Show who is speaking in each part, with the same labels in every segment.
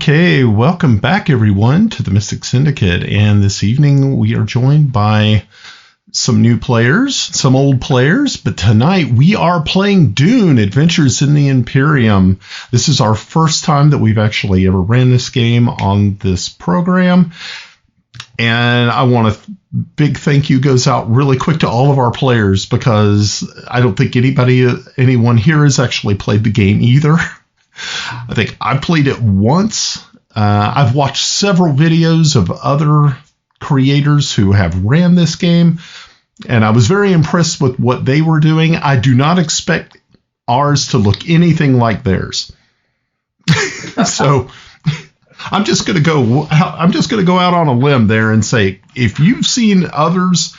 Speaker 1: Okay, welcome back everyone to the Mystic Syndicate, and this evening we are joined by some new players, some old players, but tonight we are playing Dune, Adventures in the Imperium. This is our first time that we've actually ever ran this game on this program, and I want a big thank you goes out really quick to all of our players, because I don't think anyone here has actually played the game either. I think I played it once. I've watched several videos of other creators who have ran this game, and I was very impressed with what they were doing. I do not expect ours to look anything like theirs. So I'm just going to go out on a limb there and say, if you've seen others,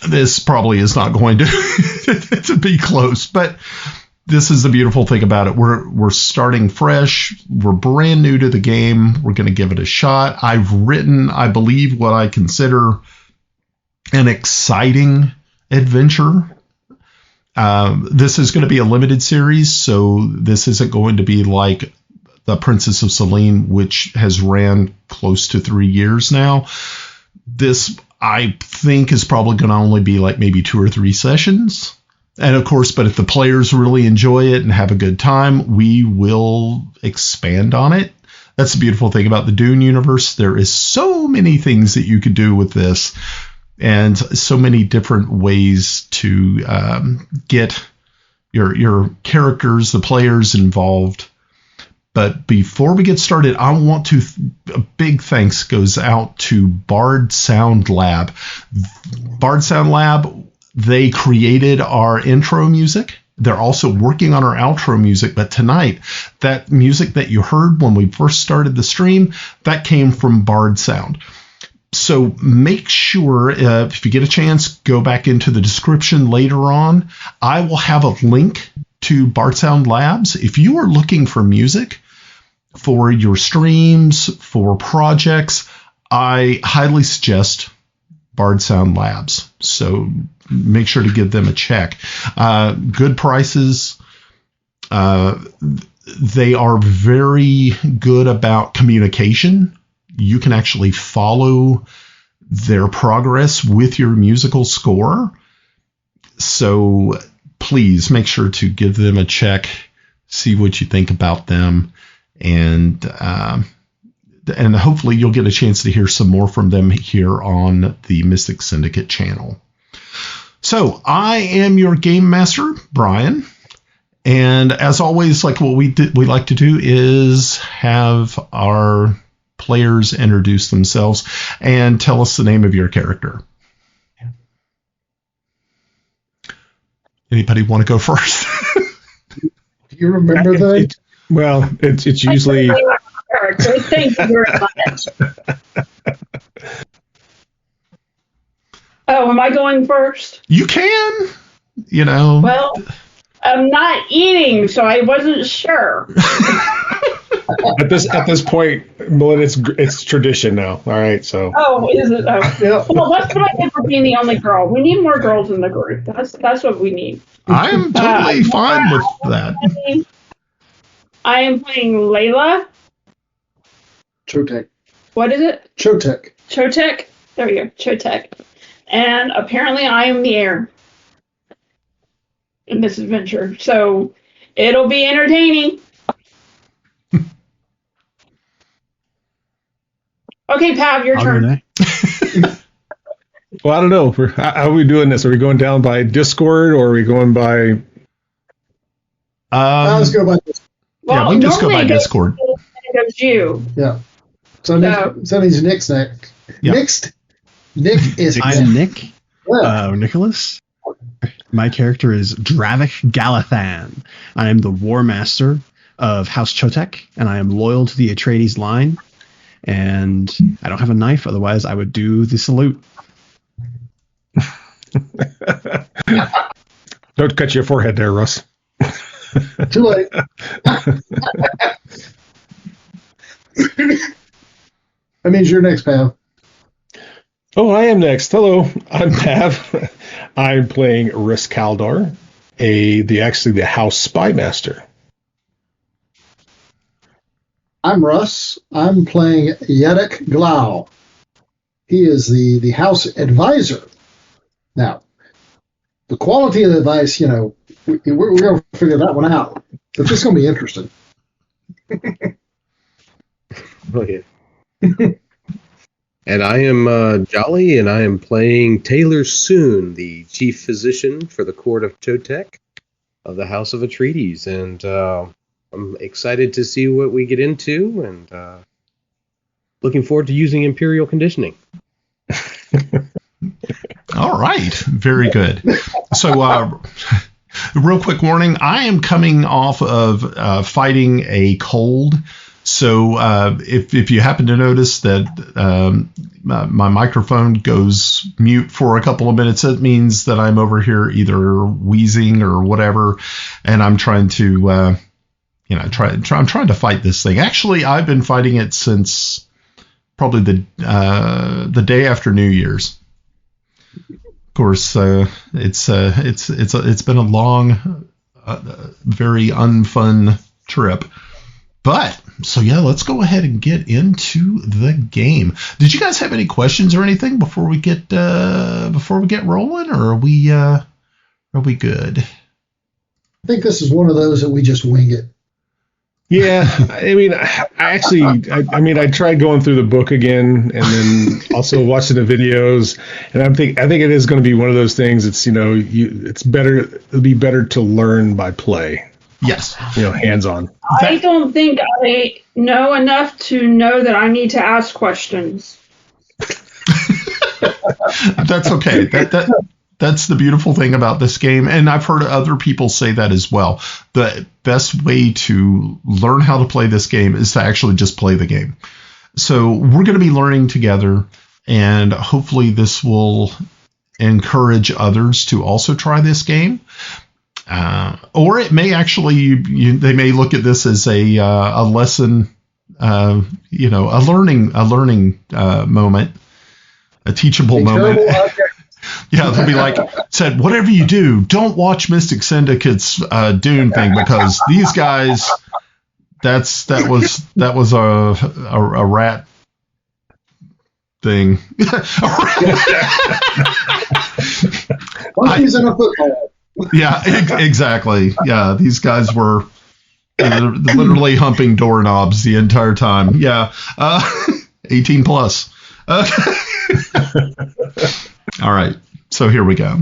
Speaker 1: this probably is not going to be close, but this is the beautiful thing about it. We're starting fresh. We're brand new to the game. We're going to give it a shot. I've written, I believe, what I consider an exciting adventure. This is going to be a limited series, so this isn't going to be like The Princess of Selene, which has ran close to 3 years now. This, I think, is probably going to only be like maybe 2 or 3 sessions. And of course, but if the players really enjoy it and have a good time, we will expand on it. That's the beautiful thing about the Dune universe. There is so many things that you could do with this, and so many different ways to get your characters, the players involved. But before we get started, I want to, a big thanks goes out to Bard Sound Lab. Bard Sound Lab, they created our intro music. They're also working on our outro music. But tonight, that music that you heard when we first started the stream, that came from Bard Sound. So make sure, if you get a chance, go back into the description later on. I will have a link to Bard Sound Labs. If you are looking for music for your streams, for projects, I highly suggest Bard Sound Labs. So make sure to give them a check. Good prices. They are very good about communication. You can actually follow their progress with your musical score. So please make sure to give them a check, see what you think about them, and hopefully you'll get a chance to hear some more from them here on the Mystic Syndicate channel. So I am your game master, Brian, and as always, like what we like to do is have our players introduce themselves and tell us the name of your character. Anybody want to go first?
Speaker 2: Do you remember that?
Speaker 3: Well, it's usually.
Speaker 4: Thank you very much. Oh, am I going first?
Speaker 1: You can. You know.
Speaker 4: Well, I'm not eating, so I wasn't sure.
Speaker 3: At this point, Malinda, it's tradition now. All right, so.
Speaker 4: Oh, is it? Oh. Yeah. Well, that's what I get for being the only girl. We need more girls in the group. That's what we need.
Speaker 1: I am totally fine with that.
Speaker 4: I am playing Layla.
Speaker 2: Chotek.
Speaker 4: What is it?
Speaker 2: Chotek.
Speaker 4: Chotek? There we go. Chotek. And apparently I am the heir in this adventure. So it'll be entertaining. Okay, Pav, your turn.
Speaker 3: Well, I don't know. How are we doing this? Are we going down by Discord, or are we going by...
Speaker 2: Let's go by Discord.
Speaker 1: Well, yeah, we just go by Discord.
Speaker 4: It goes you.
Speaker 2: Yeah. So that means Nick's next.
Speaker 1: Yeah.
Speaker 2: Nick is...
Speaker 5: I'm Nick. Nicholas. My character is Dravek Galithan. I am the War Master of House Chotek, and I am loyal to the Atreides line. And I don't have a knife, otherwise I would do the salute.
Speaker 3: Don't cut your forehead there, Russ.
Speaker 2: Too late. That means you're next, Pav.
Speaker 3: Oh, I am next. Hello, I'm Pav. I'm playing Rhys Caldar, the House Spy Master.
Speaker 2: I'm Russ. I'm playing Yadek Glau. He is the house advisor. Now, the quality of the advice, we're going to figure that one out. It's just going to be interesting.
Speaker 6: Okay. And I am Jolly, and I am playing Taylor Soon, the chief physician for the court of Chotek of the House of Atreides. And I'm excited to see what we get into, and looking forward to using Imperial conditioning.
Speaker 1: All right. Very good. So, real quick warning, I am coming off of fighting a cold. So if you happen to notice that my microphone goes mute for a couple of minutes, it means that I'm over here either wheezing or whatever, and I'm trying to I'm trying to fight this thing. Actually, I've been fighting it since probably the day after New Year's. Of course, it's been a long, very unfun trip. But so yeah, let's go ahead and get into the game. Did you guys have any questions or anything before we get rolling, or are we good?
Speaker 2: I think this is one of those that we just wing it.
Speaker 3: Yeah, I mean, I tried going through the book again, and then also watching the videos, and I think it is going to be one of those things. It's it'll be better to learn by play.
Speaker 1: Yes,
Speaker 3: hands on.
Speaker 4: I don't think I know enough to know that I need to ask questions.
Speaker 1: That's okay. That's the beautiful thing about this game, and I've heard other people say that as well. The best way to learn how to play this game is to actually just play the game. So we're going to be learning together, and hopefully this will encourage others to also try this game. Or it may actually, they may look at this as a lesson, a learning moment, a teachable moment. Yeah, they'll be like, said, whatever you do, don't watch Mystic Syndicate's Dune thing, because these guys, that was a rat thing.
Speaker 2: Monkeys in a football.
Speaker 1: Yeah, exactly. Yeah, these guys were literally humping doorknobs the entire time. Yeah, 18 plus. All right, so here we go.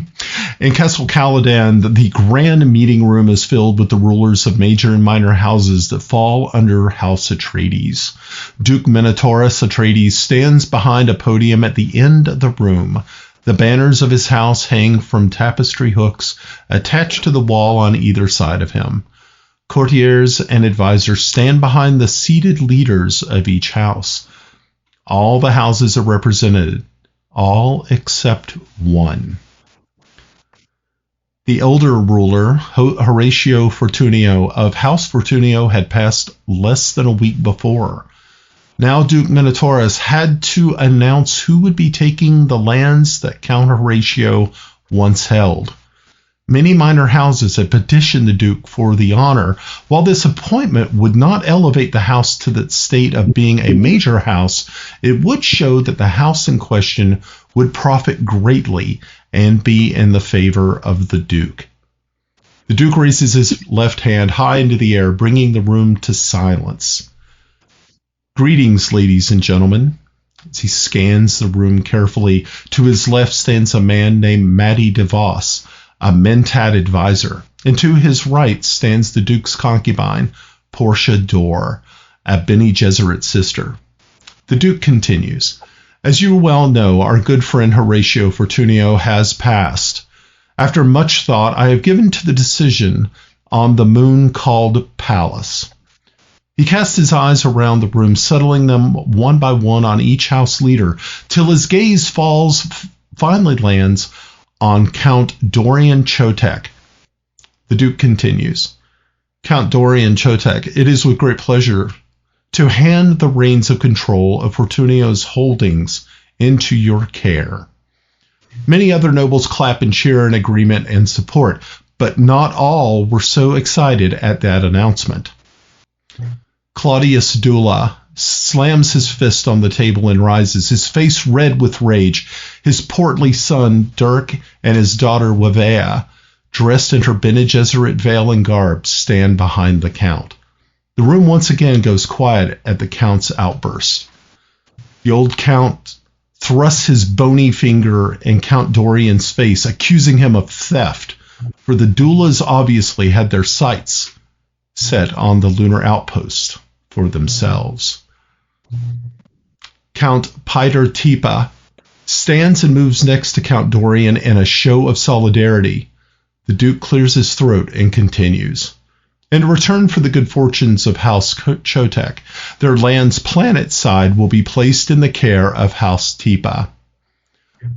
Speaker 1: In Castle Caladan, the grand meeting room is filled with the rulers of major and minor houses that fall under House Atreides. Duke Minotaurus Atreides stands behind a podium at the end of the room. The banners of his house hang from tapestry hooks attached to the wall on either side of him. Courtiers and advisors stand behind the seated leaders of each house. All the houses are represented, all except one. The elder ruler, Horatio Fortunio of House Fortunio, had passed less than a week before. Now Duke Minotaurus had to announce who would be taking the lands that Count Horatio once held. Many minor houses had petitioned the Duke for the honor. While this appointment would not elevate the house to the state of being a major house, it would show that the house in question would profit greatly and be in the favor of the Duke. The Duke raises his left hand high into the air, bringing the room to silence. Greetings, ladies and gentlemen. As he scans the room carefully, to his left stands a man named Matty DeVos, a Mentat advisor, and to his right stands the Duke's concubine, Portia Dor, a Bene Gesserit sister. The Duke continues, as you well know, our good friend Horatio Fortunio has passed. After much thought, I have given to the decision on the moon called Palace. He cast his eyes around the room, settling them one by one on each house leader, till his gaze finally lands on Count Dorian Chotek. The Duke continues, Count Dorian Chotek, it is with great pleasure to hand the reins of control of Fortunio's holdings into your care. Many other nobles clap and cheer in agreement and support, but not all were so excited at that announcement. Claudius Dula slams his fist on the table and rises, his face red with rage. His portly son, Dirk, and his daughter, Wavea, dressed in her Bene Gesserit veil and garb, stand behind the Count. The room once again goes quiet at the Count's outburst. The old Count thrusts his bony finger in Count Dorian's face, accusing him of theft, for the Dulas obviously had their sights set on the lunar outpost for themselves. Count Peter Tipa stands and moves next to Count Dorian in a show of solidarity. The Duke clears his throat and continues. In return for the good fortunes of House Chotek, their land's planet side will be placed in the care of House Tipa.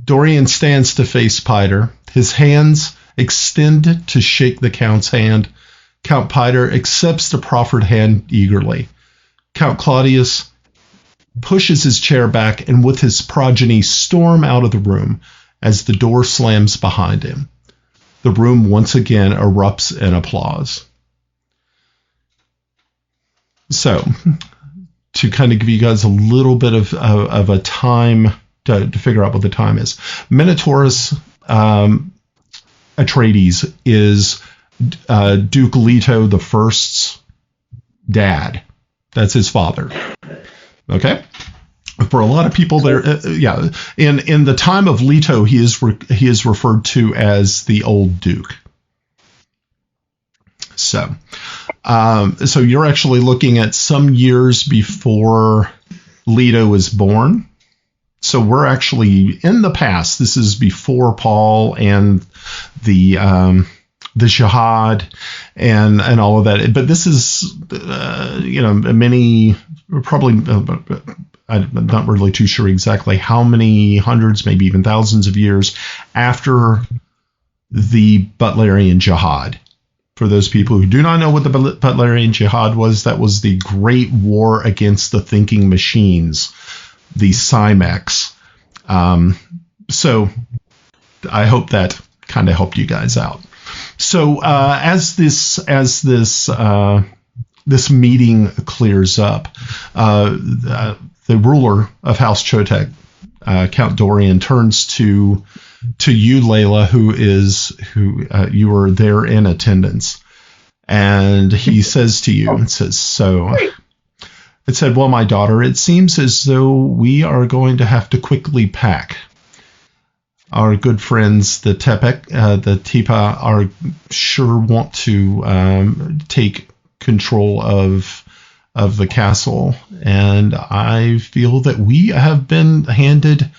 Speaker 1: Dorian stands to face Peter. His hands extend to shake the Count's hand. Count Peter accepts the proffered hand eagerly. Count Claudius pushes his chair back and with his progeny storm out of the room as the door slams behind him. The room once again erupts in applause. So, to kind of give you guys a little bit of a time to figure out what the time is, Minotaurus Atreides is Duke Leto the First's dad. That's his father. Okay. For a lot of people, there, in the time of Leto, he is referred to as the Old Duke. So you're actually looking at some years before Leto was born. So we're actually in the past. This is before Paul and the jihad and all of that. But this is many probably. I'm not really too sure exactly how many hundreds, maybe even thousands of years after the Butlerian Jihad. For those people who do not know what the Butlerian Jihad was, that was the great war against the thinking machines, the Cymex. So I hope that kind of helped you guys out. So as this meeting clears up, the ruler of House Chotek, Count Dorian, turns to you, Layla, who you were there in attendance, and he says to you, it said, well, my daughter, it seems as though we are going to have to quickly pack. Our good friends, the Tipa, are sure want to take control of the castle, and I feel that we have been handed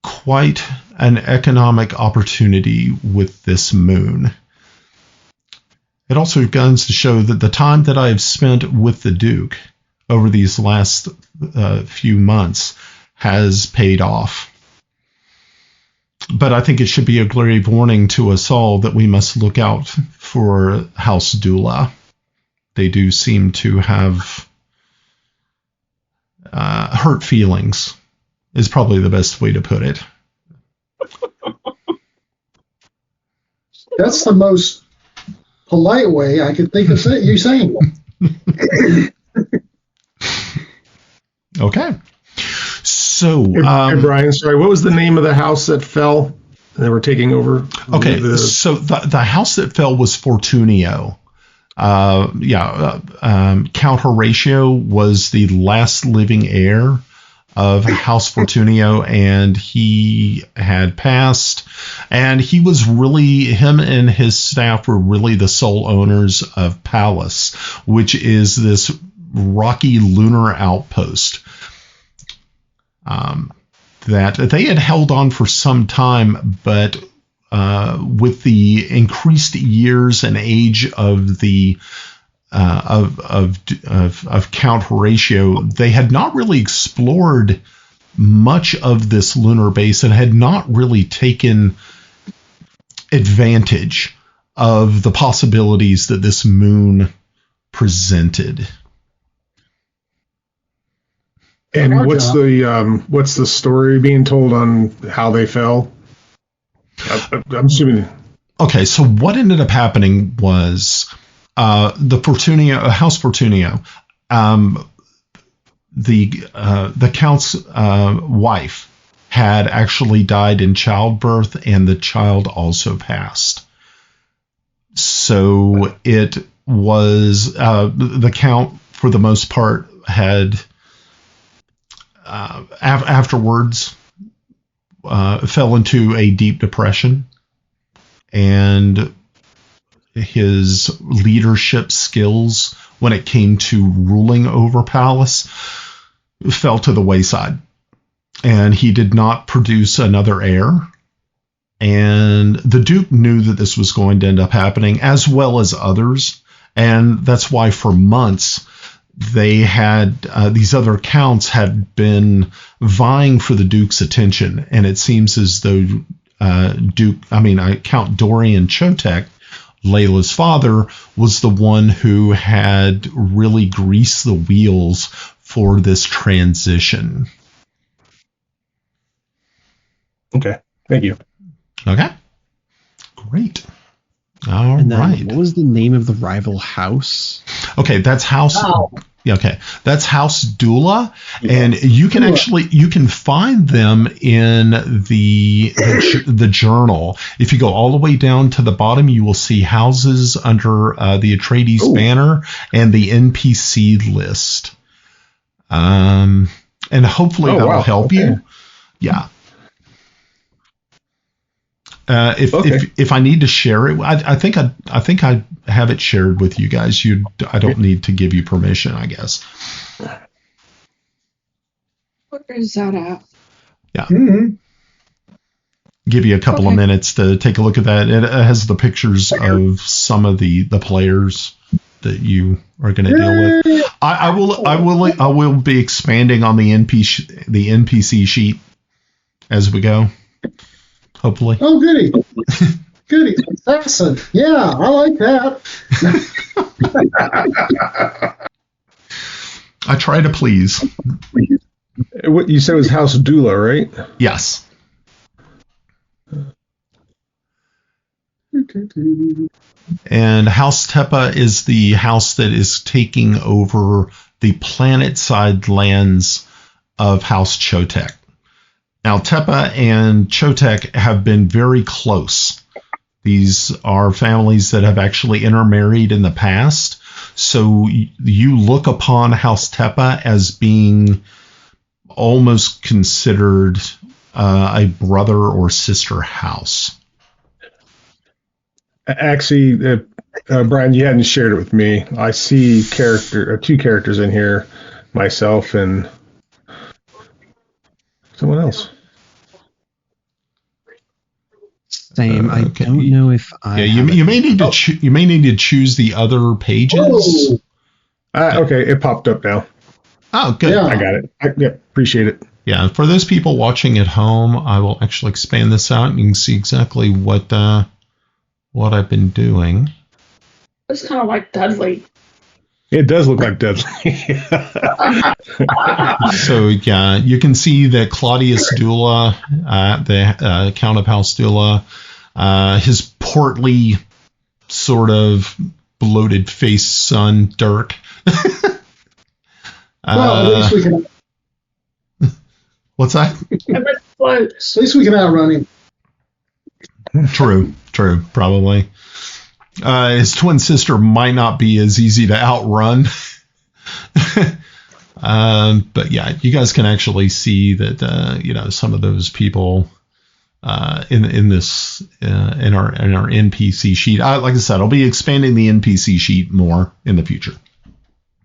Speaker 1: quite an economic opportunity with this moon. It also goes to show that the time that I have spent with the Duke over these last few months has paid off. But I think it should be a grave warning to us all that we must look out for House Dula. They do seem to have hurt feelings, is probably the best way to put it.
Speaker 2: That's the most polite way I could think of you saying it.
Speaker 1: Okay. So,
Speaker 3: hey, Brian, sorry, what was the name of the house that fell and they were taking over?
Speaker 1: Okay, so the house that fell was Fortunio. Count Horatio was the last living heir of House Fortunio, and he had passed, and him and his staff were really the sole owners of Palace, which is this rocky lunar outpost that they had held on for some time, but with the increased years and age of the of Count Horatio, they had not really explored much of this lunar base and had not really taken advantage of the possibilities that this moon presented.
Speaker 3: And what's the story being told on how they fell? I'm assuming.
Speaker 1: Okay, so what ended up happening was the House Fortunio the Count's wife had actually died in childbirth, and the child also passed. So it was the Count, for the most part, had afterwards fell into a deep depression, and his leadership skills when it came to ruling over Palace fell to the wayside, and he did not produce another heir. And the Duke knew that this was going to end up happening, as well as others, and that's why for months they had these other counts had been vying for the Duke's attention, and it seems as though Count Dorian Chotek, Layla's father, was the one who had really greased the wheels for this transition.
Speaker 3: Okay, thank you.
Speaker 1: Okay, great. All
Speaker 5: And then,
Speaker 1: right.
Speaker 5: what was the name of the rival house?
Speaker 1: Okay, that's House.
Speaker 2: Wow.
Speaker 1: Yeah, okay, that's House Dula, and you can find them in the journal. If you go all the way down to the bottom, you will see houses under the Atreides banner and the NPC list. And hopefully that'll help you. Yeah. If I need to share it, I think I have it shared with you guys. I don't need to give you permission, I guess.
Speaker 4: Where is that at?
Speaker 1: Yeah.
Speaker 2: Mm-hmm.
Speaker 1: Give you a couple of minutes to take a look at that. It has the pictures of some of the players that you are going to deal with. I will be expanding on the NPC sheet as we go. Hopefully.
Speaker 2: Oh, goody. Goody. Assassin. Yeah, I like that.
Speaker 1: I try to please.
Speaker 3: What you said was House Dula, right?
Speaker 1: Yes. And House Tepa is the house that is taking over the planet-side lands of House Chotek. Now, Tepa and Chotek have been very close. These are families that have actually intermarried in the past. So you look upon House Tepa as being almost considered a brother or sister house.
Speaker 3: Actually, Brian, you hadn't shared it with me. I see two characters in here, myself and someone else.
Speaker 5: Same. I don't know if I.
Speaker 1: Yeah, you may need to you may need to choose the other pages.
Speaker 3: Okay, it popped up now.
Speaker 1: Oh, good.
Speaker 2: Yeah.
Speaker 3: I got it. Appreciate it.
Speaker 1: Yeah, for those people watching at home, I will actually expand this out, and you can see exactly what I've been doing.
Speaker 4: It's kind of like Dudley.
Speaker 3: It does look like Dudley.
Speaker 1: So yeah, you can see that Claudius Dula, the Count of House Dula, his portly, sort of bloated-faced son, Dirk.
Speaker 2: Well, at least we can.
Speaker 1: What's that?
Speaker 2: At least we can outrun him.
Speaker 1: True, probably. His twin sister might not be as easy to outrun. But yeah, you guys can actually see that some of those people in our NPC sheet. Like I said, I'll be expanding the NPC sheet more in the future.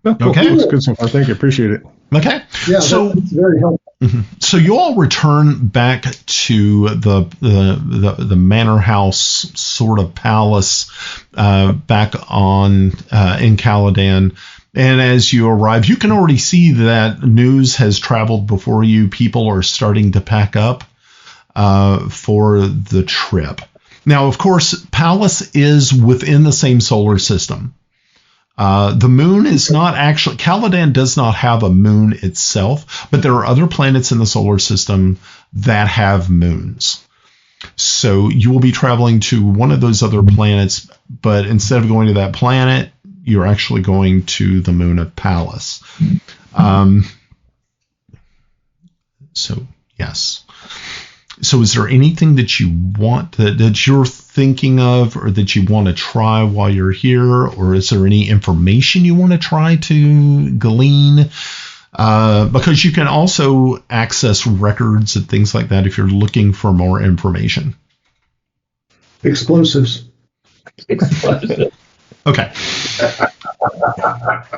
Speaker 3: Oh, cool.
Speaker 1: Okay,
Speaker 3: That's good so far. Thank you. Appreciate it.
Speaker 1: Okay,
Speaker 2: Yeah,
Speaker 1: so
Speaker 2: that's very helpful.
Speaker 1: So you all return back to the manor house sort of palace back on in Caladan, and as you arrive, you can already see that news has traveled before you. People are starting to pack up for the trip. Now, of course, Palace is within the same solar system. The moon is not actually, Caladan does not have a moon itself, but there are other planets in the solar system that have moons. So you will be traveling to one of those other planets, but instead of going to that planet, you're actually going to the moon of Pallas. So yes. So is there anything that you want that you're thinking of, or that you want to try while you're here, or is there any information you want to try to glean? Because you can also access records and things like that if you're looking for more information.
Speaker 2: Explosives.
Speaker 1: Okay.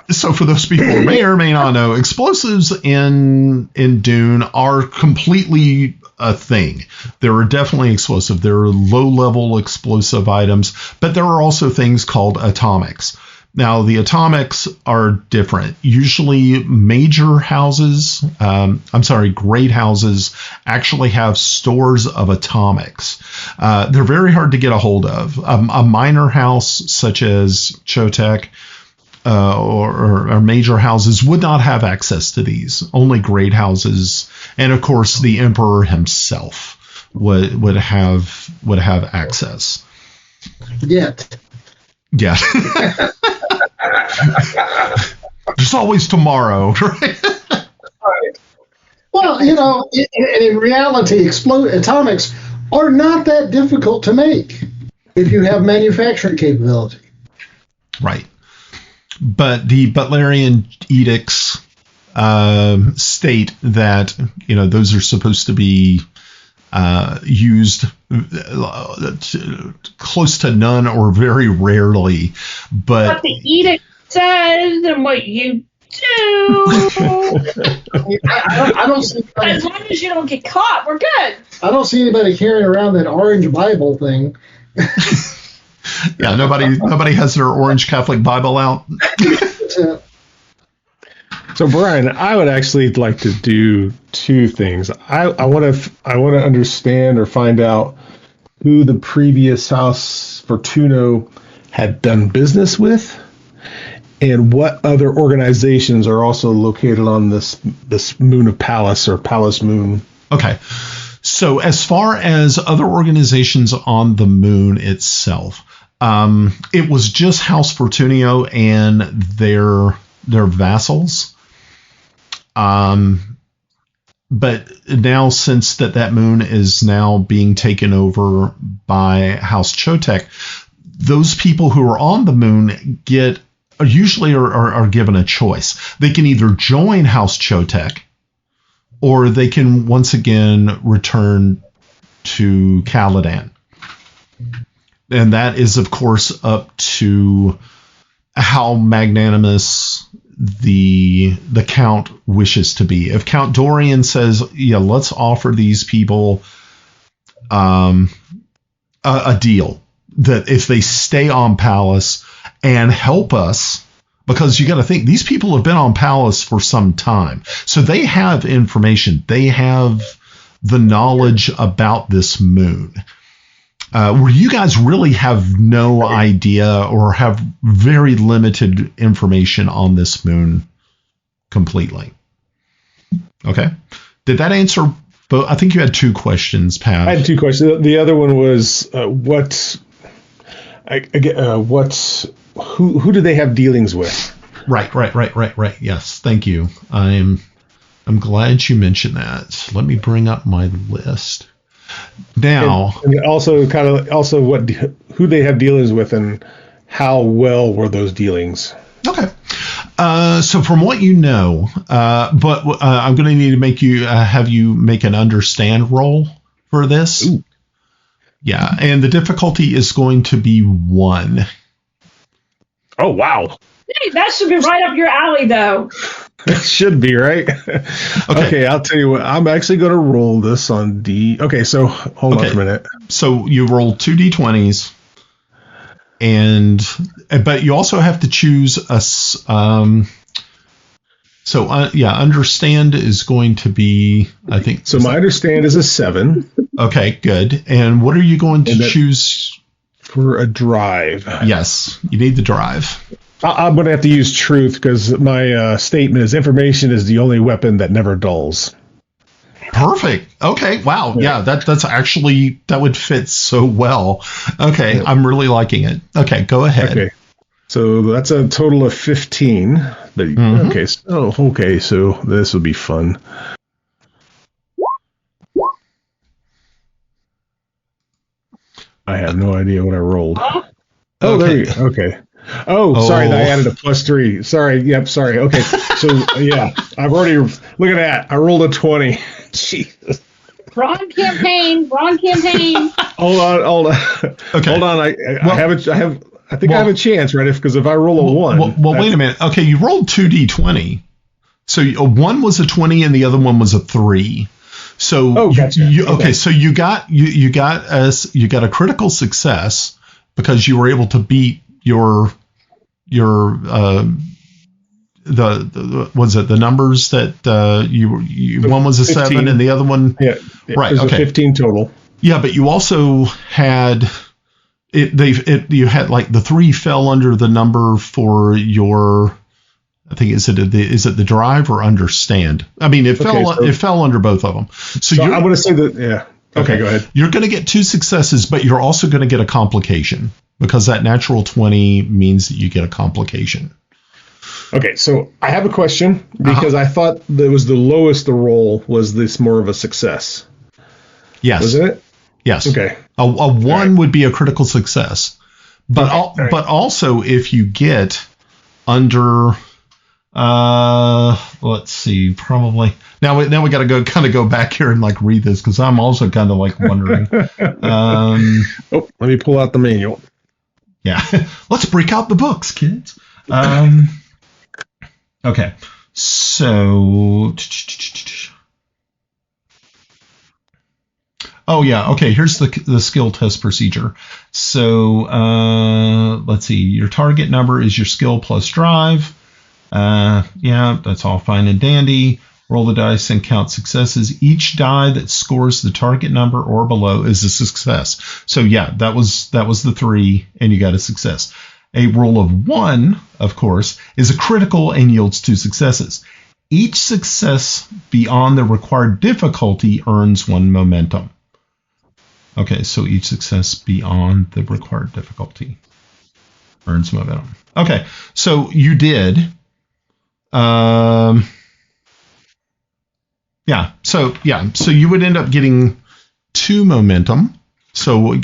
Speaker 1: So for those people who may or may not know, explosives in Dune are completely a thing. There are definitely explosive. There are low-level explosive items, but there are also things called atomics. Now, the atomics are different. Usually major houses, great houses, actually have stores of atomics. They're very hard to get a hold of. A minor house such as Chotek or major houses would not have access to these. Only great houses, and of course the Emperor himself would have access.
Speaker 2: Yet.
Speaker 1: Yeah. There's always tomorrow, right?
Speaker 2: Well, in reality, atomics are not that difficult to make if you have manufacturing capability.
Speaker 1: Right. But the Butlerian edicts state that, those are supposed to be used close to none or very rarely. But
Speaker 4: what the edict says and what you do.
Speaker 2: I don't see anybody,
Speaker 4: as long as you don't get caught, we're good.
Speaker 2: I don't see anybody carrying around that orange Bible thing.
Speaker 1: Yeah, nobody has their orange Catholic Bible out.
Speaker 3: So Brian, I would actually like to do two things. I want to understand or find out who the previous House Fortuno had done business with, and what other organizations are also located on this moon of Pallas or Pallas moon.
Speaker 1: Okay. So as far as other organizations on the moon itself, it was just House Fortunio and their vassals. But now, since that moon is now being taken over by House Chotek, those people who are on the moon usually are given a choice. They can either join House Chotek, or they can once again return to Caladan. And that is, of course, up to how magnanimous the Count wishes to be. If Count Dorian says, yeah, let's offer these people a deal, that if they stay on Pallas and help us, because you got to think, these people have been on Pallas for some time. So they have information. They have the knowledge about this moon. Where you guys really have no idea or have very limited information on this moon completely. Okay. Did that answer both? I think you had two questions, Pat.
Speaker 3: I had two questions. The other one was who do they have dealings with?
Speaker 1: Right. Yes. Thank you. I'm glad you mentioned that. Let me bring up my list. Now,
Speaker 3: and also who they have dealings with and how well were those dealings?
Speaker 1: Okay. So from what you know, but I'm going to need to have you make an understand roll for this.
Speaker 3: Ooh.
Speaker 1: Yeah, and the difficulty is going to be 1.
Speaker 3: Oh, wow.
Speaker 4: Hey, that should be right up your alley, though.
Speaker 3: It should be, right? Okay, I'll tell you what. I'm actually going to roll this on D. Okay, so hold on for a minute.
Speaker 1: So you roll 2 D20s, but you also have to choose a. Understand is going to be, I think.
Speaker 3: So my understand is a 7.
Speaker 1: Okay, good. And what are you going to choose
Speaker 3: for a drive?
Speaker 1: Yes, you need the drive.
Speaker 3: I'm going to have to use truth because my statement is information is the only weapon that never dulls.
Speaker 1: Perfect. Okay. Wow. Yeah. That's actually, that would fit so well. Okay. Yeah. I'm really liking it. Okay. Go ahead.
Speaker 3: Okay. So that's a total of 15. Okay, so this will be fun. I have no idea what I rolled. Oh, there you go. Okay. Oh, sorry, I added a +3. Sorry, yep, sorry. Okay, so yeah, I've already, look at that. I rolled a 20. Jesus.
Speaker 4: Wrong campaign.
Speaker 3: Hold on.
Speaker 1: Okay.
Speaker 3: Hold on. I think I have a chance, right? Because if I roll a 1.
Speaker 1: Well, wait a minute. Okay, you rolled 2d20. So one was a 20 and the other one was a 3. So
Speaker 3: gotcha.
Speaker 1: So you got a critical success because you were able to beat your the numbers that you one was a 15. 7 and the other one right,
Speaker 3: okay, 15 total.
Speaker 1: Yeah, but you also had you had like the 3 fell under the number for your, I think is it the drive or understand? I mean, it fell under both of them. So
Speaker 3: I'm going to say that, yeah. Okay, go ahead.
Speaker 1: You're going to get 2 successes, but you're also going to get a complication because that natural 20 means that you get a complication.
Speaker 3: Okay, so I have a question because I thought that was the lowest the roll was this more of a success.
Speaker 1: Yes.
Speaker 3: Wasn't it?
Speaker 1: Yes.
Speaker 3: Okay.
Speaker 1: A 1 would be a critical success. But but also if you get under let's see, probably now we got to go back here and like read this because I'm also kind of like wondering.
Speaker 3: Let me pull out the manual.
Speaker 1: Yeah. Let's break out the books, kids. Okay. So oh yeah, okay, here's the skill test procedure. So let's see, your target number is your skill plus drive. Yeah, that's all fine and dandy. Roll the dice and count successes. Each die that scores the target number or below is a success. So yeah, that was the 3 and you got a success. A roll of 1, of course, is a critical and yields 2 successes. Each success beyond the required difficulty earns 1 momentum. Okay, so each success beyond the required difficulty earns momentum. Okay, so you did. So you would end up getting 2 momentum. So we're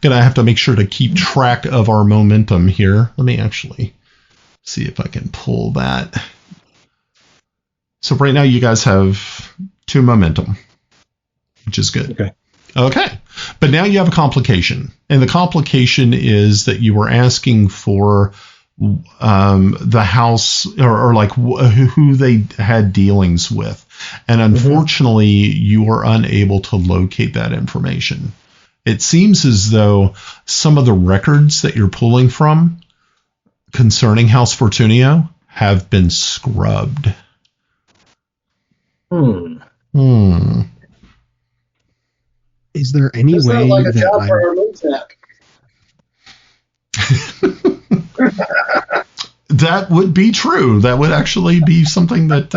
Speaker 1: gonna have to make sure to keep track of our momentum here. Let me actually see if I can pull that. So right now you guys have 2 momentum, which is good. Okay. But now you have a complication. And the complication is that you were asking for the house or like who they had dealings with. And unfortunately, you were unable to locate that information. It seems as though some of the records that you're pulling from concerning House Fortunio have been scrubbed.
Speaker 5: Is there any way
Speaker 2: like a
Speaker 5: that
Speaker 2: job for our
Speaker 1: that would be true. That would actually be something that.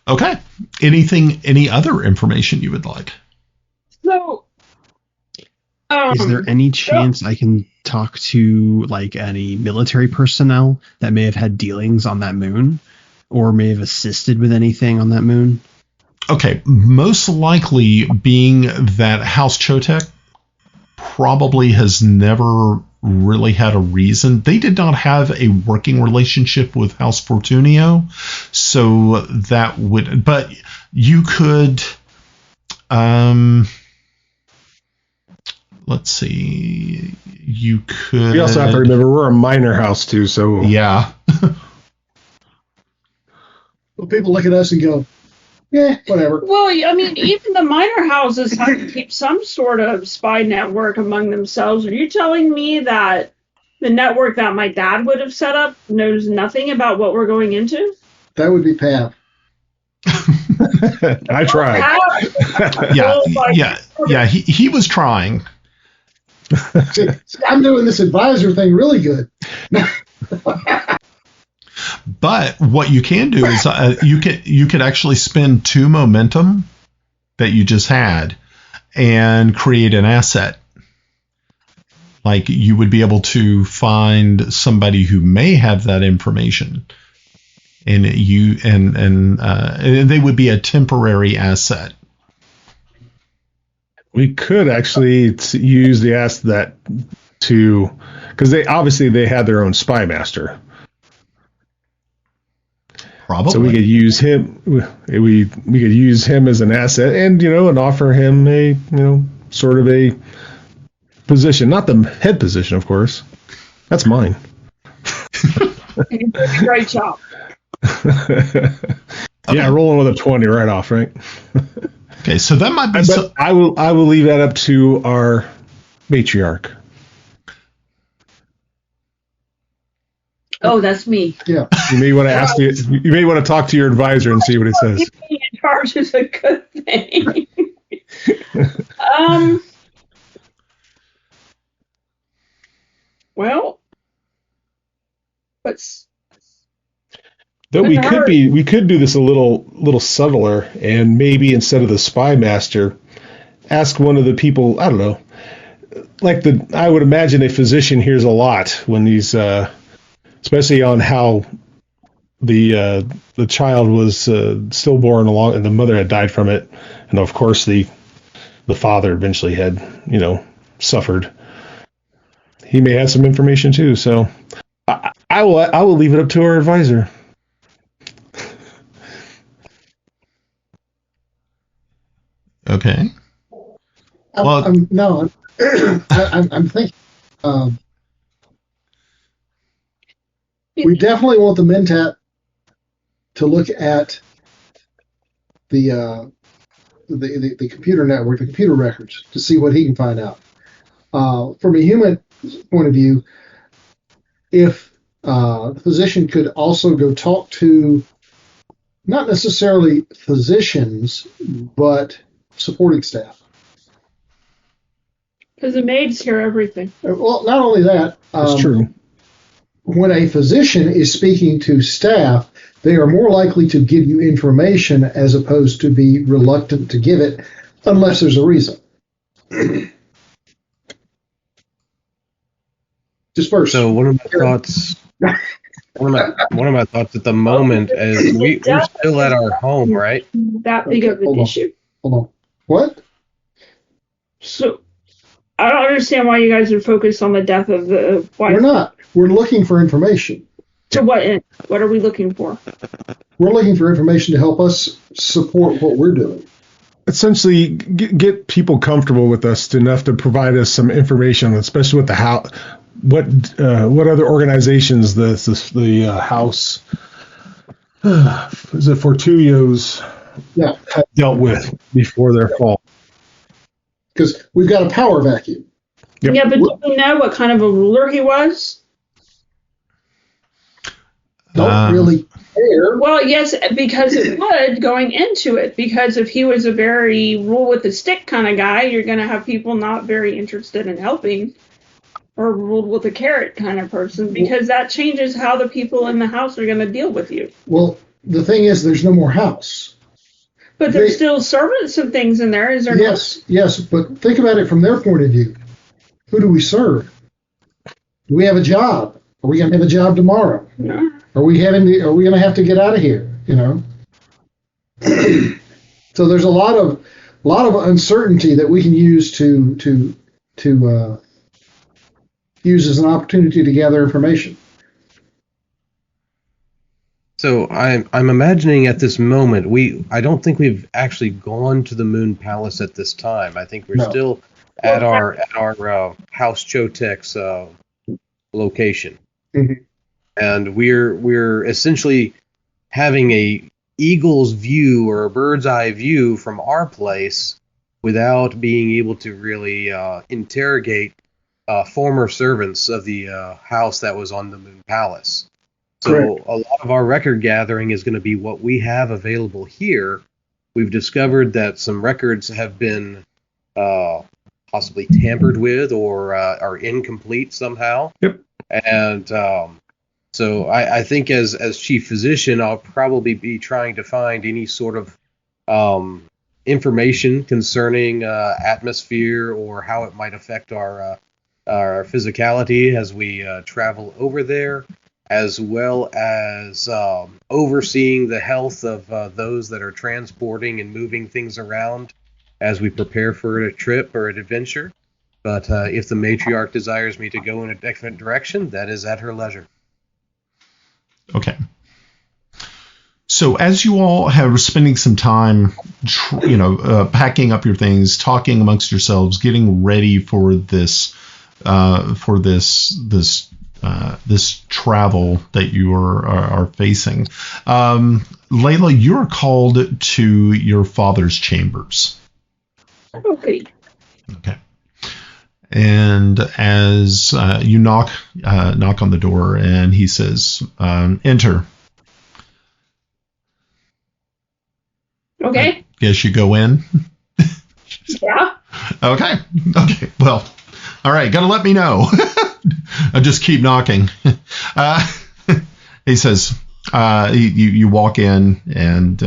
Speaker 1: Okay. Any other information you would like?
Speaker 4: So,
Speaker 5: is there any chance I can talk to like any military personnel that may have had dealings on that moon or may have assisted with anything on that moon?
Speaker 1: Okay, most likely being that House Chotek probably has never really had a reason. They did not have a working relationship with House Fortunio, so that would, but you could, let's see, you could.
Speaker 3: We also have to remember we're a minor house too, so.
Speaker 1: Yeah.
Speaker 2: Well, people look at us and go, yeah, whatever.
Speaker 4: Well, I mean, even the minor houses have to keep some sort of spy network among themselves. Are you telling me that the network that my dad would have set up knows nothing about what we're going into?
Speaker 2: That would be Pat.
Speaker 3: I tried.
Speaker 1: Yeah. He was trying.
Speaker 2: See, I'm doing this advisor thing really good.
Speaker 1: But what you can do is you could actually spend 2 momentum that you just had and create an asset. Like you would be able to find somebody who may have that information, and they would be a temporary asset.
Speaker 3: We could actually use the asset to, because they had their own spy master.
Speaker 1: Probably.
Speaker 3: So we could use him. We could use him as an asset, and and offer him a sort of a position, not the head position, of course. That's mine.
Speaker 4: You did a great job.
Speaker 3: Yeah, rolling with a 20 right off, right?
Speaker 1: Okay, so that might be.
Speaker 3: But I will leave that up to our matriarch.
Speaker 4: Oh, that's me.
Speaker 2: Yeah.
Speaker 3: You may want to you may want to talk to your advisor and see what he says.
Speaker 4: Being in charge is a good thing. Well,
Speaker 3: though we could do this a little subtler, and maybe instead of the spy master, ask one of the people. I don't know. I would imagine a physician hears a lot when he's, especially on how the child was stillborn along, and the mother had died from it, and of course the father eventually had suffered. He may have some information too, so I will leave it up to our advisor.
Speaker 1: Okay.
Speaker 2: Well, I'm thinking. We definitely want the Mentat to look at the computer network, the computer records, to see what he can find out. From a human point of view, if the physician could also go talk to not necessarily physicians, but supporting staff.
Speaker 4: Because the maids hear everything.
Speaker 2: Well, not only that.
Speaker 3: That's true.
Speaker 2: When a physician is speaking to staff, they are more likely to give you information as opposed to be reluctant to give it unless there's a reason. Disperse.
Speaker 6: So one of my thoughts at the moment is we're still at our home, right?
Speaker 4: That big of an issue.
Speaker 2: Hold on. What?
Speaker 4: So I don't understand why you guys are focused on the death of the wife.
Speaker 2: We're not. We're looking for information.
Speaker 4: To what end? What are we looking for?
Speaker 2: We're looking for information to help us support what we're doing.
Speaker 3: Essentially, get people comfortable with us enough to provide us some information, especially with the house. What other organizations the house is it Fortuio's had dealt with before their fall?
Speaker 2: Because we've got a power vacuum.
Speaker 3: Yep.
Speaker 4: Yeah, but do we know what kind of a ruler he was?
Speaker 2: Don't really care.
Speaker 4: Well, yes, because it would going into it. Because if he was a very rule with the stick kind of guy, you're going to have people not very interested in helping, or ruled with a carrot kind of person, because that changes how the people in the house are going to deal with you.
Speaker 2: Well, the thing is, there's no more house.
Speaker 4: But there's still servants and things in there, is there?
Speaker 2: Yes, but think about it from their point of view. Who do we serve? Do we have a job? Are we going to have a job tomorrow?
Speaker 4: No.
Speaker 2: Are we going to have to get out of here? So there's a lot of uncertainty that we can use to use as an opportunity to gather information.
Speaker 6: So I'm imagining at this moment I don't think we've actually gone to the Moon Palace at this time. I think we're still at our House Chotek's location.
Speaker 2: Mm-hmm.
Speaker 6: And we're essentially having a eagle's view or a bird's eye view from our place without being able to really interrogate former servants of the house that was on the Moon Palace. So
Speaker 2: Correct.
Speaker 6: A lot of our record gathering is going to be what we have available here. We've discovered that some records have been possibly tampered with or are incomplete somehow.
Speaker 3: Yep.
Speaker 6: And so I think as chief physician, I'll probably be trying to find any sort of information concerning atmosphere or how it might affect our our physicality as we travel over there, as well as overseeing the health of those that are transporting and moving things around as we prepare for a trip or an adventure. But if the matriarch desires me to go in a different direction, that is at her leisure.
Speaker 1: Okay. So as you all have spending some time, packing up your things, talking amongst yourselves, getting ready for this travel that you are facing, Layla, you're called to your father's chambers.
Speaker 4: Okay.
Speaker 1: Okay. And as you knock on the door, and he says, "Enter."
Speaker 4: Okay.
Speaker 1: I guess you go in.
Speaker 4: Yeah.
Speaker 1: Okay. Well, all right. Got to let me know. I'll just keep knocking. He says, you walk in, and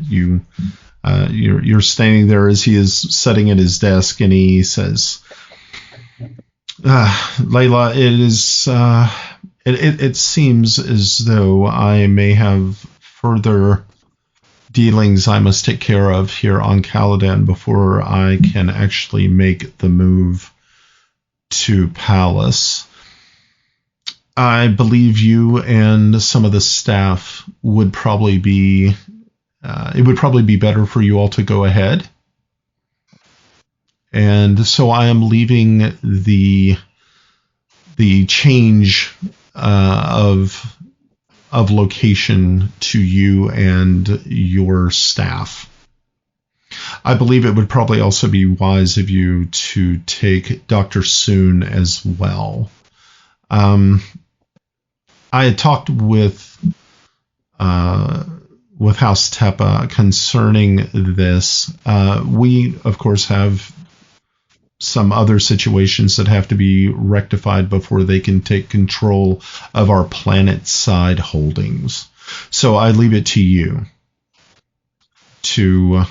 Speaker 1: you're standing there as he is sitting at his desk, and he says, "Layla, it seems as though I may have further dealings I must take care of here on Caladan before I can actually make the move to Palace. I believe you and some of the staff would probably be it would probably be better for you all to go ahead. And so I am leaving the change of location to you and your staff. I believe it would probably also be wise of you to take Dr. Soon as well. I had talked with House Tepa concerning this. We, of course, have some other situations that have to be rectified before they can take control of our planet-side holdings. So I leave it to you to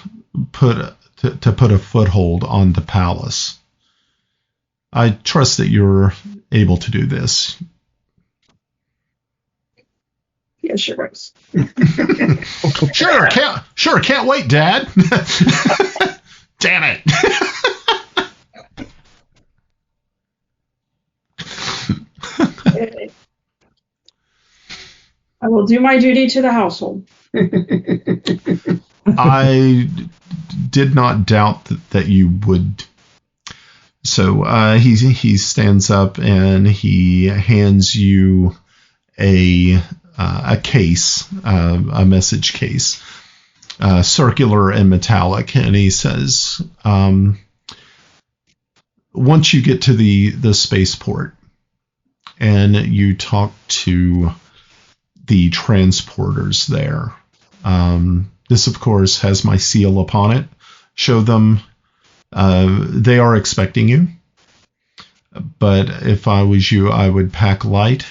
Speaker 1: put a foothold on the palace. I trust that you're able to do this.
Speaker 4: Yeah, sure is.
Speaker 1: Can't wait, Dad. Damn it.
Speaker 4: I will do my duty to the household.
Speaker 1: I did not doubt that you would. So he stands up and he hands you a case, a message case, circular and metallic, and he says, once you get to the spaceport and you talk to the transporters there, this of course has my seal upon it. Show them they are expecting you, but if I was you, I would pack light.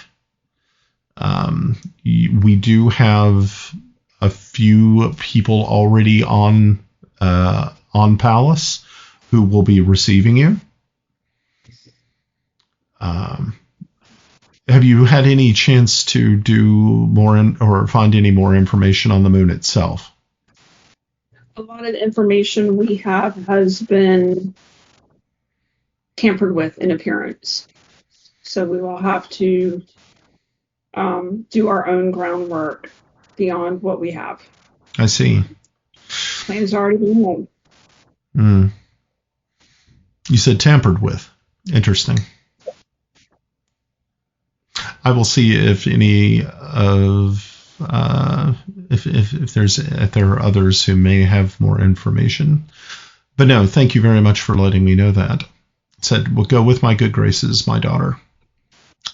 Speaker 1: We do have a few people already on Palace who will be receiving you. Have you had any chance to do more or find any more information on the moon itself?
Speaker 4: A lot of the information we have has been tampered with in appearance. So we will have to do our own groundwork beyond what we have.
Speaker 1: I see.
Speaker 4: Plans already been made.
Speaker 1: You said tampered with. Interesting. I will see if any of if there are others who may have more information. But no, thank you very much for letting me know that. Said, "Well, go with my good graces, my daughter."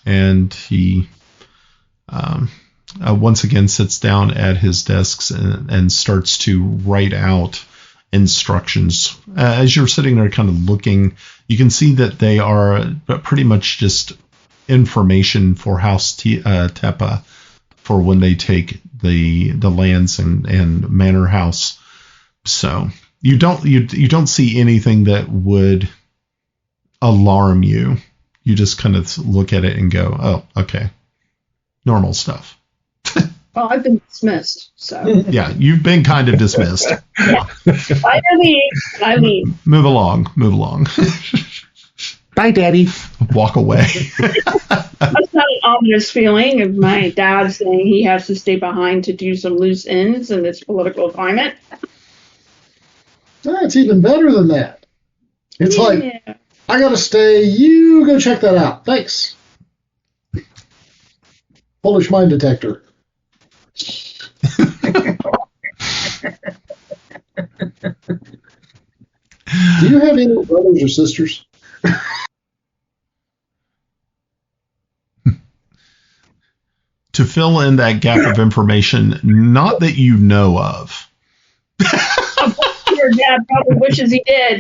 Speaker 1: And he once again sits down at his desk and starts to write out instructions. As you're sitting there kind of looking, you can see that they are pretty much just information for House Tepa for when they take the lands and Manor House. So you don't see anything that would alarm you. You just kind of look at it and go, oh, okay. Normal stuff.
Speaker 4: Well, I've been dismissed, so.
Speaker 1: Yeah, you've been kind of dismissed.
Speaker 4: Yeah. I leave.
Speaker 1: Move along.
Speaker 3: Bye, Daddy.
Speaker 1: Walk away.
Speaker 4: That's not an ominous feeling of my dad saying he has to stay behind to do some loose ends in this political climate.
Speaker 2: It's even better than that. It's like,
Speaker 4: Yeah.
Speaker 2: I gotta stay, you go check that out. Thanks. Polish mine detector. Do you have any brothers or sisters?
Speaker 1: To fill in that gap of information, not that you know of.
Speaker 4: Your dad probably wishes he did.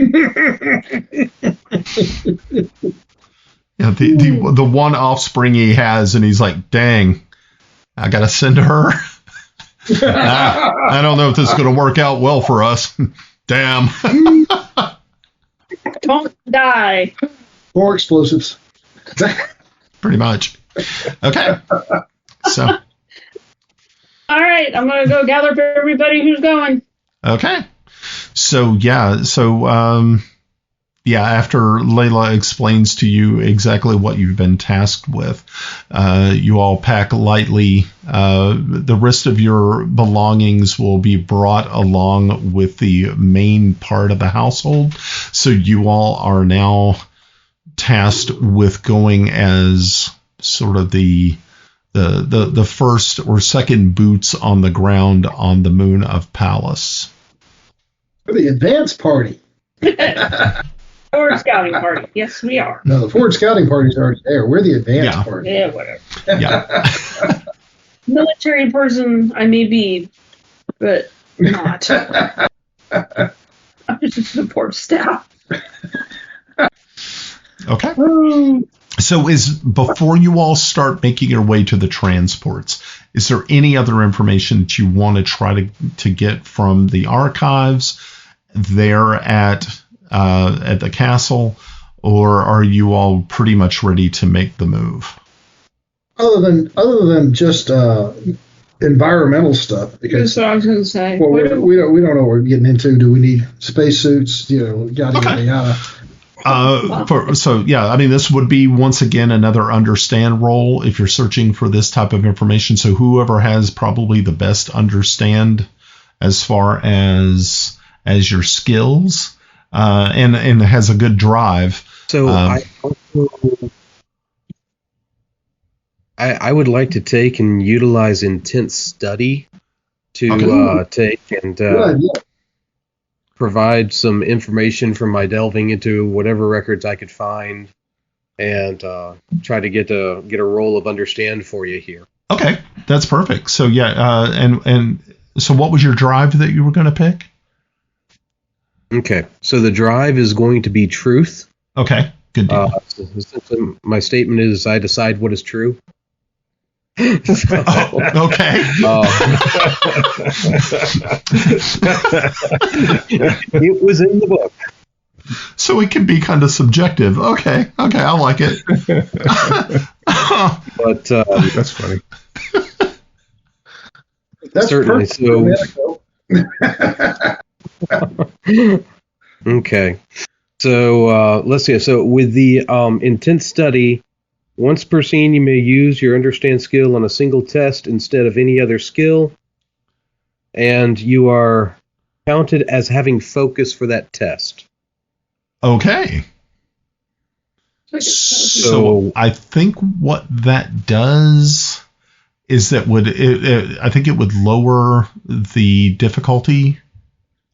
Speaker 1: Yeah, the one offspring he has, and he's like, dang, I got to send her. I don't know if this is going to work out well for us. Damn.
Speaker 4: Don't die.
Speaker 2: More explosives.
Speaker 1: Pretty much. Okay. So.
Speaker 4: All right, I'm going to go gather up everybody who's going.
Speaker 1: Okay. So, after Layla explains to you exactly what you've been tasked with, you all pack lightly. The rest of your belongings will be brought along with the main part of the household. So you all are now tasked with going as sort of the first or second boots on the ground on the moon of Pallas.
Speaker 2: The advance party.
Speaker 4: Forward scouting party. Yes, we are.
Speaker 2: No, the forward scouting party's already there. We're the advance party.
Speaker 4: Yeah, whatever.
Speaker 1: Yeah.
Speaker 4: Military person I may be, but not. I'm just support staff.
Speaker 1: Okay. So before you all start making your way to the transports, is there any other information that you want to try to get from the archives there at the castle, or are you all pretty much ready to make the move?
Speaker 2: Other than just environmental stuff, because
Speaker 4: That's what I was going to say.
Speaker 2: well, we don't know what we're getting into. Do we need spacesuits? Yada yada yada.
Speaker 1: This would be once again another understand roll if you're searching for this type of information. So whoever has probably the best understand as far as your skills and has a good drive.
Speaker 6: So I would like to take and utilize intense study to take and provide some information from my delving into whatever records I could find, and try to get a roll of understand for you here.
Speaker 1: Okay, that's perfect. So and so what was your drive that you were going to pick?
Speaker 6: Okay, so the drive is going to be truth.
Speaker 1: Okay, good deal.
Speaker 6: My statement is I decide what is true.
Speaker 1: Okay.
Speaker 6: It was in the book.
Speaker 1: So it can be kind of subjective. Okay, I like it.
Speaker 6: But
Speaker 3: That's funny.
Speaker 2: That's
Speaker 6: certainly
Speaker 2: so.
Speaker 6: Okay. So let's see. So with the intense study, once per scene, you may use your understand skill on a single test instead of any other skill, and you are counted as having focus for that test.
Speaker 1: Okay. So I think what that does is that I think it would lower the difficulty.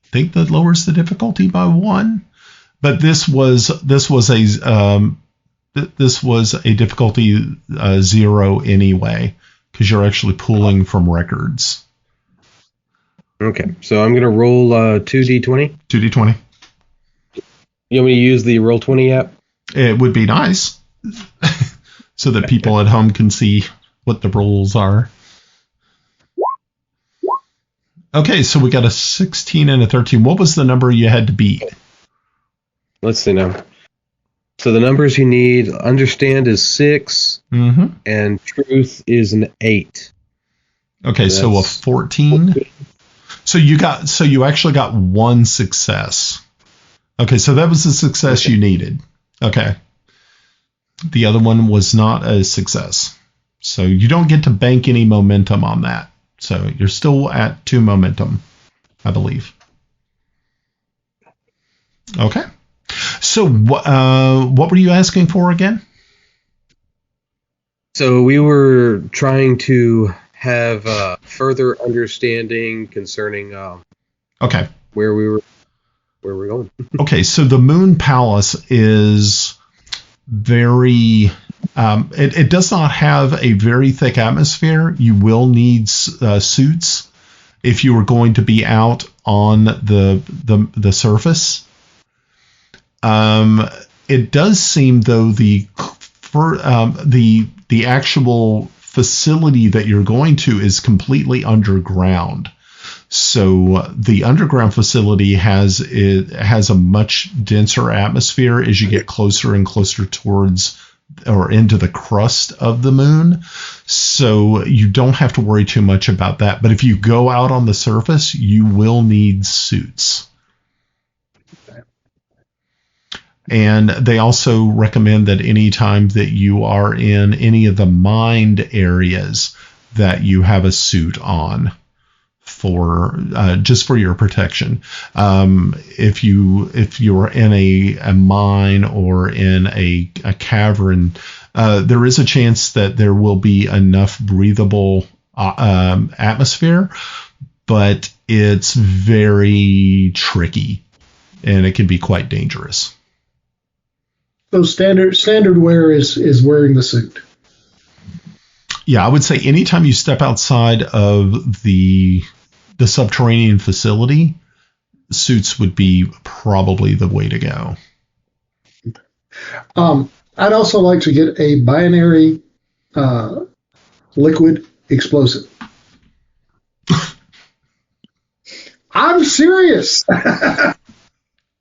Speaker 1: I think that lowers the difficulty by 1, but this was a difficulty 0 anyway, because you're actually pulling from records.
Speaker 6: Okay, so I'm going to roll 2d20.
Speaker 1: 2d20.
Speaker 6: You want me to use the Roll20 app?
Speaker 1: It would be nice, so that people at home can see what the rolls are. Okay, so we got a 16 and a 13. What was the number you had to beat?
Speaker 6: Let's see now. So the numbers you need, understand is 6, and truth is an 8.
Speaker 1: Okay, so a 14. So you actually got one success. Okay, so that was the success you needed. Okay. The other one was not a success. So you don't get to bank any momentum on that. So you're still at 2 momentum, I believe. Okay. So what were you asking for again?
Speaker 6: So we were trying to have further understanding concerning
Speaker 1: Okay.
Speaker 6: where we're going.
Speaker 1: Okay, so the Moon Palace is very it does not have a very thick atmosphere. You will need suits if you are going to be out on the surface. It does seem though the actual facility that you're going to is completely underground. So the underground facility has a much denser atmosphere as you get closer and closer towards or into the crust of the moon. So you don't have to worry too much about that. But if you go out on the surface, you will need suits. And they also recommend that anytime that you are in any of the mined areas that you have a suit on for just for your protection. If you're in a mine or in a cavern, there is a chance that there will be enough breathable atmosphere, but it's very tricky and it can be quite dangerous.
Speaker 2: So standard wear is wearing the suit.
Speaker 1: Yeah, I would say anytime you step outside of the subterranean facility, suits would be probably the way to go.
Speaker 2: I'd also like to get a binary liquid explosive. I'm serious.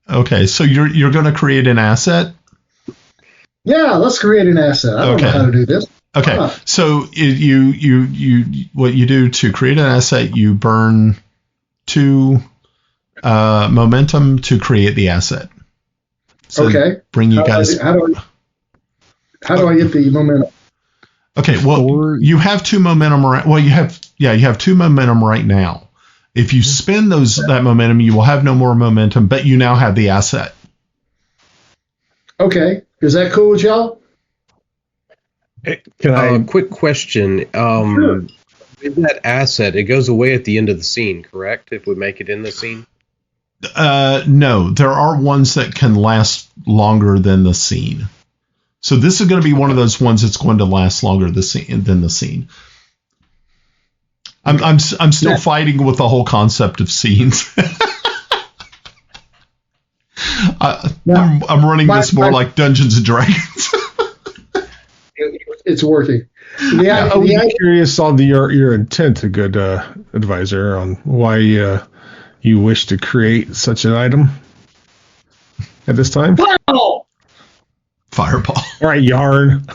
Speaker 1: Okay, so you're going to create an asset?
Speaker 2: Yeah, let's create an asset. I don't know how to do this.
Speaker 1: Okay, so you what you do to create an asset, you burn 2 momentum to create the asset. So bring you guys.
Speaker 2: How do I get the momentum?
Speaker 1: Okay, well you have 2 momentum. You have 2 momentum right now. If you spend that momentum, you will have no more momentum, but you now have the asset.
Speaker 2: Okay, is that cool with y'all?
Speaker 6: Can I quick question? Sure. With that asset, it goes away at the end of the scene, correct? If we make it in the scene?
Speaker 1: No, there are ones that can last longer than the scene. So this is going to be one of those ones that's going to last longer than the scene. I'm still fighting with the whole concept of scenes. I'm running this more like Dungeons and Dragons.
Speaker 2: It's working.
Speaker 3: I would be curious on your intent, a good advisor, on why you wish to create such an item at this time.
Speaker 1: Fireball.
Speaker 3: All right, yarn.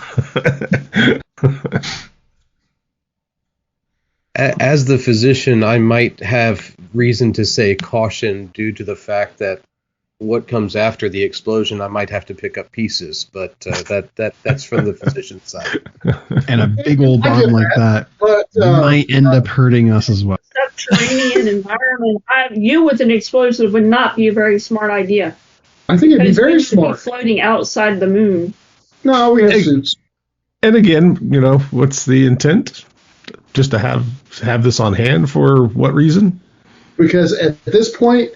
Speaker 6: As the physician, I might have reason to say caution due to the fact that what comes after the explosion, I might have to pick up pieces, but that's from the physician's side.
Speaker 5: And a big old bomb like that might end up hurting us as well.
Speaker 4: Subterranean environment. You with an explosive would not be a very smart idea.
Speaker 2: I think it'd be very smart.
Speaker 4: Be floating outside the moon.
Speaker 2: No, we have suits.
Speaker 3: And again, what's the intent? Just to have this on hand for what reason?
Speaker 2: Because at this point,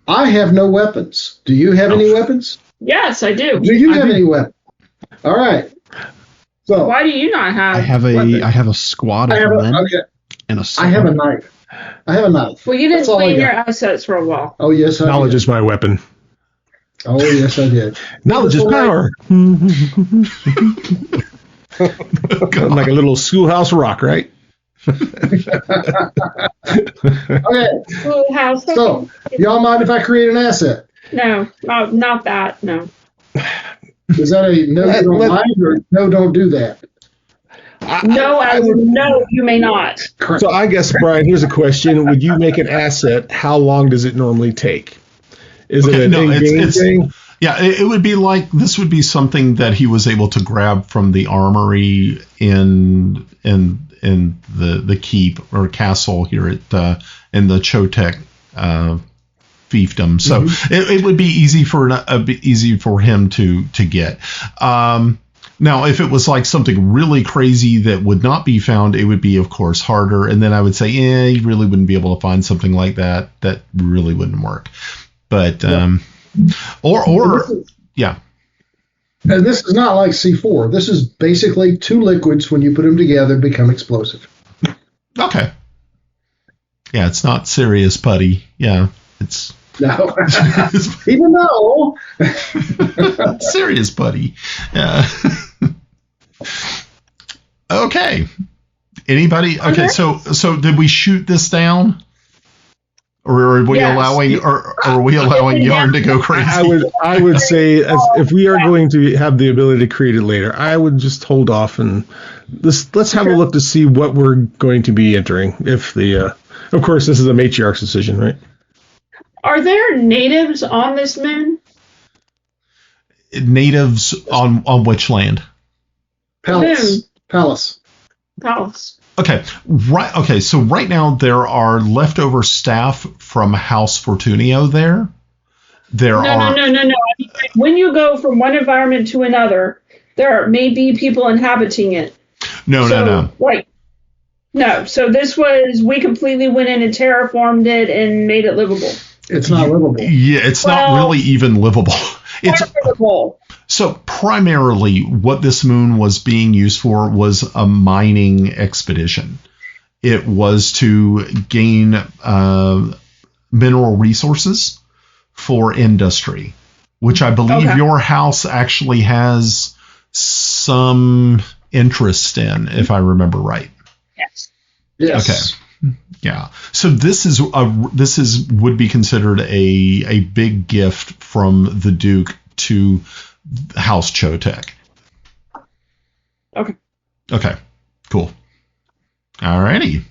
Speaker 2: I have no weapons. Do you have any weapons?
Speaker 4: Yes, I do.
Speaker 2: Do you have any weapons? All right. So
Speaker 4: why do you not have?
Speaker 2: I
Speaker 5: have a squad of men and a sword.
Speaker 2: I have a knife.
Speaker 4: Well, you didn't clean your assets for a while.
Speaker 2: Oh yes, I
Speaker 3: knowledge
Speaker 2: did.
Speaker 3: is my weapon.
Speaker 2: Oh yes, I did.
Speaker 3: Knowledge is power. Like a little schoolhouse rock, right?
Speaker 2: Okay.
Speaker 4: Schoolhouse.
Speaker 2: So, y'all mind if I create an asset?
Speaker 4: No, not that. No.
Speaker 2: Is that a no, you don't mind, or no, don't do that?
Speaker 4: No, you may not.
Speaker 2: Correct.
Speaker 3: So I guess, Brian, here's a question. Would you make an asset? How long does it normally take? Is it an in-game thing?
Speaker 1: Yeah, it would be like, this would be something that he was able to grab from the armory in the keep or castle here at in the Chotek fiefdom. So it would be easy for him to get. Now, if it was like something really crazy that would not be found, it would be, of course, harder. And then I would say, you really wouldn't be able to find something like that. That really wouldn't work. But yeah.
Speaker 2: And this is not like C4. This is basically two liquids, when you put them together, become explosive.
Speaker 1: Okay. Yeah, it's not serious putty. Yeah, it's
Speaker 2: no. Even though
Speaker 1: serious putty. Yeah. Okay. Anybody? Okay. So did we shoot this down? Or are we allowing Yarn to go crazy?
Speaker 3: I would say, if we are going to have the ability to create it later, I would just hold off and let's have a look to see what we're going to be entering. Of course, this is a matriarch's decision, right?
Speaker 4: Are there natives on this moon?
Speaker 1: Natives on which land?
Speaker 2: Palace.
Speaker 1: Okay, right. Okay, so right now there are leftover staff from House Fortunio there.
Speaker 4: No. When you go from one environment to another, there may be people inhabiting it.
Speaker 1: No.
Speaker 4: Right. No. So we completely went in and terraformed it and made it livable.
Speaker 2: It's not livable.
Speaker 1: Yeah, it's not really even livable. It's
Speaker 4: livable.
Speaker 1: So primarily what this moon was being used for was a mining expedition. It was to gain mineral resources for industry, which I believe your house actually has some interest in, if I remember right.
Speaker 2: Yes.
Speaker 1: Okay. Yeah. So this would be considered a big gift from the Duke to House Chotek. Okay. Cool. Alrighty.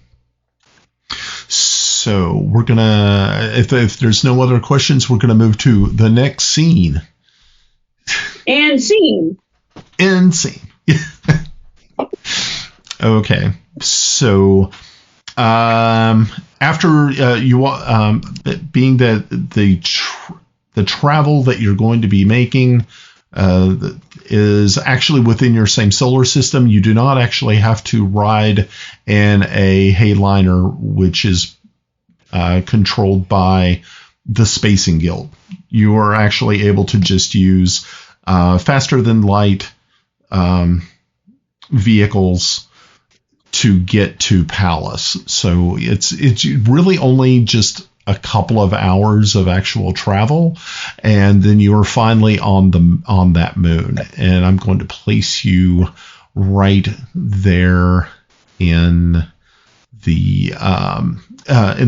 Speaker 1: So we're gonna, if there's no other questions, we're gonna move to the next scene.
Speaker 4: And scene.
Speaker 1: Okay. So after being the travel that you're going to be making is actually within your same solar system, you do not actually have to ride in a Hayliner, which is controlled by the Spacing Guild. You are actually able to just use faster than light vehicles to get to Palace. So it's really only just a couple of hours of actual travel, and then you are finally on that moon. And I'm going to place you right there in the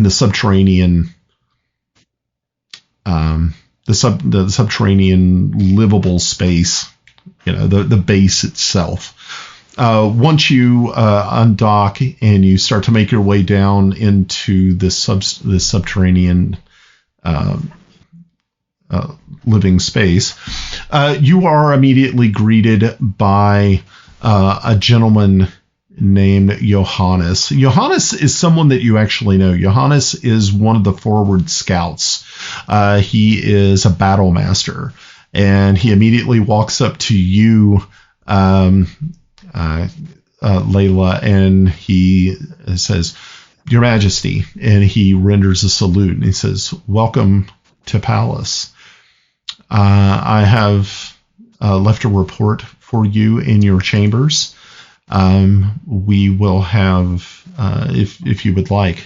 Speaker 1: subterranean the subterranean livable space, the base itself. Once you undock and you start to make your way down into this subterranean living space, you are immediately greeted by a gentleman named Johannes. Johannes is someone that you actually know. Johannes is one of the forward scouts. He is a battle master, and he immediately walks up to you, Layla, and he says, "Your Majesty," and he renders a salute, and he says, "Welcome to Palace. I have left a report for you in your chambers. We will have, if you would like,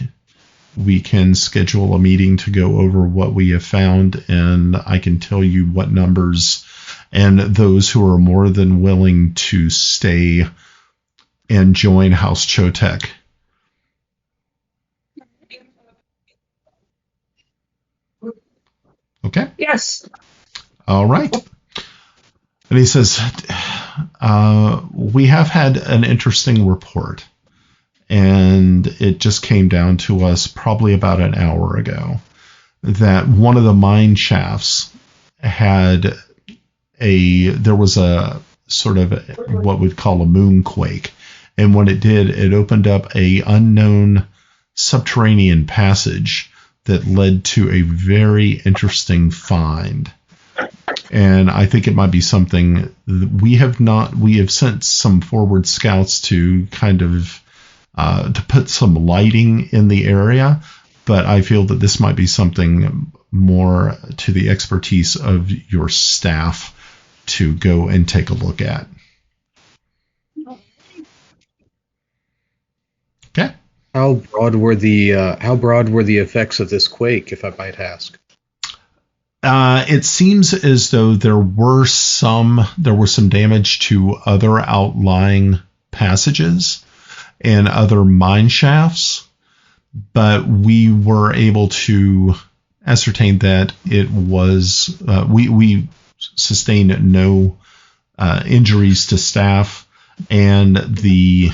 Speaker 1: we can schedule a meeting to go over what we have found, and I can tell you what numbers and those who are more than willing to stay and join House Chotek." Okay?
Speaker 4: Yes.
Speaker 1: All right. And he says, we have had an interesting report, and it just came down to us probably about an hour ago, that one of the mine shafts there was a sort of what we'd call a moonquake. And when it did, it opened up a unknown subterranean passage that led to a very interesting find. And I think it might be something we have sent some forward scouts to kind of to put some lighting in the area, but I feel that this might be something more to the expertise of your staff to go and take a look at. Okay.
Speaker 6: How broad were the effects of this quake, if I might ask?
Speaker 1: It seems as though there was some damage to other outlying passages and other mine shafts, but we were able to ascertain that it was we sustained no injuries to staff, and the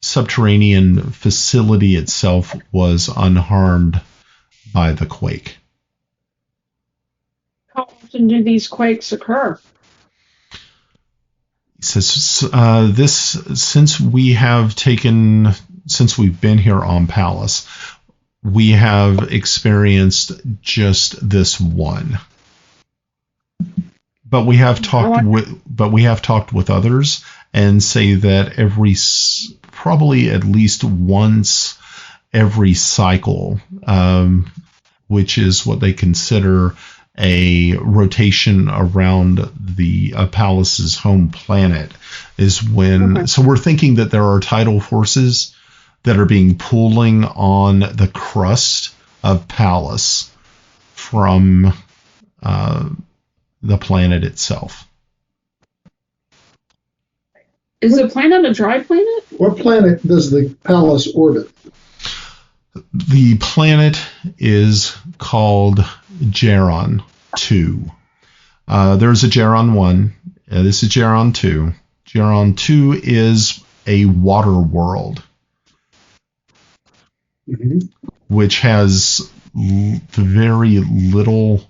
Speaker 1: subterranean facility itself was unharmed by the quake.
Speaker 4: How often do these quakes occur?
Speaker 1: He says, since we've been here on Palace, we have experienced just this one. But we have talked with others and say that probably at least once every cycle, which is what they consider a rotation around the Palace's home planet, is when. Okay. So we're thinking that there are tidal forces that are pulling on the crust of Palace from the planet itself.
Speaker 4: Is the planet a dry planet?
Speaker 2: What planet does the Palace orbit?
Speaker 1: The planet is called Geron 2. There's a Geron 1. This is Geron 2. Geron 2 is a water world, which has very little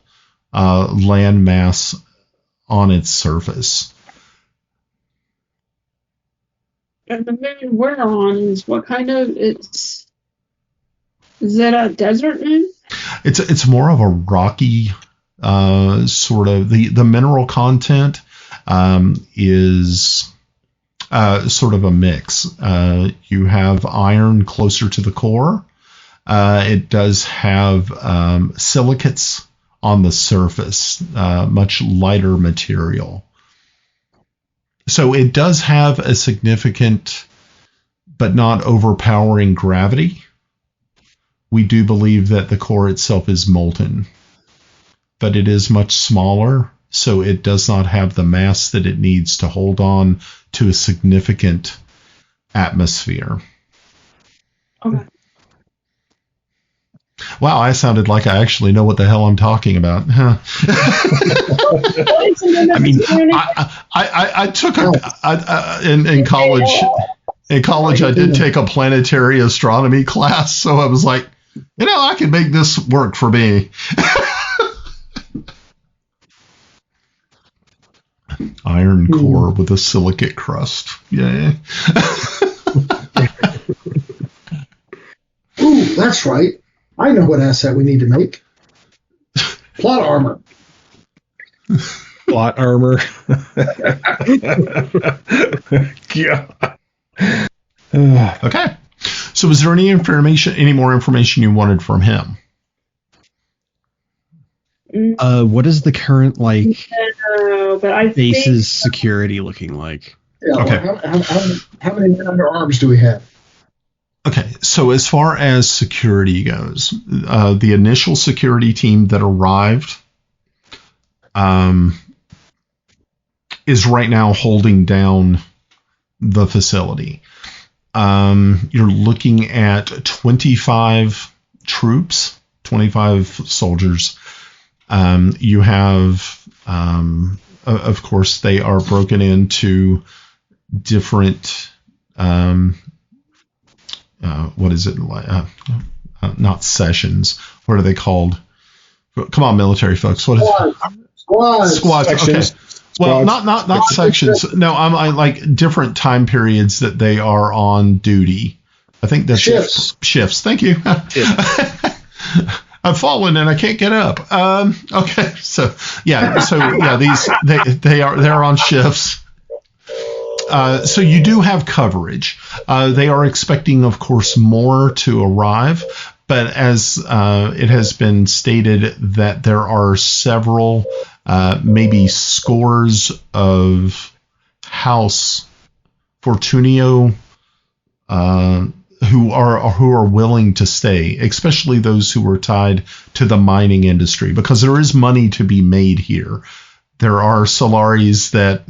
Speaker 1: land mass on its surface.
Speaker 4: And the moon we're on is what kind of? Is it a desert moon?
Speaker 1: It's more of a rocky sort of. The mineral content is sort of a mix. You have iron closer to the core. It does have silicates on the surface, much lighter material. So it does have a significant but not overpowering gravity. We do believe that the core itself is molten, but it is much smaller, so it does not have the mass that it needs to hold on to a significant atmosphere.
Speaker 4: Okay.
Speaker 1: Wow, I sounded like I actually know what the hell I'm talking about. Huh. I mean, I took in college. In college, I did take a planetary astronomy class, so I was like, I can make this work for me. Iron core with a silicate crust. Yeah.
Speaker 2: Ooh, that's right. I know what asset we need to make. Plot armor.
Speaker 3: Plot armor. Yeah.
Speaker 1: Okay. So was there any more information you wanted from him?
Speaker 5: What is the current base's
Speaker 4: think
Speaker 5: security looking like?
Speaker 2: Yeah,
Speaker 1: okay.
Speaker 2: How many men under arms do we have?
Speaker 1: Okay, so as far as security goes, the initial security team that arrived is right now holding down the facility. You're looking at 25 troops, 25 soldiers. You have of course, they are broken into different, what is it? Not sessions. What are they called? Come on, military folks. What is it? Squads.
Speaker 3: Sections.
Speaker 1: Okay. Well,
Speaker 3: Squads.
Speaker 1: not sections. No, I like different time periods that they are on duty. I think that's shifts. Thank you. I've fallen and I can't get up. Okay. So they're on shifts. So you do have coverage. They are expecting, of course, more to arrive, but as it has been stated that there are several, maybe scores of House Fortunio who are willing to stay, especially those who are tied to the mining industry, because there is money to be made here. There are Solaris that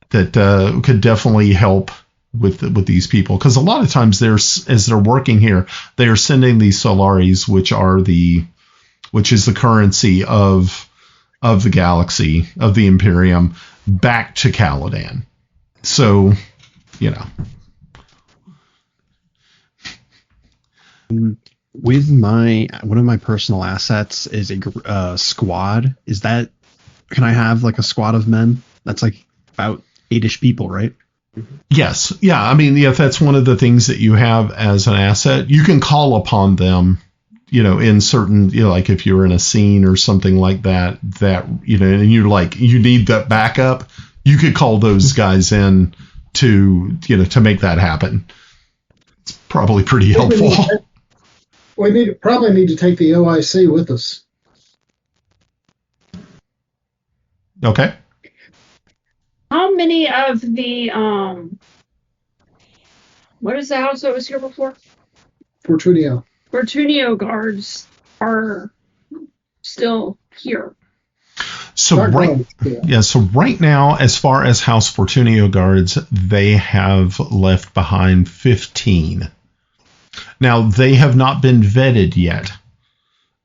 Speaker 1: could definitely help with these people, because a lot of times as they're working here, they are sending these Solaris, which is the currency of the galaxy, of the Imperium, back to Caladan. So,
Speaker 5: with one of my personal assets is a squad. Can I have like a squad of men? That's like about 8-ish people, right?
Speaker 1: Yes. Yeah. I mean, if that's one of the things that you have as an asset, you can call upon them, in certain, like if you're in a scene or something like that, and you're like, you need that backup, you could call those guys in to make that happen. It's probably pretty helpful.
Speaker 2: We probably need to take the OIC with us.
Speaker 1: Okay.
Speaker 4: How many of the what is the house that was here before? Fortunio guards are still here.
Speaker 1: So right now, as far as House Fortunio guards, they have left behind 15. Now, they have not been vetted yet.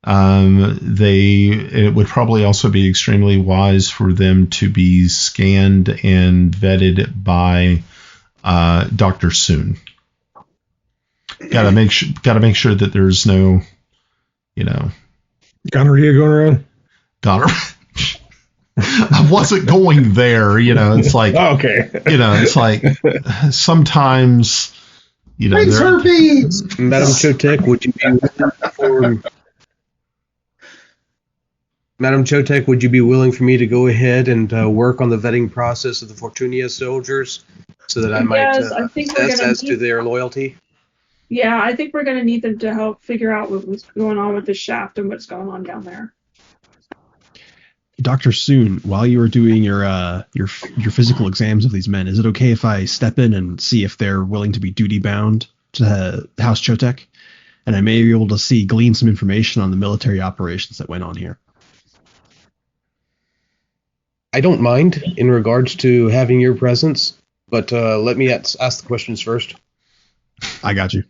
Speaker 1: It would probably also be extremely wise for them to be scanned and vetted by Dr. Soon. Got to make sure that there's no,
Speaker 3: gonorrhea going around.
Speaker 1: Gonorrhea. I wasn't going there. It's like,
Speaker 3: okay.
Speaker 1: It's like sometimes.
Speaker 2: Herpes!
Speaker 6: Madam Chotek, would you be willing for me to go ahead and work on the vetting process of the Fortunia soldiers so that I might assess as to their loyalty?
Speaker 4: Yeah, I think we're going to need them to help figure out what's going on with the shaft and what's going on down there.
Speaker 5: Dr. Soon, while you were doing your physical exams of these men, is it okay if I step in and see if they're willing to be duty bound to House Chotek? And I may be able to glean some information on the military operations that went on here.
Speaker 6: I don't mind in regards to having your presence, but let me ask the questions first.
Speaker 5: I got you.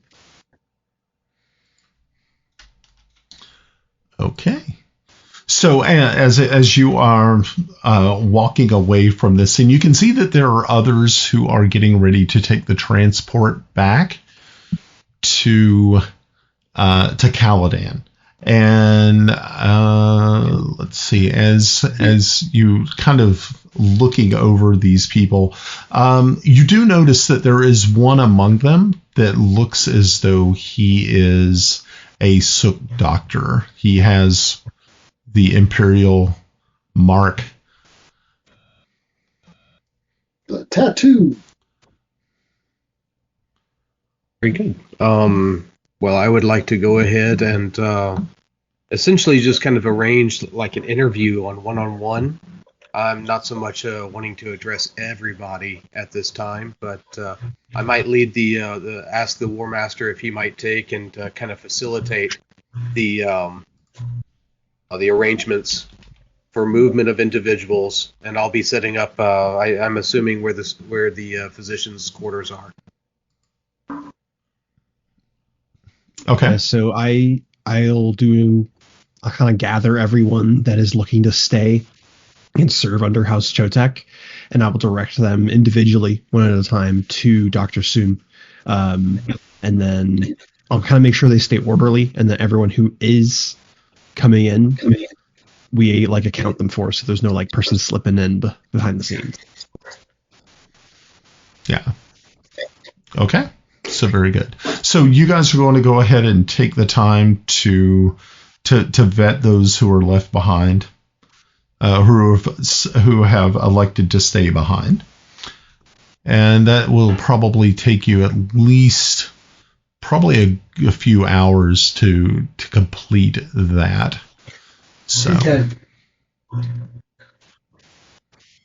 Speaker 1: Okay. So as you are walking away from this, and you can see that there are others who are getting ready to take the transport back to Caladan. And let's see, as you kind of looking over these people, you do notice that there is one among them that looks as though he is a Sook doctor. He has the Imperial mark.
Speaker 2: The tattoo.
Speaker 6: Very good. Well, I would like to go ahead and essentially just kind of arrange like an interview on one-on-one. I'm not so much wanting to address everybody at this time, but I might lead ask the War Master if he might take and kind of facilitate the arrangements for movement of individuals, and I'll be setting up. I'm assuming where the physicians' quarters are.
Speaker 1: Okay.
Speaker 5: So I'll kind of gather everyone that is looking to stay and serve under House Chotek, and I will direct them individually, one at a time, to Dr. Soon. And then I'll kind of make sure they stay orderly, and that everyone who is coming in, we like account them for, so there's no like person slipping in behind the scenes.
Speaker 1: Yeah. Okay. So very good. So you guys are going to go ahead and take the time to vet those who are left behind, who have elected to stay behind, and that will probably take you at least probably a few hours to complete that. So.
Speaker 2: Okay.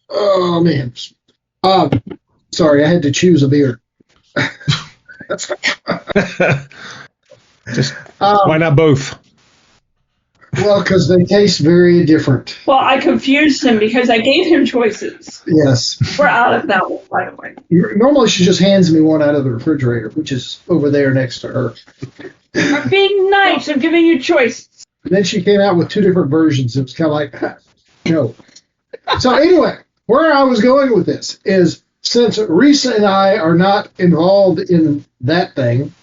Speaker 2: Oh man. Sorry, I had to choose a beer.
Speaker 3: Just why not both?
Speaker 2: Well, because they taste very different.
Speaker 4: Well, I confused him because I gave him choices.
Speaker 2: Yes.
Speaker 4: We're out of that one, by the way.
Speaker 2: Normally, she just hands me one out of the refrigerator, which is over there next to her.
Speaker 4: I'm being nice. I'm giving you choices.
Speaker 2: Then she came out with two different versions. It was kind of like, no. So anyway, where I was going with this is, since Rhys and I are not involved in that thing,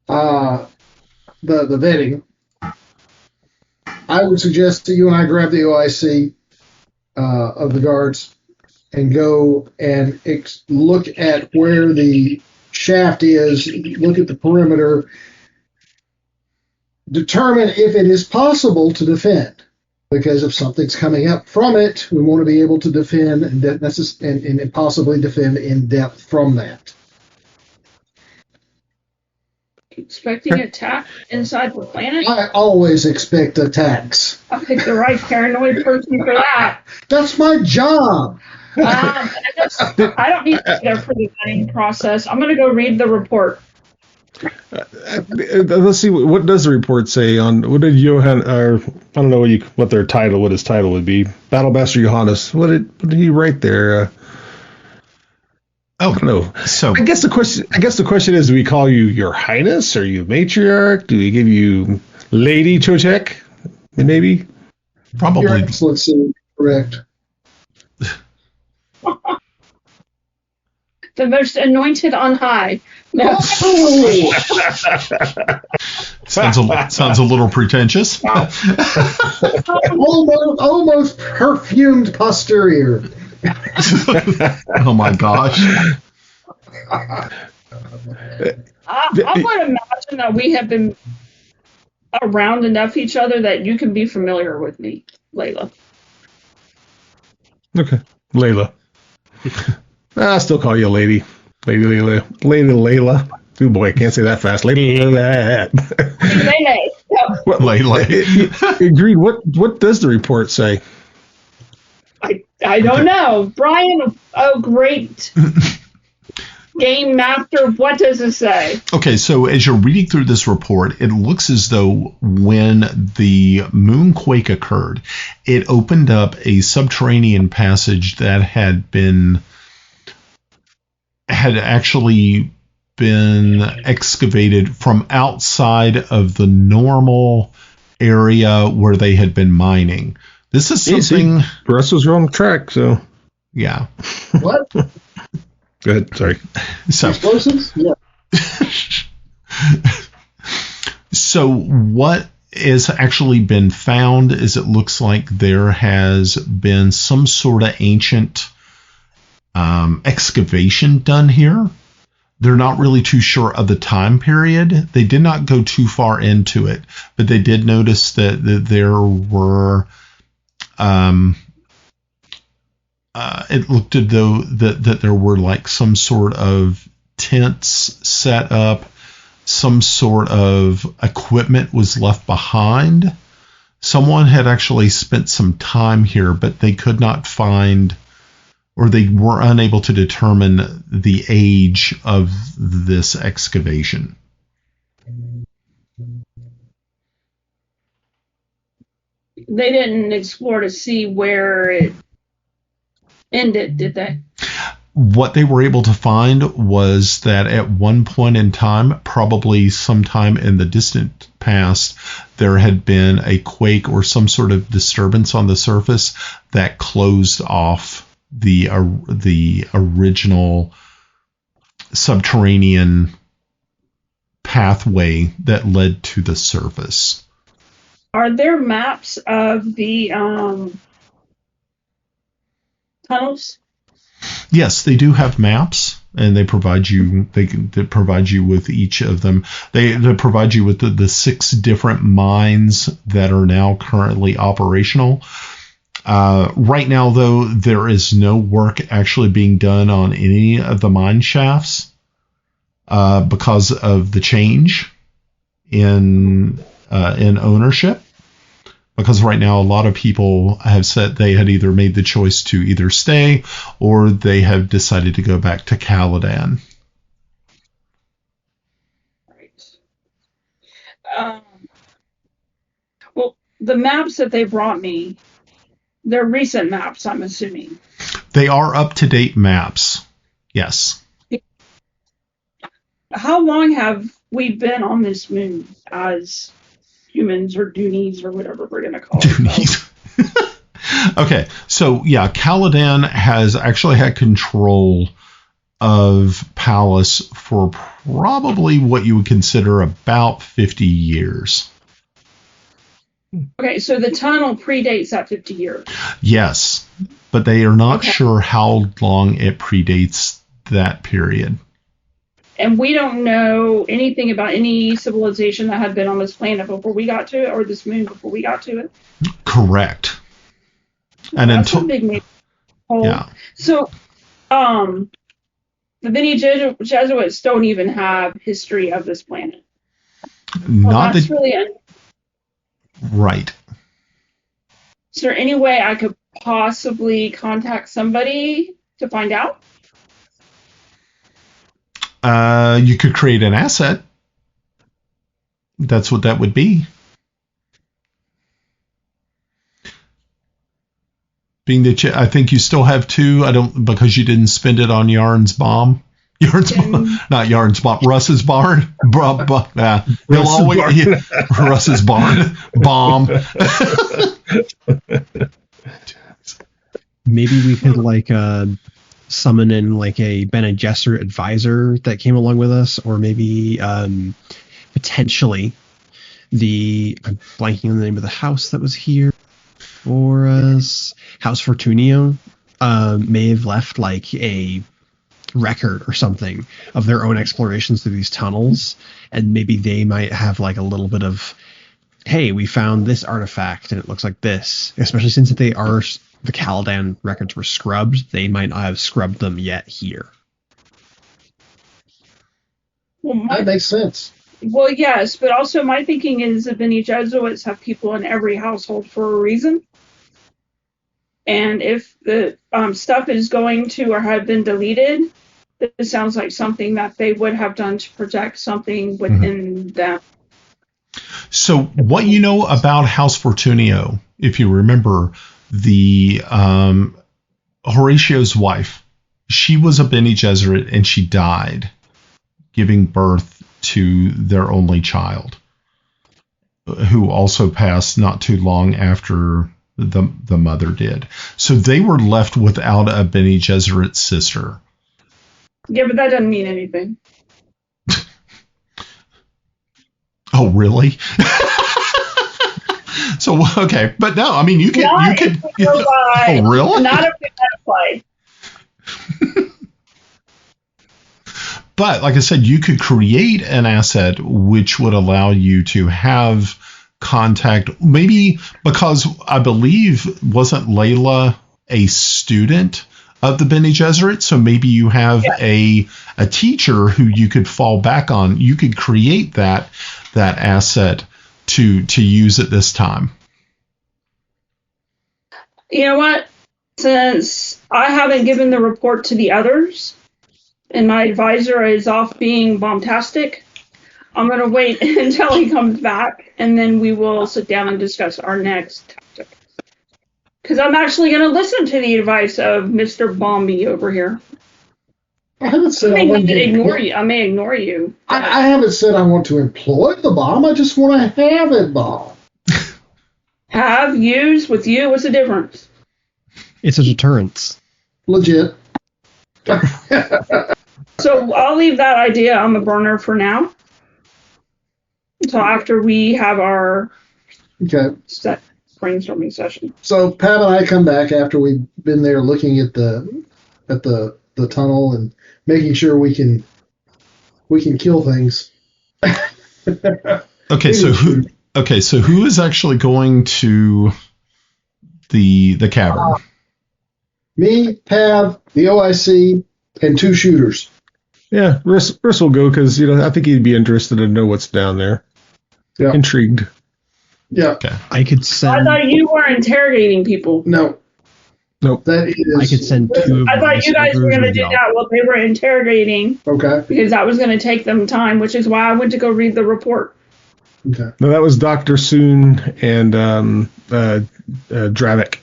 Speaker 2: the vetting, I would suggest that you and I grab the OIC of the guards and go and look at where the shaft is, look at the perimeter, determine if it is possible to defend. Because if something's coming up from it, we want to be able to defend and possibly defend in depth from that.
Speaker 4: Expecting attack inside the planet?
Speaker 2: I always expect attacks.
Speaker 4: I picked the right paranoid person for that.
Speaker 2: That's my job.
Speaker 4: I don't need to be there for the vetting process. I'm going to go read the report.
Speaker 3: Let's see. What does the report say on? What did Johan? Or I don't know what their title. What his title would be? Battlemaster Johannes. What did he write there? I don't know. So I guess the question is: do we call you Your Highness? Are you matriarch? Do we give you Lady Chotek? Maybe.
Speaker 1: Probably.
Speaker 2: Your Excellency, correct.
Speaker 4: The most anointed on high. No.
Speaker 1: Sounds a little pretentious.
Speaker 2: almost perfumed posterior.
Speaker 1: Oh my gosh.
Speaker 4: I would imagine that we have been around enough each other that you can be familiar with me, Layla.
Speaker 3: Okay, Layla. I'll still call you Lady Layla. Oh boy, I can't say that fast. Lady Layla.
Speaker 1: Layla.
Speaker 3: Agreed. What does the report say?
Speaker 4: I don't know. Brian, oh great game master, what does it say?
Speaker 1: Okay, so as you're reading through this report, it looks as though when the moonquake occurred, it opened up a subterranean passage that had actually been excavated from outside of the normal area where they had been mining. This is something.
Speaker 3: Russ was on track, so
Speaker 1: yeah.
Speaker 2: What?
Speaker 3: Go ahead. Sorry.
Speaker 1: So
Speaker 2: explosives? Yeah.
Speaker 1: So what has actually been found is it looks like there has been some sort of ancient excavation done here. They're not really too sure of the time period. They did not go too far into it, but they did notice that there were it looked as though that there were like some sort of tents set up, some sort of equipment was left behind. Someone had actually spent some time here, but they could not find, or they were unable to determine the age of this excavation.
Speaker 4: They didn't explore to see where it ended, did they?
Speaker 1: what they were able to find was that at one point in time, probably sometime in the distant past, there had been a quake or some sort of disturbance on the surface that closed off the original subterranean pathway that led to the surface.
Speaker 4: Are there maps of the tunnels?
Speaker 1: Yes, they do have maps, and they provide you. They provide you with each of them. They provide you with the 6 different mines that are now currently operational. Right now, though, there is no work actually being done on any of the mine shafts because of the change in ownership. Because right now, a lot of people have said they had either made the choice to either stay or they have decided to go back to Caladan.
Speaker 4: Right. Well, the maps that they brought me, they're recent maps, I'm assuming.
Speaker 1: They are up-to-date maps. Yes.
Speaker 4: How long have we been on this moon as humans or Doonies or whatever we're going to call it?
Speaker 1: Okay, so yeah, Caladan has actually had control of Pallas for probably what you would consider about 50 years.
Speaker 4: Okay, so the tunnel predates that 50 years.
Speaker 1: Yes, but they are not sure how long it predates that period.
Speaker 4: And we don't know anything about any civilization that had been on this planet before we got to it, or this moon before we got to it.
Speaker 1: Correct. And
Speaker 4: that's a big hole.
Speaker 1: Yeah.
Speaker 4: So, the Bene Jesuits don't even have history of this planet. That's really
Speaker 1: right.
Speaker 4: Is there any way I could possibly contact somebody to find out?
Speaker 1: You could create an asset. That's what that would be. Being that I think you still have 2. I don't, because you didn't spend it on Yarn's bomb. Not Yarn's bomb. Russ's barn. Russ's barn bomb.
Speaker 5: Maybe we could summon in a Bene Gesserit advisor that came along with us, or maybe potentially I'm blanking on the name of the house that was here for us. House Fortunio may have left a record or something of their own explorations through these tunnels, and maybe they might have a little bit of, hey, we found this artifact and it looks like this, especially since the Caladan records were scrubbed. They might not have scrubbed them yet here.
Speaker 2: Well, that makes sense.
Speaker 4: Well, yes, but also my thinking is the Bene Jesuits have people in every household for a reason. And if the stuff is going to or have been deleted, this sounds like something that they would have done to protect something within them.
Speaker 1: So what you know about House Fortunio, if you remember, the Horatio's wife, she was a Bene Gesserit and she died giving birth to their only child, who also passed not too long after the mother did. So they were left without a Bene Gesserit sister.
Speaker 4: Yeah, but that doesn't mean anything.
Speaker 1: Oh, really? So, okay. But no, I mean, you could. Oh, really?
Speaker 4: Not if we play.
Speaker 1: But like I said, you could create an asset which would allow you to have contact, maybe because I believe, wasn't Layla a student of the Bene Gesserit? So maybe you have a teacher who you could fall back on. You could create that asset to use at this time.
Speaker 4: You know what? Since I haven't given the report to the others, and my advisor is off being bombastic, I'm going to wait until he comes back, and then we will sit down and discuss our next tactic. Because I'm actually going to listen to the advice of Mr. Bomby over here.
Speaker 2: I haven't said I want to
Speaker 4: ignore you. I may ignore you.
Speaker 2: I haven't said I want to employ the bomb. I just want to have it bomb.
Speaker 4: Have, use, with you, what's the difference?
Speaker 5: It's a deterrence.
Speaker 2: Legit.
Speaker 4: So I'll leave that idea on the burner for now. Until after we have our brainstorming session.
Speaker 2: So Pam and I come back after we've been there looking at the tunnel and making sure we can kill things.
Speaker 1: Okay, so who is actually going to the cavern?
Speaker 2: Me, Pav, the OIC, and 2 shooters.
Speaker 3: Yeah, Russ will go because I think he'd be interested to know what's down there.
Speaker 2: Yeah.
Speaker 3: Intrigued.
Speaker 2: Yeah.
Speaker 1: Okay.
Speaker 5: I could send.
Speaker 4: I thought you were interrogating people.
Speaker 2: No.
Speaker 3: Nope.
Speaker 2: That is.
Speaker 5: I could send 2 of
Speaker 4: I thought you guys were going to do
Speaker 5: y'all.
Speaker 4: that while they were interrogating.
Speaker 2: Okay.
Speaker 4: Because that was going to take them time, which is why I went to go read the report.
Speaker 2: Okay.
Speaker 3: No, that was Dr. Soon and Dravek.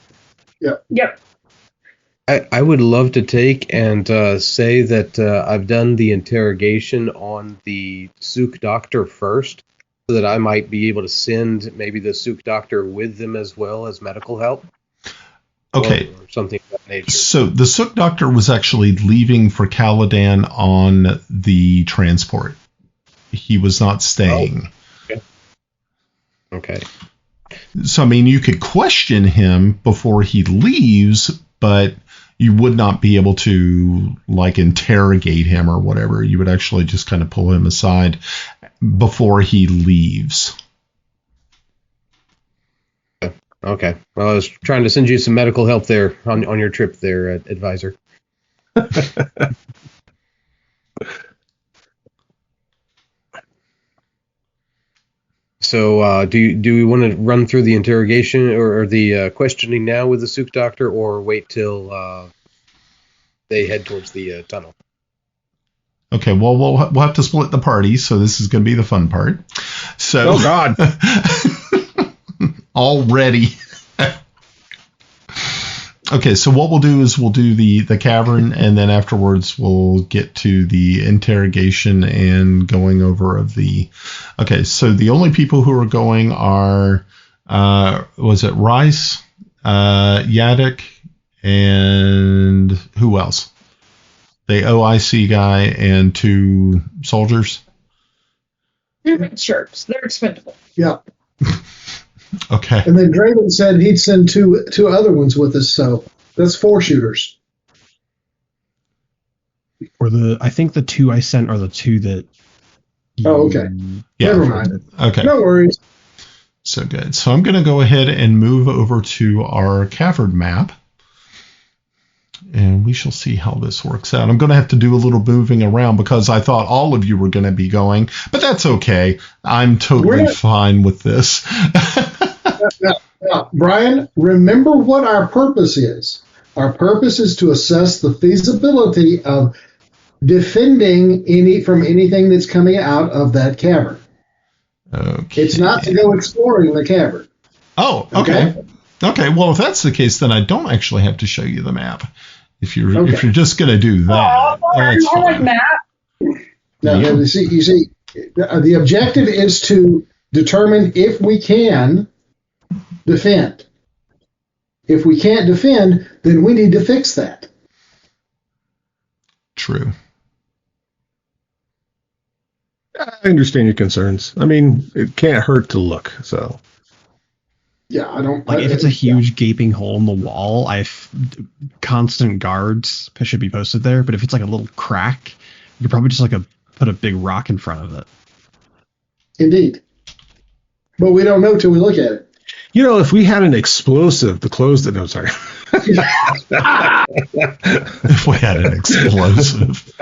Speaker 4: Yep.
Speaker 6: I would love to take and say that I've done the interrogation on the Sook Doctor first, so that I might be able to send maybe the Sook Doctor with them as well as medical help.
Speaker 1: Okay.
Speaker 6: Or something of that nature.
Speaker 1: So the Sook Doctor was actually leaving for Caladan on the transport. He was not staying.
Speaker 6: Oh, okay.
Speaker 1: So, I mean, you could question him before he leaves, but you would not be able to, like, interrogate him or whatever. You would actually just kind of pull him aside before he leaves.
Speaker 6: Okay. Well, I was trying to send you some medical help there on your trip there, advisor. So, do we want to run through the interrogation or the questioning now with the Sook Doctor, or wait till they head towards the tunnel?
Speaker 1: Okay, well, we'll have to split the party, so this is going to be the fun part. So,
Speaker 3: Oh, God.
Speaker 1: Already. Okay, so what we'll do is we'll do the cavern, and then afterwards we'll get to the interrogation and going over of the... Okay, so the only people who are going are, was it Rhys, Yadek, and who else? The OIC guy and 2 soldiers?
Speaker 4: Red shirts. They're expendable.
Speaker 2: Yeah.
Speaker 1: Okay.
Speaker 2: And then Draven said he'd send two other ones with us, so that's 4 shooters.
Speaker 5: Or I think the 2 I sent are the 2 that.
Speaker 2: Oh, okay.
Speaker 1: Yeah.
Speaker 2: Never mind.
Speaker 1: Okay.
Speaker 2: No worries.
Speaker 1: So good. So I'm going to go ahead and move over to our cavern map. And we shall see how this works out. I'm going to have to do a little moving around because I thought all of you were going to be going. But that's okay. I'm totally fine with this.
Speaker 2: Now, Brian, remember what our purpose is. Our purpose is to assess the feasibility of defending from anything that's coming out of that cavern.
Speaker 1: Okay.
Speaker 2: It's not to go exploring the cavern.
Speaker 1: Oh, okay. Okay, well, if that's the case, then I don't actually have to show you the map. If you're just going to do that, that's
Speaker 4: I like
Speaker 1: fine.
Speaker 2: Now, you see, the objective is to determine if we can defend. If we can't defend, then we need to fix that.
Speaker 1: True.
Speaker 3: I understand your concerns. I mean, it can't hurt to look, so.
Speaker 2: Yeah, I don't.
Speaker 5: Like, if it's a huge gaping hole in the wall, constant guards should be posted there. But if it's like a little crack, you could probably just put a big rock in front of it.
Speaker 2: Indeed. But we don't know till we look at it.
Speaker 3: If we had an explosive to close the... No, sorry.
Speaker 1: If we had an explosive.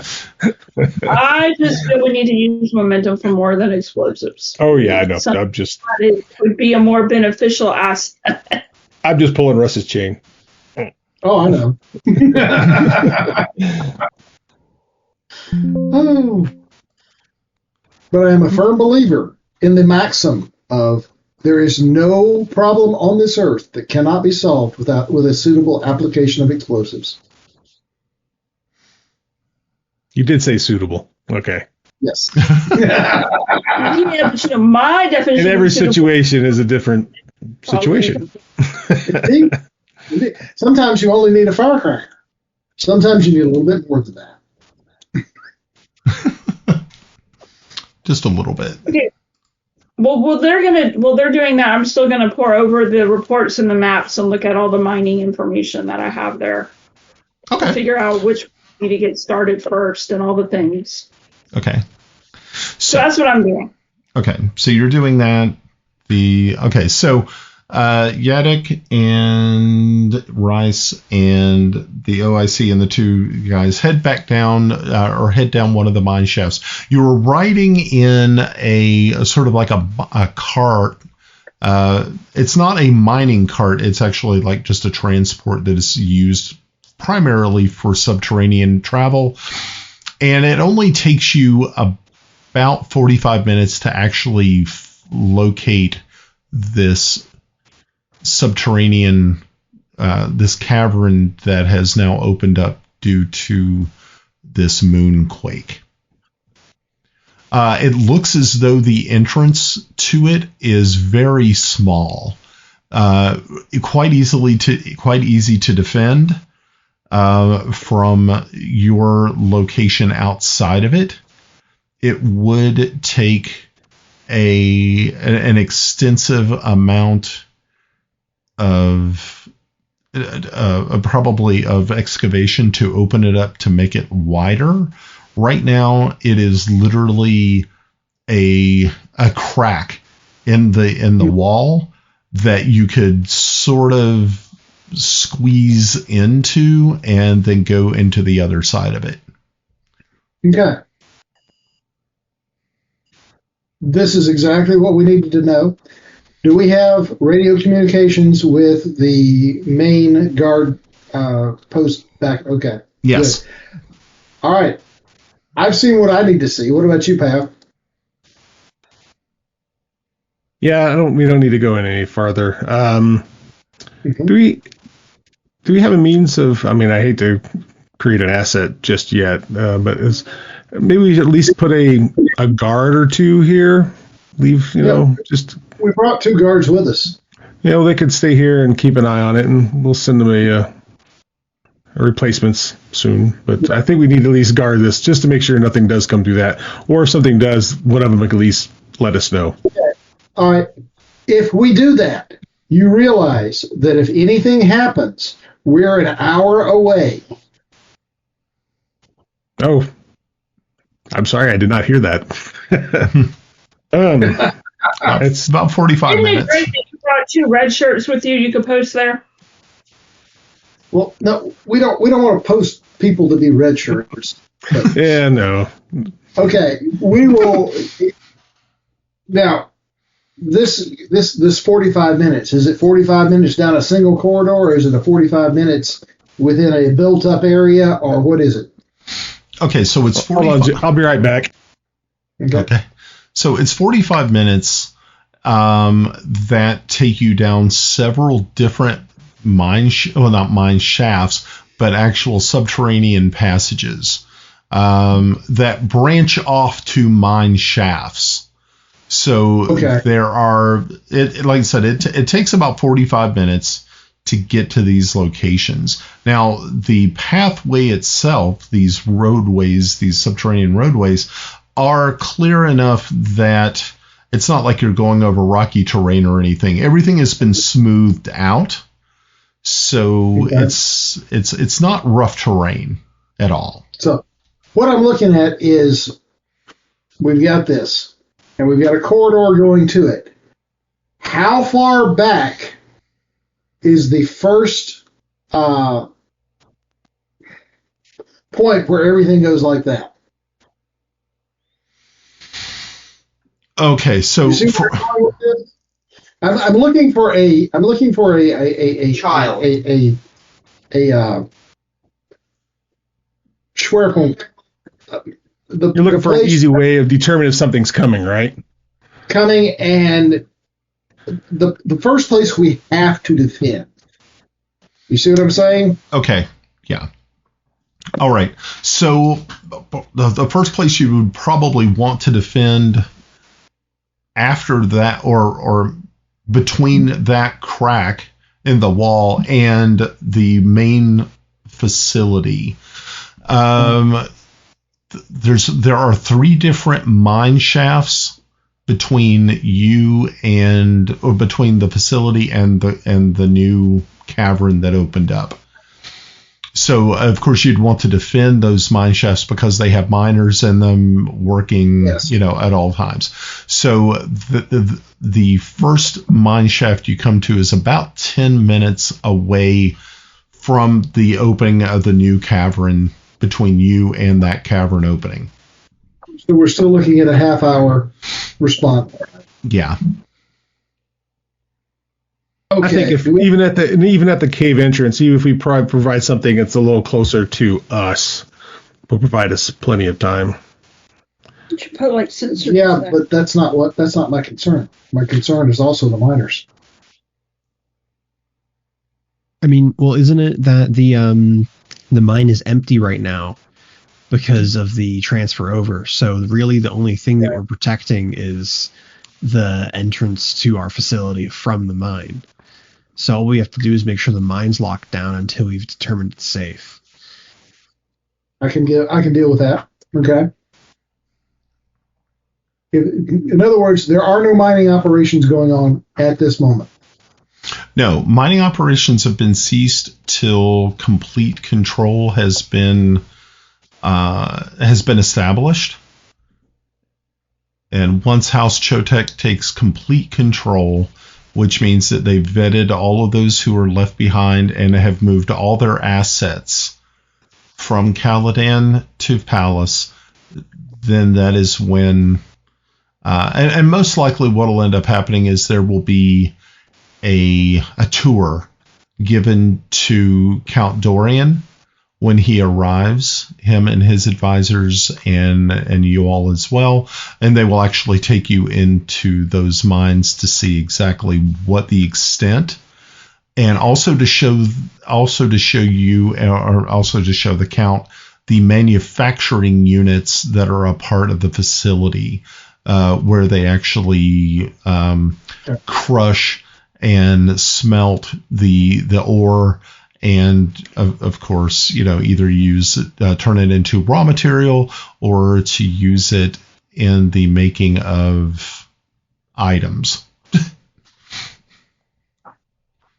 Speaker 4: I just feel we need to use momentum for more than explosives.
Speaker 3: Oh, yeah, I know.
Speaker 4: It would be a more beneficial asset.
Speaker 3: I'm just pulling Russ's chain.
Speaker 2: Oh, I know. Oh. But I am a firm believer in the maxim of there is no problem on this earth that cannot be solved with a suitable application of explosives.
Speaker 3: You did say suitable. Okay.
Speaker 2: Yes.
Speaker 4: Yeah, but my definition.
Speaker 3: In every
Speaker 4: of suitable-
Speaker 3: situation is a different situation.
Speaker 2: Indeed. Sometimes you only need a firecracker. Sometimes you need a little bit more than that.
Speaker 1: Just a little bit.
Speaker 4: Okay. Well, they're doing that. I'm still gonna pour over the reports and the maps and look at all the mining information that I have there.
Speaker 1: Okay.
Speaker 4: Figure out which way to get started first and all the things.
Speaker 1: Okay.
Speaker 4: So that's what I'm doing.
Speaker 1: Okay. So you're doing that. So Yadek and Rhys and the OIC and the two guys head back down or head down one of the mine shafts. You were riding in a sort of like a cart. It's not a mining cart. It's actually like just a transport that is used primarily for subterranean travel. And it only takes you about 45 minutes to actually locate this subterranean, this cavern that has now opened up due to this moonquake. It looks as though the entrance to it is very small, quite easy to defend from your location outside of it. It would take an extensive amount of probably of excavation to open it up to make it wider. Right now, it is literally a crack in the wall that you could sort of squeeze into and then go into the other side of it.
Speaker 2: Okay. This is exactly what we needed to know. Do we have radio communications with the main guard post back? Okay.
Speaker 1: Yes.
Speaker 2: Good. All right. I've seen what I need to see. What about you, Pav?
Speaker 3: Yeah, we don't need to go in any farther.
Speaker 2: Mm-hmm.
Speaker 3: Do we have a means of? I mean, I hate to create an asset just yet, but maybe we should at least put a guard or two here. Leave, just.
Speaker 2: We brought 2 guards with us.
Speaker 3: Yeah, they could stay here and keep an eye on it, and we'll send them a replacements soon. But I think we need to at least guard this just to make sure nothing does come through that. Or if something does, one of them can at least let us know.
Speaker 2: Okay. All right. If we do that, you realize that if anything happens, we're an hour away.
Speaker 3: Oh, I'm sorry, I did not hear that.
Speaker 1: It's about 45
Speaker 4: Isn't it
Speaker 1: minutes.
Speaker 4: great that you brought 2 red shirts with you? You could post there.
Speaker 2: Well, no, we don't want to post people to be red shirts.
Speaker 3: Yeah, no.
Speaker 2: Okay, we will. Now, this 45 minutes. Is it 45 minutes down a single corridor, or is it a 45 minutes within a built-up area, or what is it?
Speaker 1: Okay, so it's 45.
Speaker 3: Hold on, I'll be right back.
Speaker 1: Okay. So it's 45 minutes that take you down several different not mine shafts, but actual subterranean passages that branch off to mine shafts. So there are, like I said, it takes about 45 minutes to get to these locations. Now, the pathway itself, these roadways, these subterranean roadways, are clear enough that it's not like you're going over rocky terrain or anything. Everything has been smoothed out, so it's not rough terrain at all.
Speaker 2: So what I'm looking at is we've got this, and we've got a corridor going to it. How far back is the first point where everything goes like that?
Speaker 1: Okay, so
Speaker 2: I'm looking for a child, a Schwerpunkt.
Speaker 3: You're looking for an easy way of determining if something's coming, right?
Speaker 2: Coming, and the first place we have to defend. You see what I'm saying?
Speaker 1: Okay, yeah. All right. So the first place you would probably want to defend after that, or between that crack in the wall and the main facility, there are 3 different mine shafts between between the facility and the new cavern that opened up. So, of course, you'd want to defend those mine shafts because they have miners in them working,
Speaker 2: Yes.
Speaker 1: at all times. So the first mine shaft you come to is about 10 minutes away from the opening of the new cavern between you and that cavern opening.
Speaker 2: So we're still looking at a half-hour response.
Speaker 1: Yeah.
Speaker 2: Okay.
Speaker 3: I think even at the cave entrance, even if we provide something that's a little closer to us, will provide us plenty of time.
Speaker 4: You should put like sensors.
Speaker 2: Yeah,
Speaker 4: there.
Speaker 2: but that's not my concern. My concern is also the miners.
Speaker 5: I mean, well, isn't it that the mine is empty right now because of the transfer over? So really, the only thing that we're protecting is the entrance to our facility from the mine. So all we have to do is make sure the mine's locked down until we've determined it's safe.
Speaker 2: I can deal with that. Okay. In other words, there are no mining operations going on at this moment.
Speaker 1: No, mining operations have been ceased till complete control has been established. And once House Chotek takes complete control, which means that they've vetted all of those who are left behind and have moved all their assets from Caladan to Palace, then that is when, and most likely what will end up happening is there will be a tour given to Count Dorian when he arrives, him and his advisors and you all as well, and they will actually take you into those mines to see exactly what the extent, and also to show you, or also to show the Count the manufacturing units that are a part of the facility, where they actually crush and smelt the ore. And of course, either turn it into raw material or to use it in the making of items.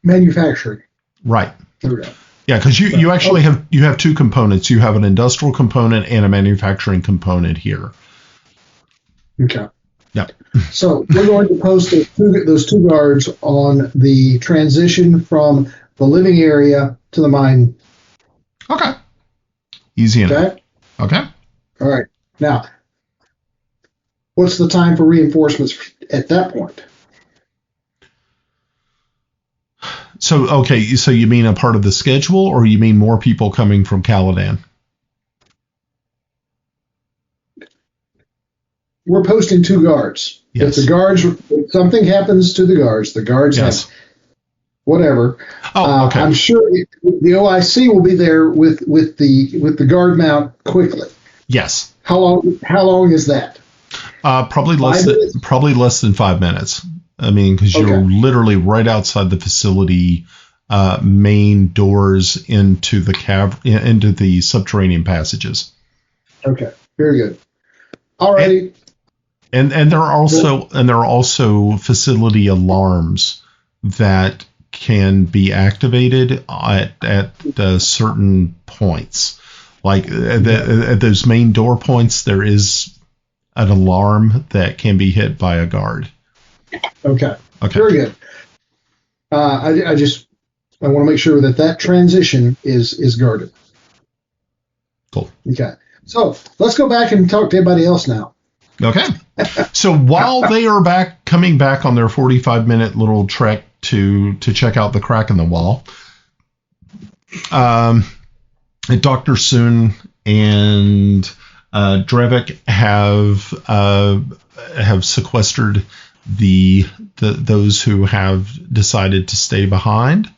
Speaker 2: Manufacturing.
Speaker 1: Right.
Speaker 2: There we go.
Speaker 1: Yeah, because you actually have 2 components. You have an industrial component and a manufacturing component here.
Speaker 2: Okay.
Speaker 1: Yeah.
Speaker 2: So we're going to post those two guards on the transition from the living area to the mine.
Speaker 1: Okay. Easy enough.
Speaker 2: Okay.
Speaker 1: Okay.
Speaker 2: All right. Now, what's the time for reinforcements at that point?
Speaker 1: So you mean a part of the schedule, or you mean more people coming from Caladan?
Speaker 2: We're posting 2 guards.
Speaker 1: Yes.
Speaker 2: If something happens to the guards
Speaker 1: Yes.
Speaker 2: have whatever.
Speaker 1: Oh, okay.
Speaker 2: I'm sure the OIC will be there with the guard mount quickly.
Speaker 1: Yes.
Speaker 2: How long is that?
Speaker 1: Probably
Speaker 2: 5 minutes?
Speaker 1: probably less than 5 minutes. I mean, because you're literally right outside the facility main doors into the subterranean passages.
Speaker 2: Okay, very good. All righty.
Speaker 1: And there are also facility alarms that can be activated at certain points. Like at those main door points, there is an alarm that can be hit by a guard.
Speaker 2: Okay. Very good. I want to make sure that transition is guarded.
Speaker 1: Cool.
Speaker 2: Okay. So let's go back and talk to everybody else now.
Speaker 1: Okay. So while they are coming back on their 45-minute little trek to check out the crack in the wall, Dr. Soon and Dravek have sequestered those who have decided to stay behind.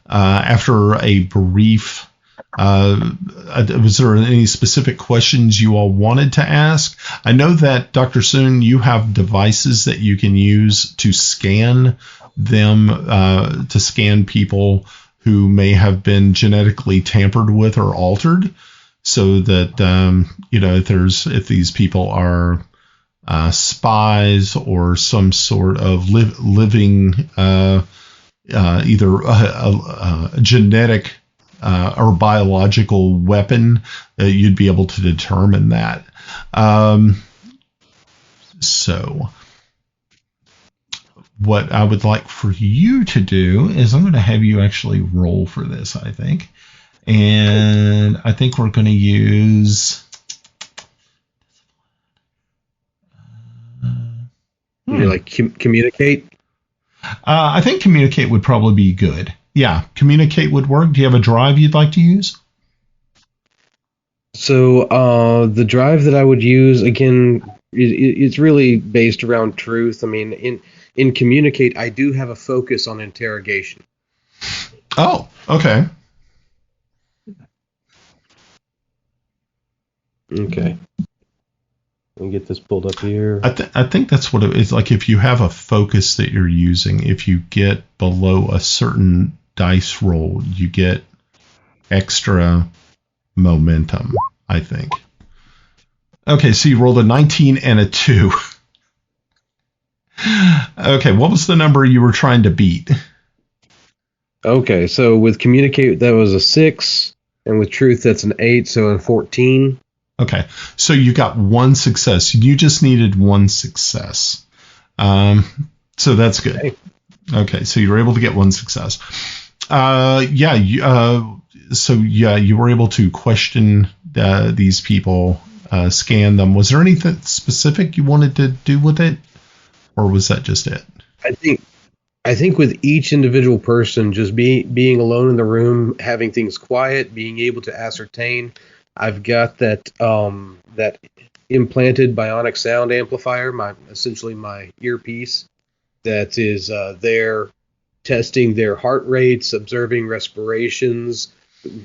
Speaker 1: After a brief Was there any specific questions you all wanted to ask? I know that, Dr. Soon, you have devices that you can use to scan them, to scan people who may have been genetically tampered with or altered, so that, if these people are spies or some sort of living, either a genetic or biological weapon, you'd be able to determine that. So what I would like for you to do is I'm going to have you actually roll for this, I think. And I think we're going to use...
Speaker 6: You like communicate?
Speaker 1: I think communicate would probably be good. Yeah, communicate would work. Do you have a drive you'd like to use?
Speaker 6: So the drive that I would use, again, it's really based around truth. I mean, in communicate, I do have a focus on interrogation.
Speaker 1: Oh, okay.
Speaker 6: Okay. Let me get this pulled up here.
Speaker 1: I think that's what it is. Like, if you have a focus that you're using, if you get below a certain dice roll, you get extra momentum, I think. Okay, so you rolled a 19 and a 2. Okay, what was the number you were trying to beat?
Speaker 6: Okay, so with communicate, that was a 6, and with truth, that's an 8, so a 14.
Speaker 1: Okay, so you got one success. You just needed one success. So that's good. Okay, so you were able to get one success. You were able to question these people, scan them. Was there anything specific you wanted to do with it, or was that just it?
Speaker 6: I think with each individual person, just being alone in the room, having things quiet, being able to ascertain. I've got that implanted bionic sound amplifier, essentially my earpiece, that is there testing their heart rates, observing respirations,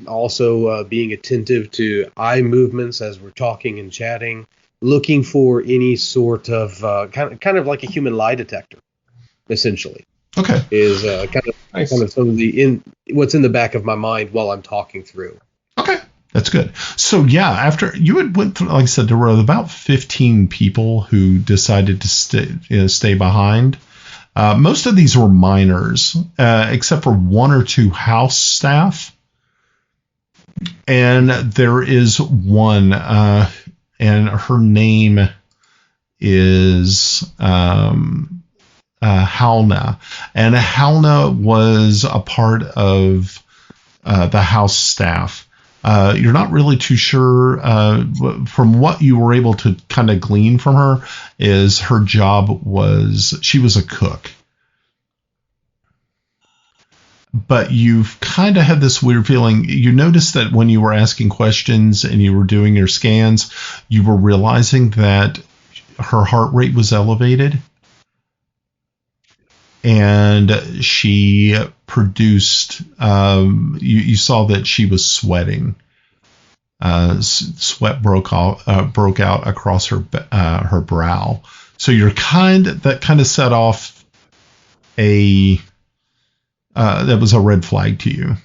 Speaker 6: also being attentive to eye movements as we're talking and chatting, looking for any sort of kind of like a human lie detector, essentially.
Speaker 1: Okay.
Speaker 6: Is kind of some of what's in the back of my mind while I'm talking through.
Speaker 1: Okay. That's good. So yeah, after you had went through, like I said, there were about 15 people who decided to stay behind. Most of these were minors, except for one or two house staff. And there is one, and her name is Halna. And Halna was a part of the house staff. You're not really too sure. From what you were able to kind of glean from her, is her job was she was a cook. But you've kind of had this weird feeling. You noticed that when you were asking questions and you were doing your scans, you were realizing that her heart rate was elevated. And she produced, you saw that she was sweating. Sweat broke out across her brow. So that kind of set off that was a red flag to you.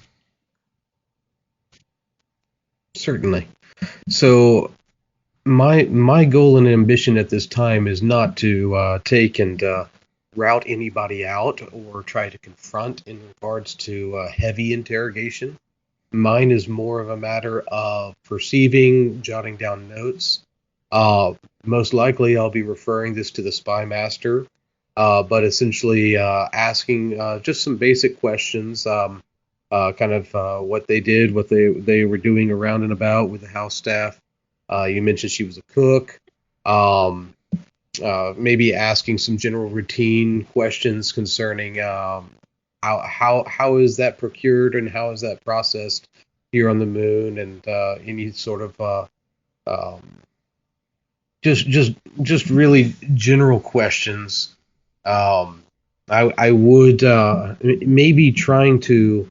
Speaker 6: Certainly. So my goal and ambition at this time is not to take and route anybody out or try to confront in regards to heavy interrogation. Mine is more of a matter of perceiving, jotting down notes. Most likely I'll be referring this to the spy master, but essentially asking just some basic questions, kind of what they did, what they were doing around and about with the house staff. You mentioned she was a cook. Maybe asking some general routine questions concerning how is that procured and how is that processed here on the moon, and any sort of just really general questions. I would maybe trying to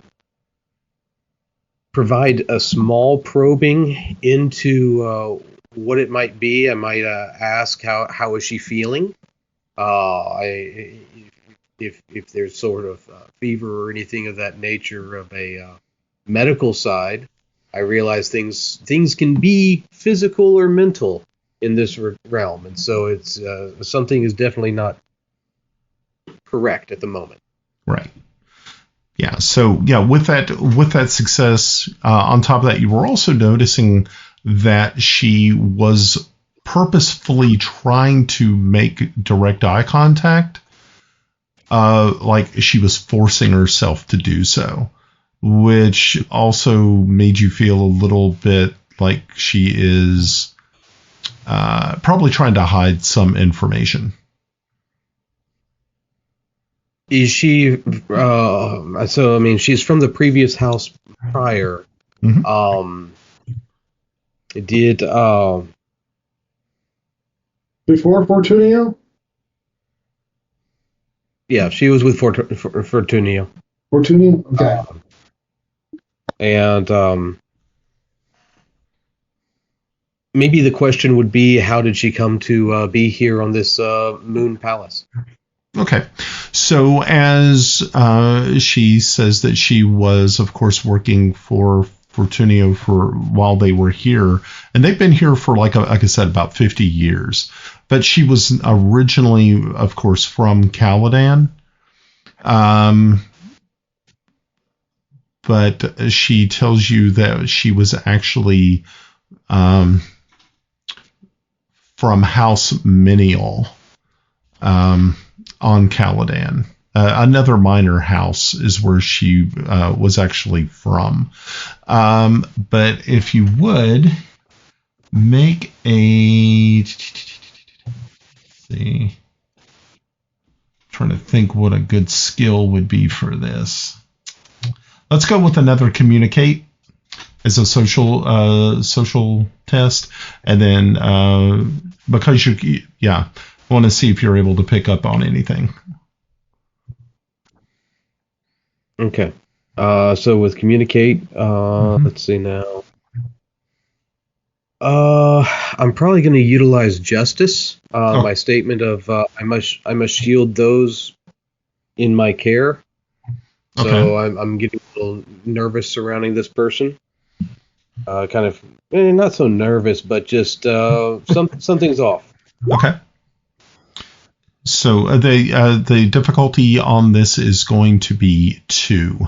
Speaker 6: provide a small probing into what it might be. I might ask how is she feeling. If there's sort of fever or anything of that nature of a medical side, I realize things can be physical or mental in this realm, and so it's something is definitely not correct at the moment.
Speaker 1: Right. Yeah. So yeah, with that success, on top of that, you were also noticing that she was purposefully trying to make direct eye contact, like she was forcing herself to do so, which also made you feel a little bit like she is probably trying to hide some information.
Speaker 6: Is she? So I mean, she's from the previous house prior.
Speaker 1: Mm-hmm.
Speaker 6: Did
Speaker 2: before Fortunio?
Speaker 6: Yeah, she was with Fortunio.
Speaker 2: Fortunio? Okay.
Speaker 6: And maybe the question would be, how did she come to be here on this Moon Palace?
Speaker 1: Okay. So as she says that she was, of course, working for Fortunio while they were here, and they've been here for, like I said, about 50 years. But she was originally, of course, from Caladan. But she tells you that she was actually from House Menial on Caladan. Another minor house is where she was actually from. But if you would make a... see, trying to think what a good skill would be for this. Let's go with another communicate as a social test, and then because I want to see if you're able to pick up on anything.
Speaker 6: Okay. So with communicate, let's see now. I'm probably going to utilize justice. My statement of I must shield those in my care.
Speaker 1: Okay.
Speaker 6: So I'm getting a little nervous surrounding this person. Kind of not so nervous, but just something's off.
Speaker 1: Okay. So the difficulty on this is going to be 2.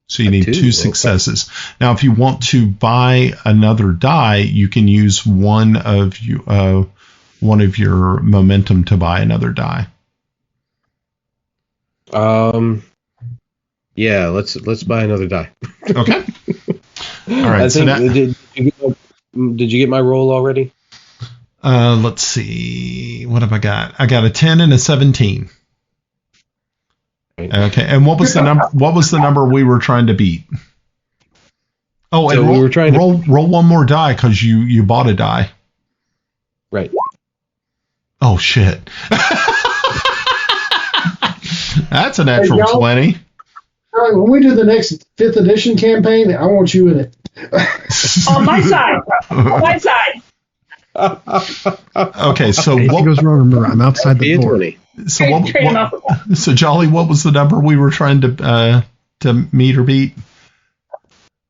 Speaker 1: So you need 2 successes. Okay. Now, if you want to buy another die, you can use one of your momentum to buy another die.
Speaker 6: Yeah, let's buy another die.
Speaker 1: Okay. All right.
Speaker 6: Did you get my roll already?
Speaker 1: Let's see. What have I got? I got a 10 and a 17. Okay. And what was the number? What was the number we were trying to beat? Oh, and we were trying to roll one more die because you bought a die.
Speaker 6: Right.
Speaker 1: Oh shit. That's a natural 20.
Speaker 2: When we do the next 5th edition campaign, I want you in it.
Speaker 4: On my side. On my side.
Speaker 1: Okay, so
Speaker 5: what goes wrong? Remember, I'm outside the door.
Speaker 1: So Jolly, what was the number we were trying to meet or beat,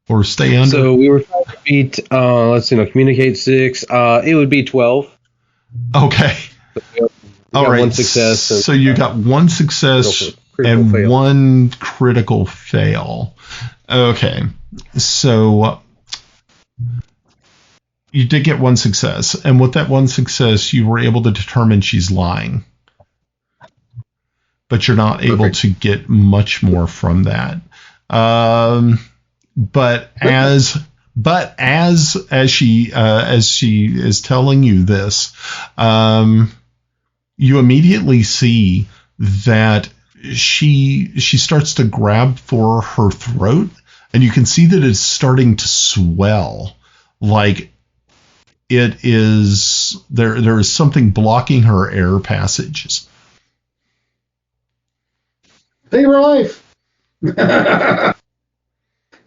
Speaker 1: or stay under?
Speaker 6: So we were trying to beat. Let's see, communicate 6. It would be 12.
Speaker 1: Okay.
Speaker 6: So all right. One success.
Speaker 1: So you got one success and fail. One critical fail. Okay. So you did get one success, and with that one success, you were able to determine she's lying. But you're not able to get much more from that. But as she is telling you this, you immediately see that she starts to grab for her throat, and you can see that it's starting to swell, like it is there is something blocking her air passages.
Speaker 2: Take her life.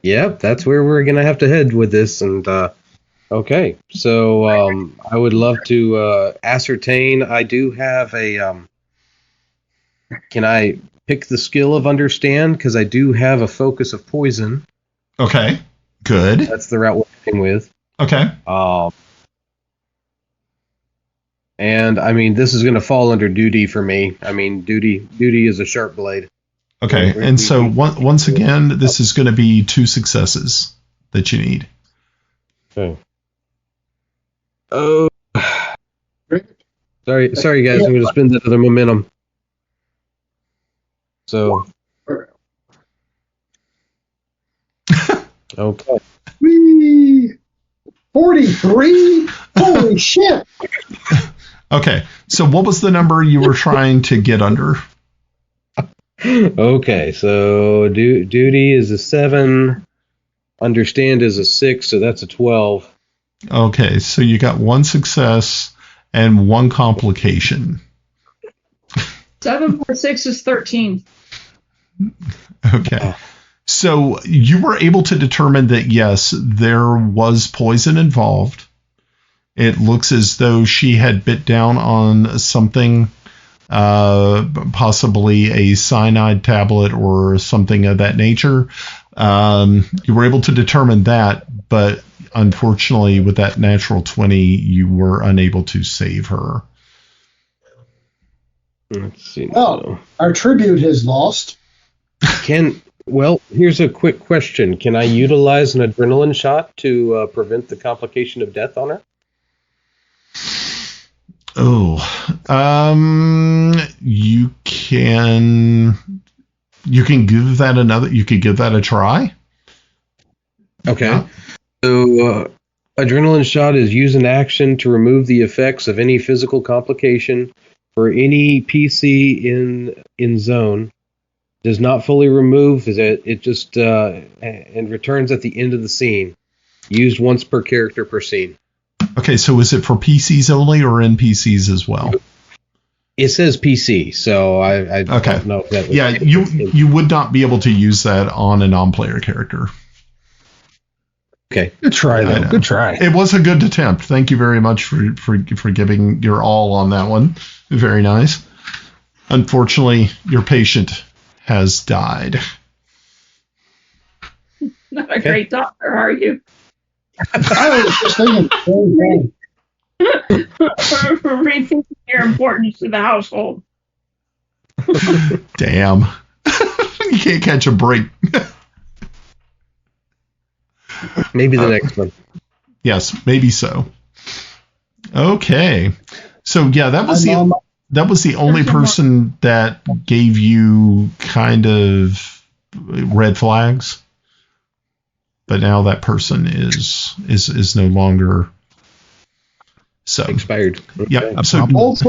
Speaker 6: Yep, that's where we're gonna have to head with this. And okay, so I would love to ascertain. I do have a. Can I pick the skill of understand? Because I do have a focus of poison.
Speaker 1: Okay. Good.
Speaker 6: That's the route we're heading with.
Speaker 1: Okay.
Speaker 6: And I mean, this is going to fall under duty for me. I mean, duty is a sharp blade.
Speaker 1: Okay. And so once again, this is going to be 2 successes that you need.
Speaker 6: Okay. Oh. Sorry, guys. I'm going to spend that other momentum. So. Okay.
Speaker 2: Whee! 43? Holy shit!
Speaker 1: Okay. So what was the number you were trying to get under?
Speaker 6: Okay. So duty is a 7. Understand is a 6. So that's a 12.
Speaker 1: Okay. So you got 1 success and 1 complication.
Speaker 4: 7 plus 6 is 13.
Speaker 1: Okay. So you were able to determine that, yes, there was poison involved. It looks as though she had bit down on something, possibly a cyanide tablet or something of that nature. You were able to determine that, but unfortunately, with that natural 20, you were unable to save her.
Speaker 6: Let's see.
Speaker 2: Oh, our tribute is lost.
Speaker 6: Well, here's a quick question. Can I utilize an adrenaline shot to prevent the complication of death on her?
Speaker 1: Oh, you can give that you could give that a try.
Speaker 6: Okay.
Speaker 1: Yeah.
Speaker 6: So, adrenaline shot is use an action to remove the effects of any physical complication for any PC in zone. Does not fully remove it just and returns at the end of the scene. Used once per character per scene.
Speaker 1: Okay, so is it for PCs only or NPCs as well?
Speaker 6: It says PC, so I don't know if that was...
Speaker 1: Yeah, you would not be able to use that on a non-player character.
Speaker 6: Okay.
Speaker 3: Good try, though. Good try.
Speaker 1: It was a good attempt. Thank you very much for giving your all on that one. Very nice. Unfortunately, your patient has died.
Speaker 4: Not a great doctor, are you?
Speaker 2: I was just thinking the same thing.
Speaker 4: Rethinking your importance to the household.
Speaker 1: Damn. You can't catch a break.
Speaker 6: Maybe the next one.
Speaker 1: Yes, maybe so. Okay. So yeah, that was the only person that gave you kind of red flags. But now that person is no longer so
Speaker 6: expired.
Speaker 1: Yep. So
Speaker 2: Old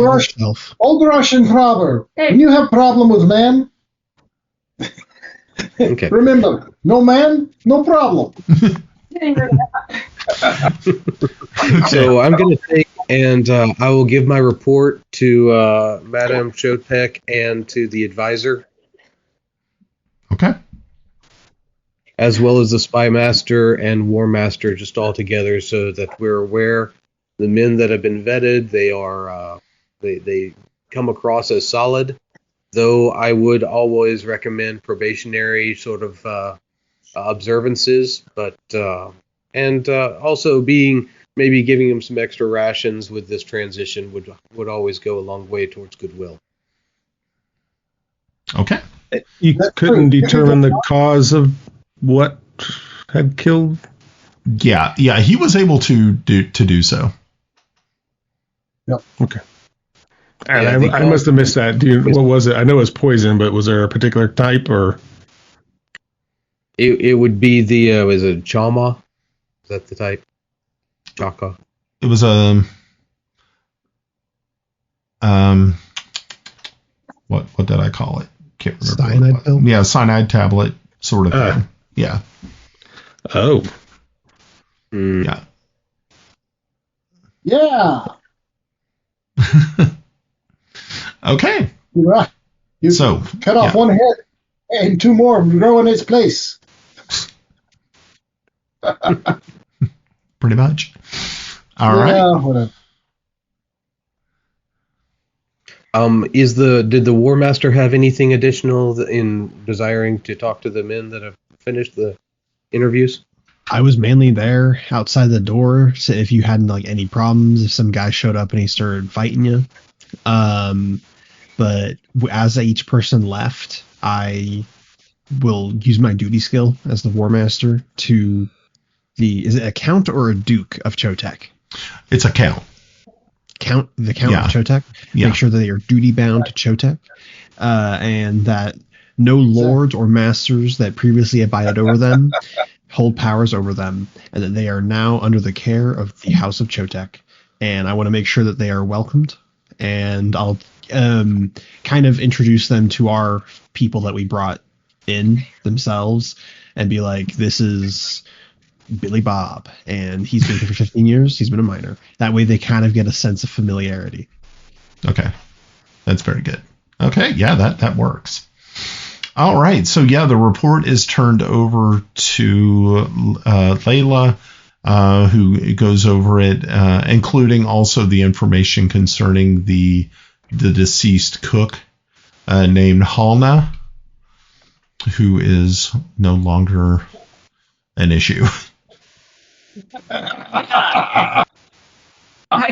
Speaker 2: Russian proverb.
Speaker 4: Hey.
Speaker 2: When you have problem with man,
Speaker 6: Okay.
Speaker 2: remember, no man, no problem.
Speaker 4: Getting rid of that.
Speaker 6: So I'm going to take and I will give my report to Madame Chotek and to the advisor,
Speaker 1: okay.
Speaker 6: as well as the spy master and war master, just all together, so that we're aware. The men that have been vetted, they are they come across as solid. Though I would always recommend probationary sort of observances, but and also maybe giving them some extra rations with this transition would always go a long way towards goodwill.
Speaker 1: Okay.
Speaker 3: You couldn't determine the cause of what had killed.
Speaker 1: Yeah, he was able to do so.
Speaker 2: Yep.
Speaker 3: Okay. And
Speaker 6: Yeah,
Speaker 3: I must have missed that. What was it? I know it was poison, but was there a particular type or?
Speaker 6: It would be the was it Chama? Is that the type? Chaka.
Speaker 1: It was what did I call it? Can't remember.
Speaker 5: Cyanide pill?
Speaker 1: Yeah, cyanide tablet sort of thing. Yeah.
Speaker 3: Oh.
Speaker 6: Mm.
Speaker 1: Yeah.
Speaker 2: Yeah.
Speaker 1: Okay.
Speaker 2: Right. You
Speaker 1: So
Speaker 2: cut off one head and 2 more grow in its place.
Speaker 1: Pretty much. All right.
Speaker 2: Whatever.
Speaker 6: Did the War Master have anything additional in desiring to talk to the men that have finished the interviews?
Speaker 5: I was mainly there outside the door, so if you had like any problems, if some guy showed up and he started fighting you. But as each person left, I will use my duty skill as the War Master to is it a count or a duke of Chotek?
Speaker 1: It's a count.
Speaker 5: The count of Chotek.
Speaker 1: Yeah.
Speaker 5: Make sure that they are duty bound to Chotek, and that no lords or masters that previously abided over them hold powers over them, and that they are now under the care of the House of Chotek. And I want to make sure that they are welcomed, and I'll kind of introduce them to our people that we brought in themselves, and be like, this is Billy Bob, and he's been here for 15 years. He's been a miner. That way they kind of get a sense of familiarity.
Speaker 1: Okay. That's very good. Okay. Yeah, that works. All right. So, yeah, the report is turned over to Layla, who goes over it, including also the information concerning the deceased cook named Halna, who is no longer an issue.
Speaker 4: I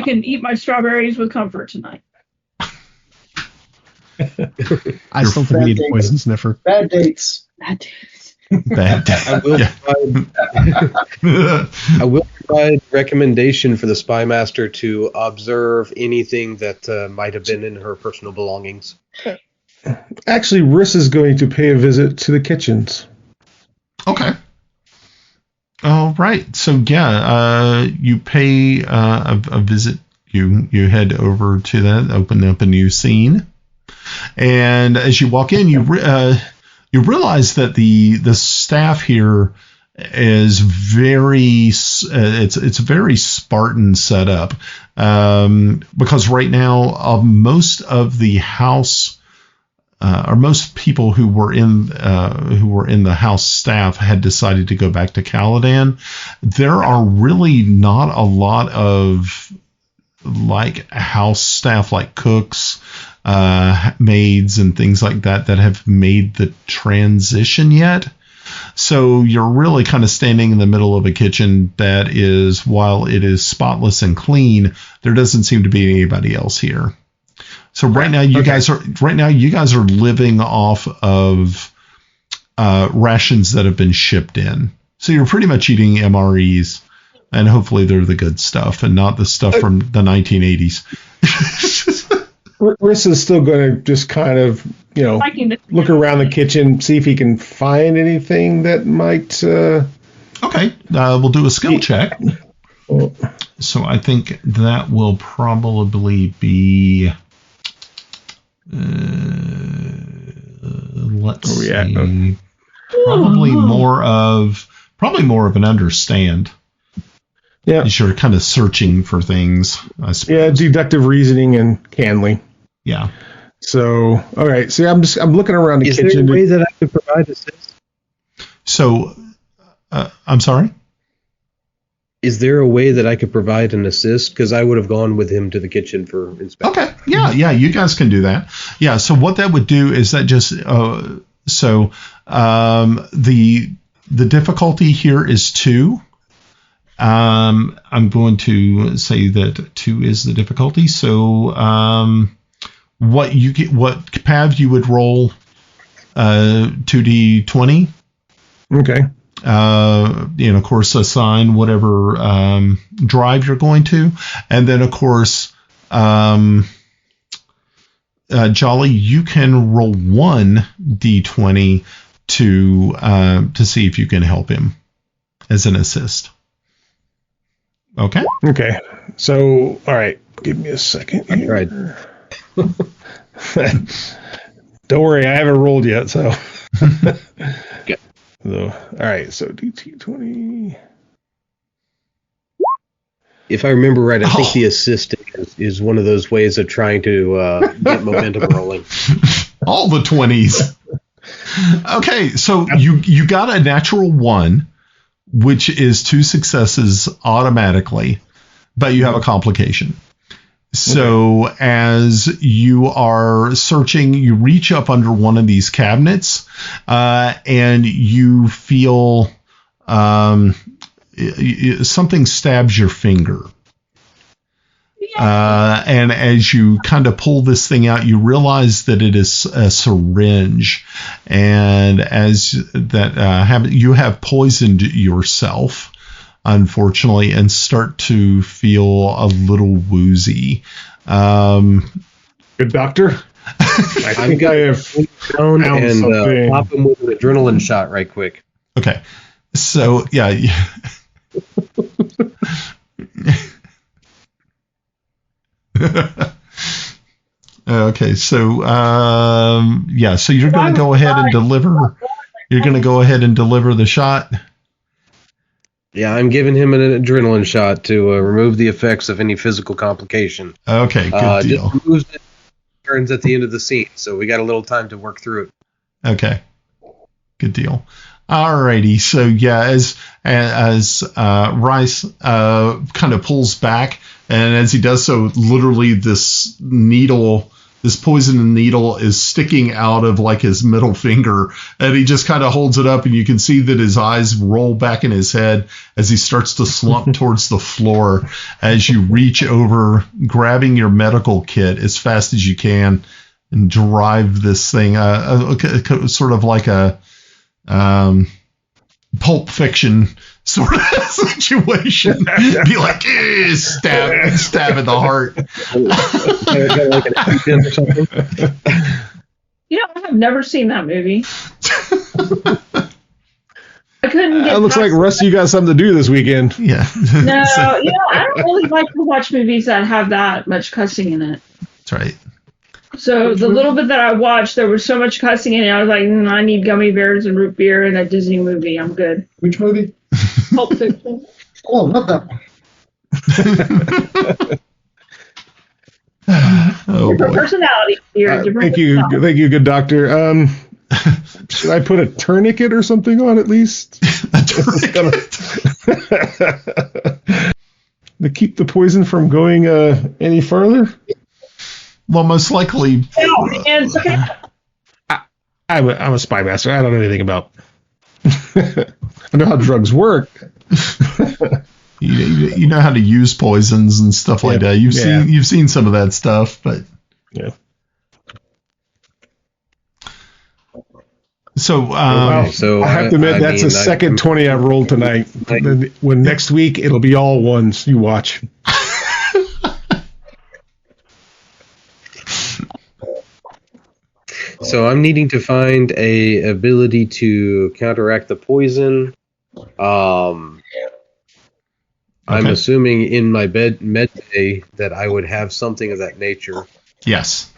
Speaker 4: can eat my strawberries with comfort tonight.
Speaker 5: I still think we need a poison sniffer.
Speaker 2: Bad dates.
Speaker 4: Bad days.
Speaker 1: Bad day.
Speaker 6: I will provide recommendation for the spy master to observe anything that might have been in her personal belongings.
Speaker 3: Actually, Russ is going to pay a visit to the kitchens.
Speaker 1: Okay. All right. So, yeah, you pay a visit. You head over to that, open up a new scene. And as you walk in, you realize that the staff here is it's a very Spartan setup, because right now most of the house or most people who were in the house staff had decided to go back to Caladan. There are really not a lot of like house staff, like cooks, maids, and things like that have made the transition yet. So you're really kind of standing in the middle of a kitchen that is, while it is spotless and clean, there doesn't seem to be anybody else here. So right now you guys are living off of rations that have been shipped in. So you're pretty much eating MREs, and hopefully they're the good stuff and not the stuff from the 1980s.
Speaker 3: Russ is still going to just kind of, look around the kitchen, see if he can find anything that might.
Speaker 1: Okay, we'll do a skill check. So I think that will probably be. Let's see. Probably more of an understand.
Speaker 3: Yeah,
Speaker 1: you're kind of searching for things, I suppose.
Speaker 3: Yeah, deductive reasoning and Canley.
Speaker 1: Yeah.
Speaker 3: So, all right. So I'm looking around the kitchen.
Speaker 6: Is there a way that I could provide assist?
Speaker 1: So, I'm sorry?
Speaker 6: Is there a way that I could provide an assist? Because I would have gone with him to the kitchen for inspection.
Speaker 1: Okay. Yeah, you guys can do that. Yeah, so what that would do is that just, the difficulty here is 2. I'm going to say that 2 is the difficulty. So, what Pav you would roll 2d20.
Speaker 3: Okay.
Speaker 1: Of course, assign whatever drive you're going to, and then of course, Jolly, you can roll 1 d20 to see if you can help him as an assist. Okay.
Speaker 3: Okay. So, all right. Give me a second.
Speaker 6: All right.
Speaker 3: Don't worry, I haven't rolled yet. So.
Speaker 6: Okay.
Speaker 3: So, all right. So DT20.
Speaker 6: If I remember right, I think the assist is one of those ways of trying to get momentum rolling.
Speaker 1: All the 20s. Okay, so you got a natural 1, which is 2 successes automatically, but you have a complication. So as you are searching, you reach up under one of these cabinets, and you feel something stabs your finger. And as you kind of pull this thing out, you realize that it is a syringe, and as that you have poisoned yourself, unfortunately, and start to feel a little woozy.
Speaker 3: Good doctor. I think I have
Speaker 6: found and pop him with an adrenaline shot right quick.
Speaker 1: Okay, so yeah. Okay, so so you're going to go ahead and deliver. You're going to go ahead and deliver the shot.
Speaker 6: Yeah, I'm giving him an adrenaline shot to remove the effects of any physical complication.
Speaker 1: Okay, good deal.
Speaker 6: Just removes it, turns at the end of the scene, so we got a little time to work through it.
Speaker 1: Okay, good deal. Alrighty, so yeah, as Rhys kind of pulls back, and as he does so, literally this poison needle is sticking out of like his middle finger, and he just kind of holds it up, and you can see that his eyes roll back in his head as he starts to slump towards the floor as you reach over, grabbing your medical kit as fast as you can and drive this thing, sort of like a Pulp Fiction sort of situation. Be like, stab in the heart.
Speaker 4: I have never seen that movie. I couldn't get.
Speaker 3: It looks like Russ, you got something to do this weekend.
Speaker 1: Yeah.
Speaker 4: No, I don't really like to watch movies that have that much cussing in it.
Speaker 1: That's right.
Speaker 4: So the little bit that I watched, there was so much cussing in it. I was like, I need gummy bears and root beer and a Disney movie. I'm good.
Speaker 2: Which movie?
Speaker 4: Pulp Fiction.
Speaker 2: Oh, not that one.
Speaker 4: Different personality here.
Speaker 3: Thank you, good doctor. Should I put a tourniquet or something on at least?
Speaker 1: A tourniquet.
Speaker 3: To keep the poison from going any further?
Speaker 1: Well, most likely.
Speaker 3: I'm a spy master. I don't know anything about. I know how drugs work.
Speaker 1: You know how to use poisons and stuff like that. You've seen some of that stuff, but
Speaker 3: yeah.
Speaker 1: So,
Speaker 6: so
Speaker 3: I have to admit that's the second 20 I've rolled tonight. When next week it'll be all ones. You watch.
Speaker 6: So I'm needing to find a ability to counteract the poison. I'm assuming in my med bay that I would have something of that nature.
Speaker 1: Yes.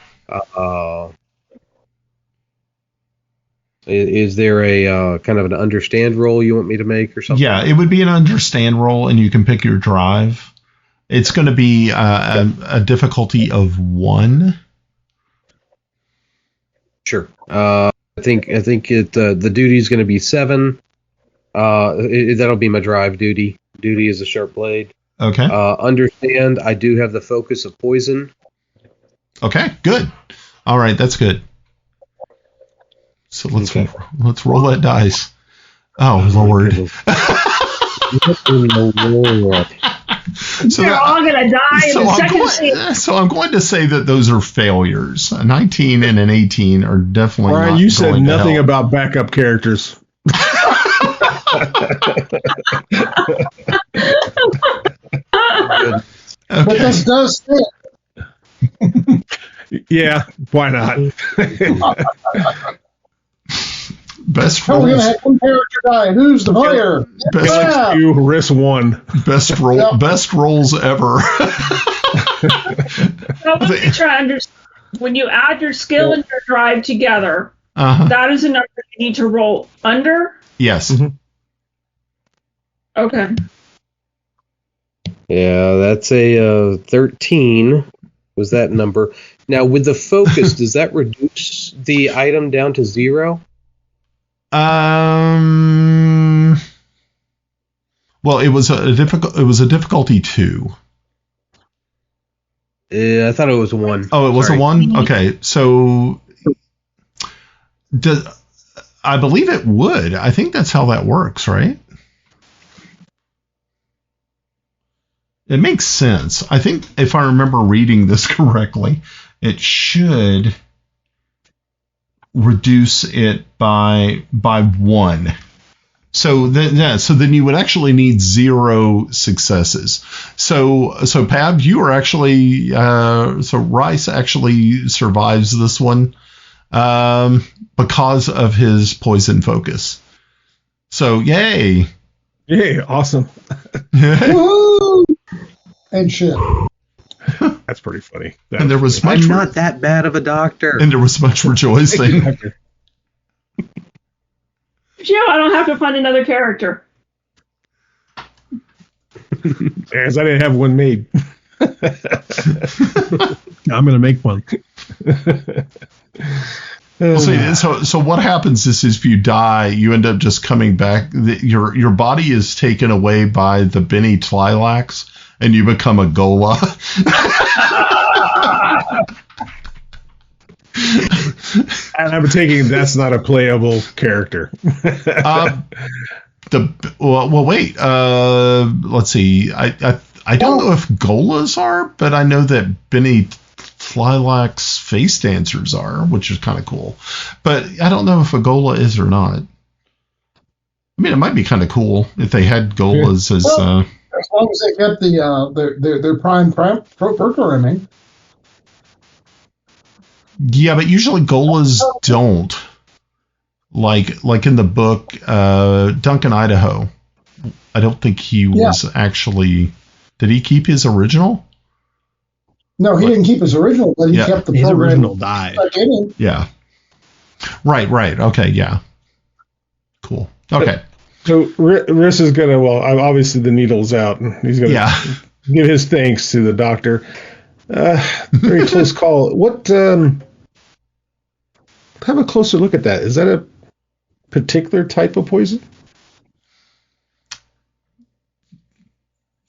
Speaker 6: Is there a kind of an understand roll you want me to make or something?
Speaker 1: Yeah, it would be an understand roll, and you can pick your drive. It's going to be a difficulty of 1.
Speaker 6: Sure. I think the duty is going to be 7. That'll be my drive duty. Duty is a sharp blade.
Speaker 1: Okay.
Speaker 6: Understand, I do have the focus of poison.
Speaker 1: Okay, good. All right, that's good. So let's roll that dice. Oh, Lord.
Speaker 4: So they're all going to die in the second scene.
Speaker 1: So I'm going to say that those are failures. A 19 and an 18 are definitely
Speaker 3: Brian,
Speaker 1: not
Speaker 3: you said
Speaker 1: going to
Speaker 3: nothing
Speaker 1: help.
Speaker 3: about backup characters.
Speaker 1: Okay.
Speaker 2: But this does fit.
Speaker 3: Yeah, why not?
Speaker 1: Best
Speaker 2: Oh, we're
Speaker 1: rolls.
Speaker 2: going to have one character die. Who's the player?
Speaker 1: Best,
Speaker 3: You risk 1.
Speaker 1: best rolls ever.
Speaker 4: So let me try to understand. When you add your skill and your drive together, that is a number you need to roll under?
Speaker 1: Yes.
Speaker 3: Mm-hmm.
Speaker 4: Okay.
Speaker 6: Yeah, that's a 13 was that number. Now, with the focus, does that reduce the item down to 0?
Speaker 1: Well, it was a difficulty 2.
Speaker 6: I thought it was a 1.
Speaker 1: Oh, it was
Speaker 6: Sorry.
Speaker 1: a 1? Okay, so I believe it would. I think that's how that works, right? It makes sense. I think if I remember reading this correctly, it should reduce it by 1. So then you would actually need 0 successes. So Pab, you are actually so Rhys actually survives this one because of his poison focus. So yay!
Speaker 3: Yay! Awesome.
Speaker 2: Woo! And shit.
Speaker 3: That's pretty funny.
Speaker 1: And there was much.
Speaker 6: I'm not that bad of a doctor.
Speaker 1: And there was much rejoicing.
Speaker 4: Joe, I don't have to find another character.
Speaker 3: As I didn't have one made.
Speaker 5: I'm going to make one.
Speaker 1: So what happens is if you die, you end up just coming back. Your body is taken away by the Benny Tlilax, and you become a Gola.
Speaker 3: And I'm taking that's not a playable character.
Speaker 1: Wait. Let's see. I don't know if Golas are, but I know that Benny Tlilax face dancers are, which is kind of cool. But I don't know if a Gola is or not. I mean, it might be kind of cool if they had Golas as.
Speaker 2: As long as they kept their prime programming.
Speaker 1: Yeah, but usually Golas don't. Like in the book, Duncan Idaho. I don't think he was actually. Did he keep his original?
Speaker 2: No, he didn't keep his original, but he kept the
Speaker 5: his
Speaker 2: program.
Speaker 5: original died.
Speaker 1: Yeah. Right. Okay, yeah. Cool. Okay.
Speaker 3: So Russ is gonna. Well, obviously the needle's out, and he's gonna give his thanks to the doctor. Very close call. What? Have a closer look at that. Is that a particular type of poison?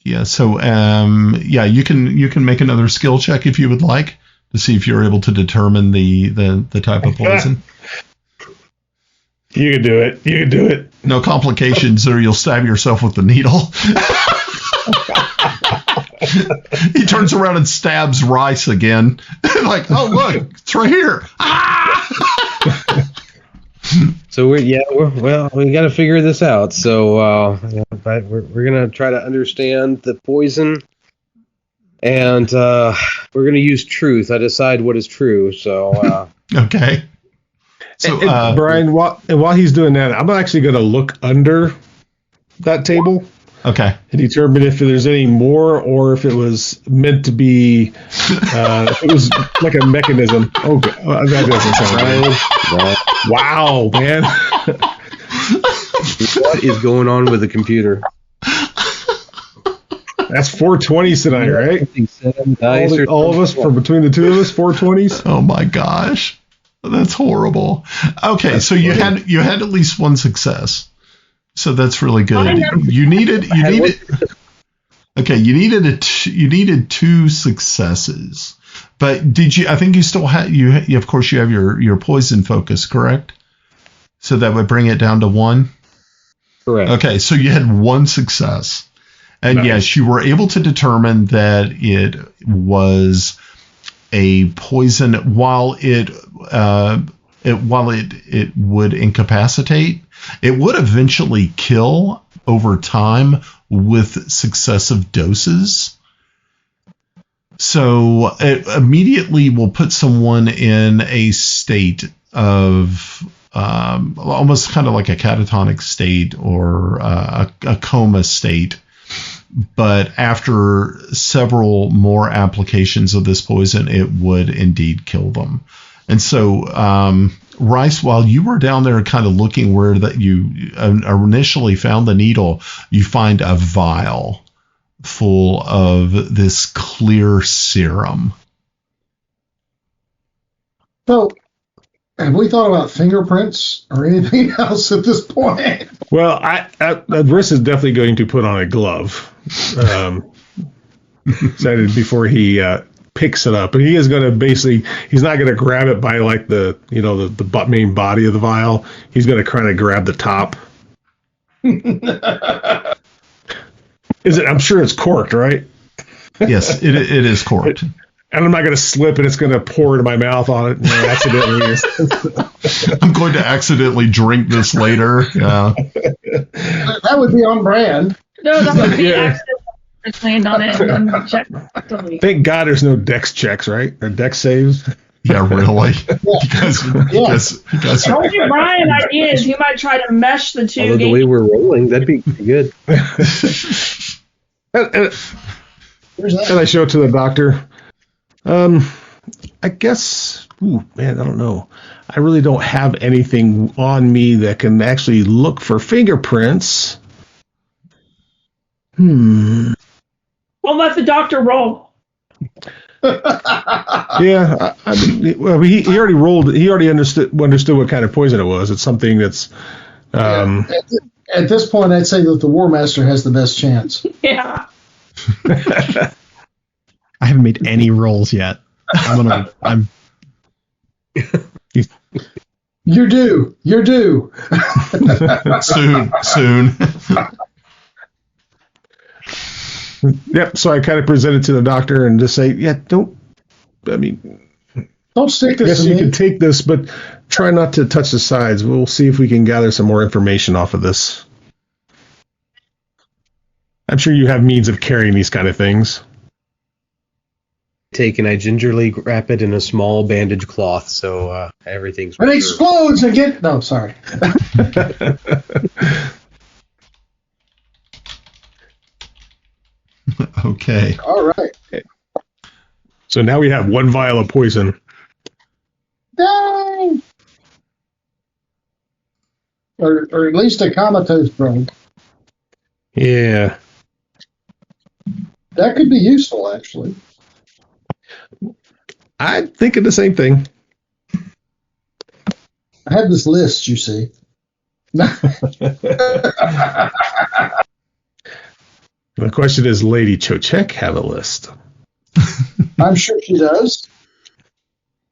Speaker 1: Yeah. So, you can make another skill check if you would like to see if you're able to determine the type of poison.
Speaker 3: You can do it. You can do it.
Speaker 1: No complications, or you'll stab yourself with the needle. He turns around and stabs Rhys again. Like, oh look, it's right here.
Speaker 6: So we got to figure this out. So we're gonna try to understand the poison, and we're gonna use truth. I decide what is true. So
Speaker 1: okay. So
Speaker 3: and Brian, while he's doing that, I'm actually gonna look under that table.
Speaker 1: Okay.
Speaker 3: To determine if there's any more, or if it was meant to be, it was like a mechanism. Oh, that doesn't sound right. Wow, man.
Speaker 6: What is going on with the computer?
Speaker 3: That's 420s tonight, right? All of us, from between the two of us, 420s.
Speaker 1: Oh my gosh, that's horrible. Okay, so you had at least one success. So that's really good. You needed needed 2 successes. But did you? I think you still had you. Of course, you have your poison focus, correct? So that would bring it down to 1.
Speaker 6: Correct.
Speaker 1: Okay, so you had 1 success, and
Speaker 3: nice.
Speaker 1: Yes, you were able to determine that it was a poison. While it would incapacitate, it would eventually kill over time with successive doses. So it immediately will put someone in a state of almost kind of like a catatonic state or a coma state. But after several more applications of this poison, it would indeed kill them. And so, Rhys, while you were down there kind of looking where that you initially found the needle, you find a vial full of this clear serum.
Speaker 2: So, have we thought about fingerprints or anything else at this point?
Speaker 3: Well, Russ is definitely going to put on a glove before he picks it up, and he is going to he's not going to grab it by like the main body of the vial. He's going to kind of grab the top. I'm sure it's corked, right?
Speaker 1: Yes, it is corked.
Speaker 3: And I'm not going to slip and it's going to pour into my mouth on it accidentally.
Speaker 1: I'm going to accidentally drink this later. Yeah.
Speaker 2: That would be on brand.
Speaker 4: No, that would be accidentally land on it and check.
Speaker 3: Thank God there's no dex checks, right? Or dex saves.
Speaker 1: Yeah, really. Because
Speaker 4: Don't give Brian ideas. He might try to mesh the two.
Speaker 6: Although the way we're rolling, that'd be good.
Speaker 3: And I show it to the doctor. I guess, I don't know. I really don't have anything on me that can actually look for fingerprints.
Speaker 4: We'll let the doctor roll.
Speaker 3: Yeah, he already rolled. He already understood what kind of poison it was. It's something that's.
Speaker 2: At this point, I'd say that the War Master has the best chance.
Speaker 4: Yeah.
Speaker 5: I haven't made any rolls yet.
Speaker 2: You're due.
Speaker 1: soon.
Speaker 3: Yep. So I kind of present it to the doctor and just say, don't
Speaker 2: stick this.
Speaker 3: I guess you can take this, but try not to touch the sides. We'll see if we can gather some more information off of this. I'm sure you have means of carrying these kind of things.
Speaker 6: And I gingerly wrap it in a small bandage cloth, so everything's.
Speaker 2: It explodes and get. No, sorry.
Speaker 1: Okay.
Speaker 2: All right.
Speaker 3: So now we have one vial of poison.
Speaker 2: Dang. Or at least a comatose drug.
Speaker 3: Yeah.
Speaker 2: That could be useful, actually.
Speaker 3: I'm thinking the same thing.
Speaker 2: I have this list, you see.
Speaker 3: The question is, Lady Chotek have a list?
Speaker 2: I'm sure she does.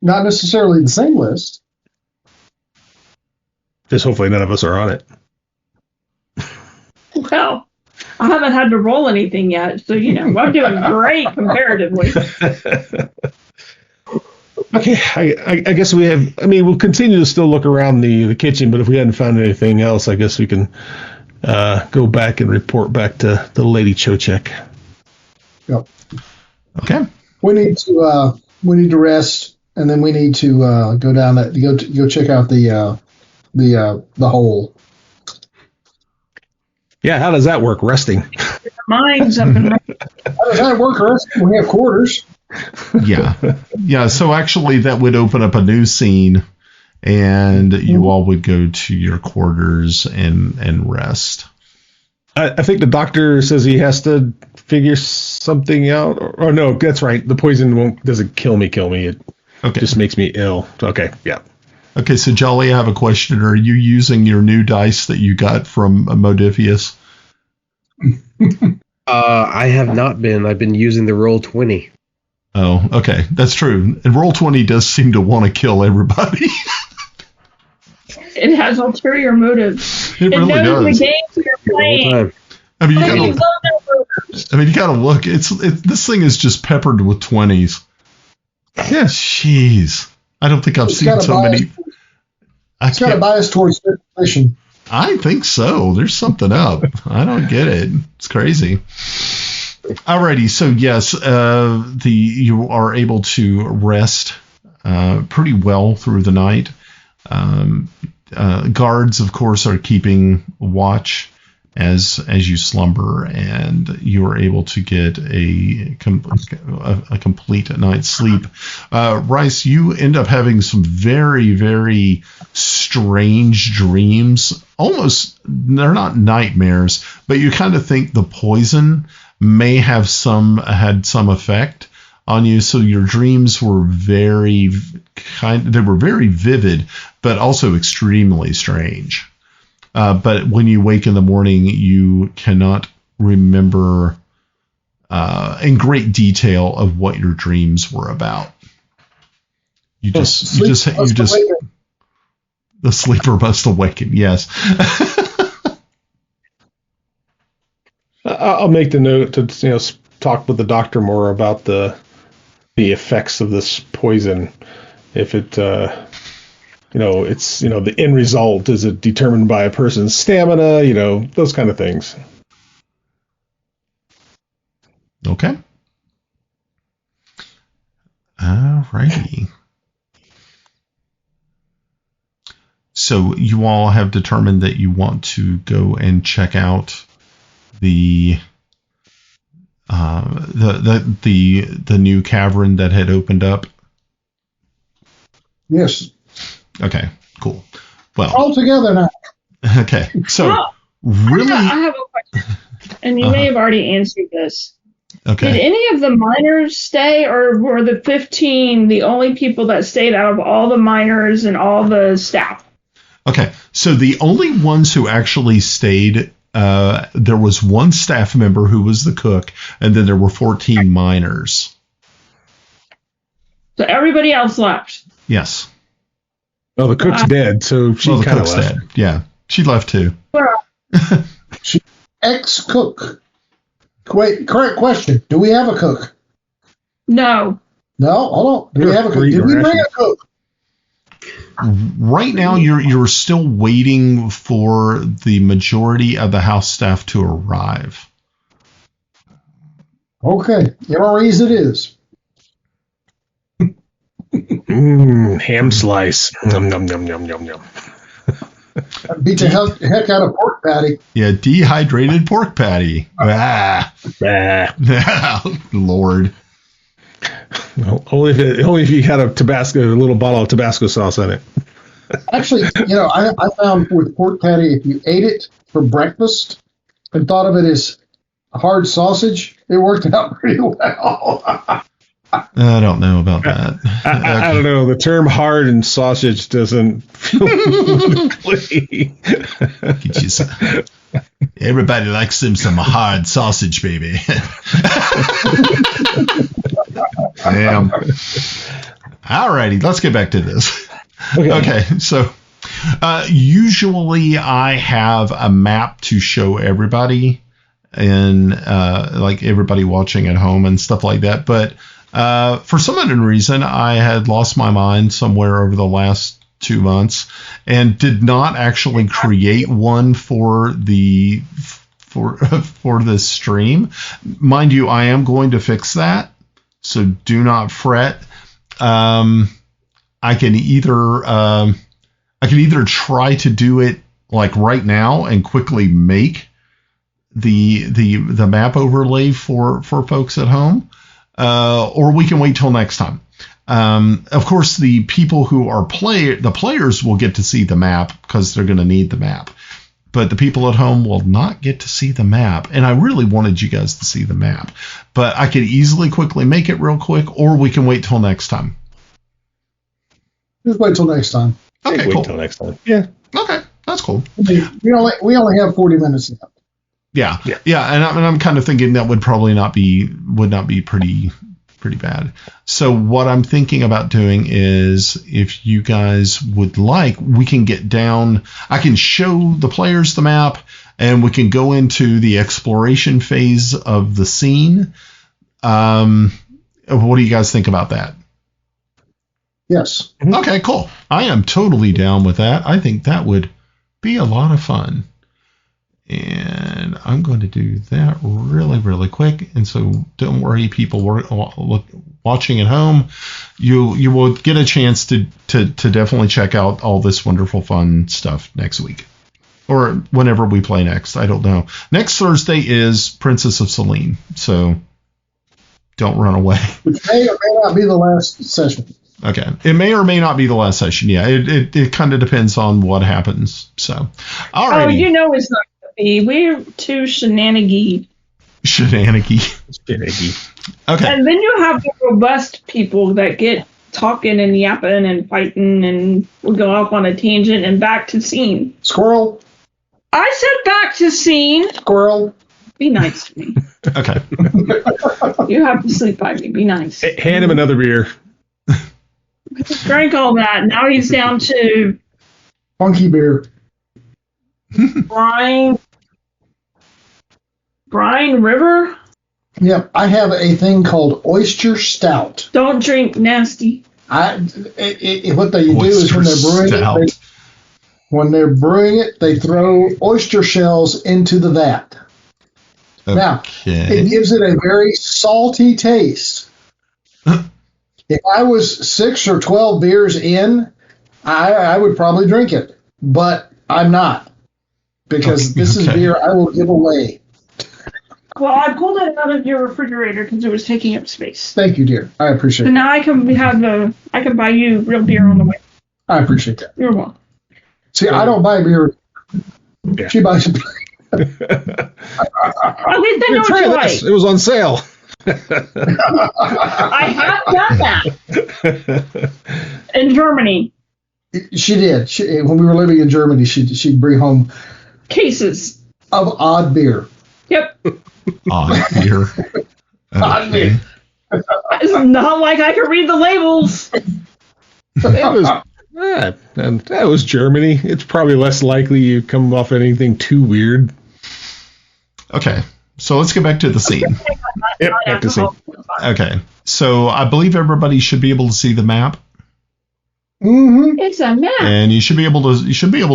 Speaker 2: Not necessarily the same list.
Speaker 3: Just hopefully none of us are on it.
Speaker 4: Well, I haven't had to roll anything yet, so I'm doing great comparatively.
Speaker 3: Okay, I guess we have. We'll continue to still look around the kitchen, but if we hadn't found anything else, I guess we can go back and report back to the Lady Chotek.
Speaker 2: Yep.
Speaker 1: Okay.
Speaker 2: We need to rest, and then we need to go down go check out the hole.
Speaker 3: Yeah, how does that work? Resting.
Speaker 4: Mine's up and
Speaker 2: How does that work? We have quarters.
Speaker 1: Yeah. So actually, that would open up a new scene, and you all would go to your quarters and rest.
Speaker 3: I think the doctor says he has to figure something out. Or no, that's right. The poison doesn't kill me. It just makes me ill. Okay, yeah.
Speaker 1: Okay, so Jolly, I have a question. Are you using your new dice that you got from Modifius?
Speaker 6: I have not been. I've been using the Roll20.
Speaker 1: Oh, okay. That's true. And Roll20 does seem to want to kill everybody.
Speaker 4: It has ulterior motives.
Speaker 1: It really
Speaker 4: knows
Speaker 1: does.
Speaker 4: the games you're playing.
Speaker 1: You gotta look. This thing is just peppered with 20s. Yeah, jeez. I don't think I've seen so many.
Speaker 2: It's got a bias towards speculation.
Speaker 1: I think so. There's something up. I don't get it. It's crazy. Alrighty, so yes, you are able to rest pretty well through the night. Guards, of course, are keeping watch as you slumber, and you are able to get a complete night's sleep. Rhys, you end up having some very, very strange dreams. Almost, they're not nightmares, but you kind of think the poison may have had some effect on you. So your dreams were very they were very vivid, but also extremely strange. But when you wake in the morning, you cannot remember in great detail of what your dreams were about. The sleeper must awaken. Yes.
Speaker 3: I'll make the note to talk with the doctor more about the effects of this poison. If it it's the end result, is it determined by a person's stamina? Those kind of things.
Speaker 1: Okay. All righty. So you all have determined that you want to go and check out the new cavern that had opened up.
Speaker 2: Yes.
Speaker 1: Okay. Cool. Well.
Speaker 2: All together now.
Speaker 1: Okay. So really,
Speaker 4: I have a question, and you may have already answered this.
Speaker 1: Okay.
Speaker 4: Did any of the miners stay, or were the 15 the only people that stayed out of all the miners and all the staff?
Speaker 1: Okay, so the only ones who actually stayed, there was one staff member who was the cook, and then there were 14 miners.
Speaker 2: So everybody else left.
Speaker 1: Yes.
Speaker 3: Well, the cook's dead, so she kind of left.
Speaker 1: Dead. Yeah, she left too.
Speaker 2: Ex-cook. Wait, correct question. Do we have a cook?
Speaker 4: No.
Speaker 2: No, hold on. Do we have a cook? Did we bring a cook?
Speaker 1: Right now, you're still waiting for the majority of the house staff to arrive.
Speaker 2: Okay, MREs it is.
Speaker 3: Ham slice. Yum, yum, yum, yum, yum, yum.
Speaker 2: Beat the heck out of pork patty.
Speaker 1: Yeah, dehydrated pork patty. Lord.
Speaker 3: Well, only if you had a little bottle of Tabasco sauce in it.
Speaker 2: Actually, I found with pork patty, if you ate it for breakfast and thought of it as hard sausage, it worked out pretty well.
Speaker 1: I don't know about that.
Speaker 3: I don't know. The term hard and sausage doesn't feel politically.
Speaker 1: Everybody likes them some hard sausage, baby. Damn. All righty, let's get back to this. Okay, so usually I have a map to show everybody and like everybody watching at home and stuff like that, but for some unknown reason, I had lost my mind somewhere over the last 2 months and did not actually create one for the stream. Mind you, I am going to fix that, so do not fret. I can either try to do it like right now and quickly make the map overlay for folks at home. Or we can wait till next time. Of course, the people who are the players will get to see the map because they're going to need the map. But the people at home will not get to see the map. And I really wanted you guys to see the map. But I could easily quickly make it real quick, or we can wait till next time.
Speaker 2: Just wait till next time.
Speaker 1: Okay,
Speaker 3: wait
Speaker 1: cool.
Speaker 3: till next time. Yeah.
Speaker 1: Okay, that's cool.
Speaker 2: We only have 40 minutes left.
Speaker 1: Yeah, and I'm kind of thinking that would not be pretty bad. So what I'm thinking about doing is, if you guys would like, we can get down. I can show the players the map, and we can go into the exploration phase of the scene. What do you guys think about that?
Speaker 2: Yes.
Speaker 1: Okay, cool. I am totally down with that. I think that would be a lot of fun. And I'm going to do that really, really quick. And so don't worry, people watching at home. You will get a chance to definitely check out all this wonderful fun stuff next week. Or whenever we play next. I don't know. Next Thursday is Princess of Selene. So don't run away.
Speaker 2: Which may or may not be the last session.
Speaker 1: Okay. It may or may not be the last session. Yeah, it kind of depends on what happens. So, all right.
Speaker 4: Oh, it's not. We're too shenanigy.
Speaker 1: Okay.
Speaker 4: And then you have the robust people that get talking and yapping and fighting, and we'll go off on a tangent and back to scene.
Speaker 2: Squirrel.
Speaker 4: I said back to scene.
Speaker 2: Squirrel.
Speaker 4: Be nice to me.
Speaker 1: Okay.
Speaker 4: You have to sleep by me. Be nice.
Speaker 3: Hand him another beer.
Speaker 4: Drank all that. Now he's down to
Speaker 2: Funky beer.
Speaker 4: Brine River.
Speaker 2: Yep, I have a thing called oyster stout.
Speaker 4: Don't drink nasty.
Speaker 2: What they do is when they're brewing it, they throw oyster shells into the vat.
Speaker 1: Okay.
Speaker 2: Now, it gives it a very salty taste. If I was 6 or 12 beers in, I would probably drink it, but I'm not, because this is beer I will give away.
Speaker 4: Well, I pulled it out of your refrigerator because it was taking up space.
Speaker 2: Thank you, dear. I appreciate
Speaker 4: So
Speaker 2: it.
Speaker 4: now I can buy you real beer on the way.
Speaker 2: I appreciate that.
Speaker 4: You're welcome.
Speaker 2: See, I don't buy beer.
Speaker 3: Yeah.
Speaker 2: She buys beer.
Speaker 4: At least I know what
Speaker 3: Try
Speaker 4: you
Speaker 3: this.
Speaker 4: like.
Speaker 3: It was on sale.
Speaker 4: I have done that in Germany.
Speaker 2: She did. When we were living in Germany, she'd bring home
Speaker 4: Cases.
Speaker 2: of odd beer.
Speaker 4: Yep.
Speaker 1: Odd beer.
Speaker 2: Odd beer.
Speaker 4: It's not like I can read the labels.
Speaker 3: That was Germany. It's probably less likely you come off anything too weird.
Speaker 1: Okay. So let's get back to the scene.
Speaker 3: Yep, back to scene.
Speaker 1: Okay. So I believe everybody should be able to see the map,
Speaker 2: Mm-hmm.
Speaker 4: It's a map.
Speaker 1: and you should be able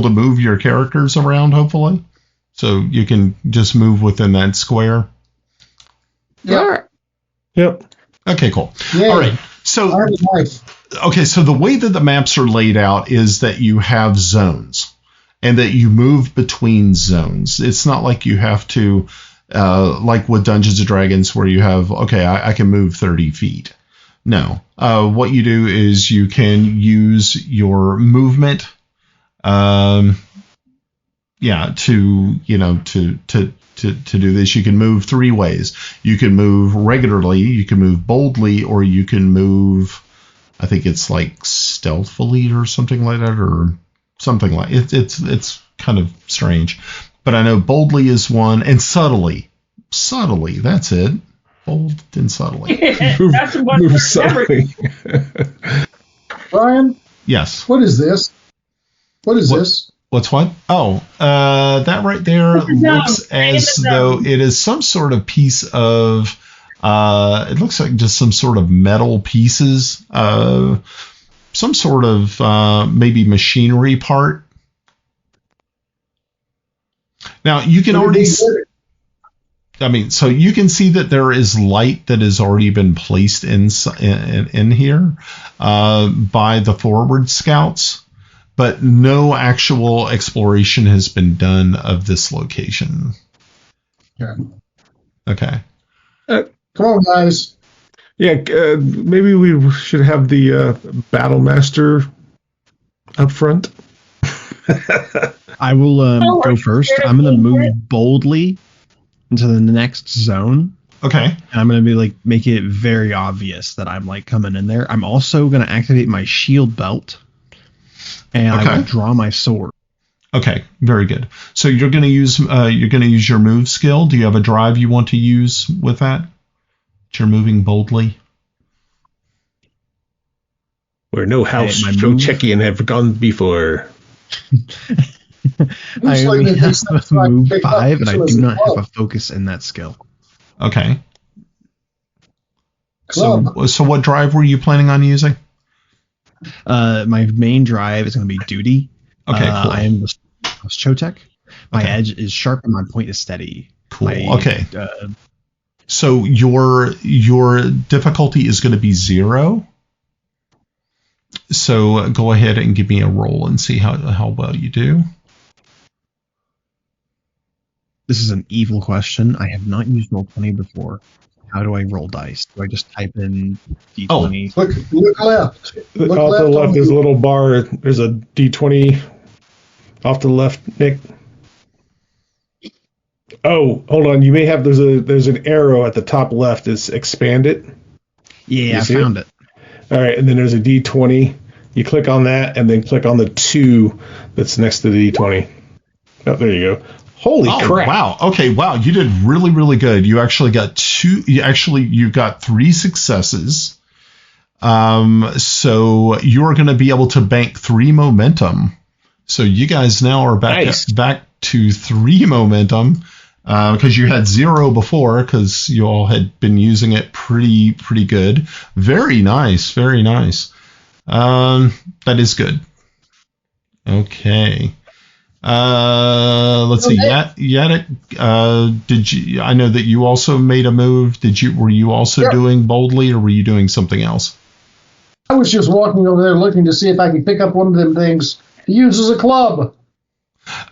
Speaker 1: to move your characters around, hopefully. So you can just move within that square.
Speaker 2: Yep.
Speaker 3: Yep.
Speaker 1: Okay, cool.
Speaker 2: Yeah.
Speaker 1: All right. So
Speaker 2: I have a knife.
Speaker 1: okay, so the way that the maps are laid out is that you have zones and that you move between zones. It's not like you have to, like with Dungeons and Dragons, where you have, I can move 30 feet. No. What you do is you can use your movement, to do this. You can move 3 ways. You can move regularly, you can move boldly, or you can move, I think it's like stealthily or something like that, or something like it. It's kind of strange, but I know boldly is one, and subtly. That's it. Bold and subtly.
Speaker 4: That's one
Speaker 3: Move
Speaker 4: for
Speaker 3: subtly.
Speaker 2: Brian,
Speaker 1: Yes.
Speaker 2: what is this? What is this?
Speaker 1: What's what? Oh, that right there
Speaker 4: It's a zone.
Speaker 1: looks
Speaker 4: Right
Speaker 1: as
Speaker 4: in the
Speaker 1: though
Speaker 4: zone.
Speaker 1: it is some sort of piece of. It looks like just some sort of metal pieces. Some sort of maybe machinery part. Now you can already. So you can see that there is light that has already been placed in here by the forward scouts, but no actual exploration has been done of this location.
Speaker 2: Yeah.
Speaker 1: Okay.
Speaker 2: Come on, guys.
Speaker 3: Yeah, maybe we should have the battle master up front.
Speaker 5: I will go first. I'm going to move
Speaker 4: it.
Speaker 5: boldly into the next zone.
Speaker 1: Okay.
Speaker 5: And I'm going to be like, make it very obvious that I'm like coming in there. I'm also going to activate my shield belt, and I will draw my sword.
Speaker 1: Okay. Very good. So you're going to use your move skill. Do you have a drive you want to use with that? You're moving boldly.
Speaker 3: Where no house
Speaker 5: my
Speaker 3: so
Speaker 5: move.
Speaker 3: Czechian have gone before.
Speaker 5: I only
Speaker 2: like
Speaker 5: have
Speaker 2: this,
Speaker 5: a
Speaker 2: so I can
Speaker 5: move
Speaker 2: pick up
Speaker 5: 5, and I
Speaker 2: this
Speaker 5: do
Speaker 2: one
Speaker 5: not
Speaker 2: as
Speaker 5: have
Speaker 2: well.
Speaker 5: a focus in that skill.
Speaker 1: Okay.
Speaker 2: Club.
Speaker 1: So what drive were you planning on using?
Speaker 5: My main drive is going to be duty.
Speaker 1: Okay, cool.
Speaker 5: I am the Chotek. My
Speaker 1: Okay.
Speaker 5: edge is sharp and my point is steady.
Speaker 1: Cool.
Speaker 5: My,
Speaker 1: Okay. So your difficulty is going to be 0. So go ahead and give me a roll and see how well you do.
Speaker 5: This is an evil question. I have not used Roll20 before. How do I roll dice? Do I just type in D20?
Speaker 2: Look left. Look
Speaker 3: Off the left,
Speaker 2: on
Speaker 3: there's a
Speaker 2: the-
Speaker 3: little bar. There's a D20 off the left, Nick. Oh, hold on. You may have there's an arrow at the top left. It's expand it.
Speaker 5: Yeah,
Speaker 3: You
Speaker 5: I
Speaker 3: see
Speaker 5: found it.
Speaker 3: All right, and then there's a D20. You click on that, and then click on the 2 that's next to the D20. Oh, there you go. Holy crap!
Speaker 1: Wow. Okay. Wow. You did really, really good. You actually got you got 3 successes. So you're going to be able to bank 3 momentum. So you guys now are back to 3 momentum because you had 0 before because you all had been using it pretty good. Very nice. Very nice. That is good. Okay. Let's see. Yadek, did you? I know that you also made a move. Were you also doing boldly, or were you doing something else?
Speaker 2: I was just walking over there looking to see if I could pick up one of them things to use as a club.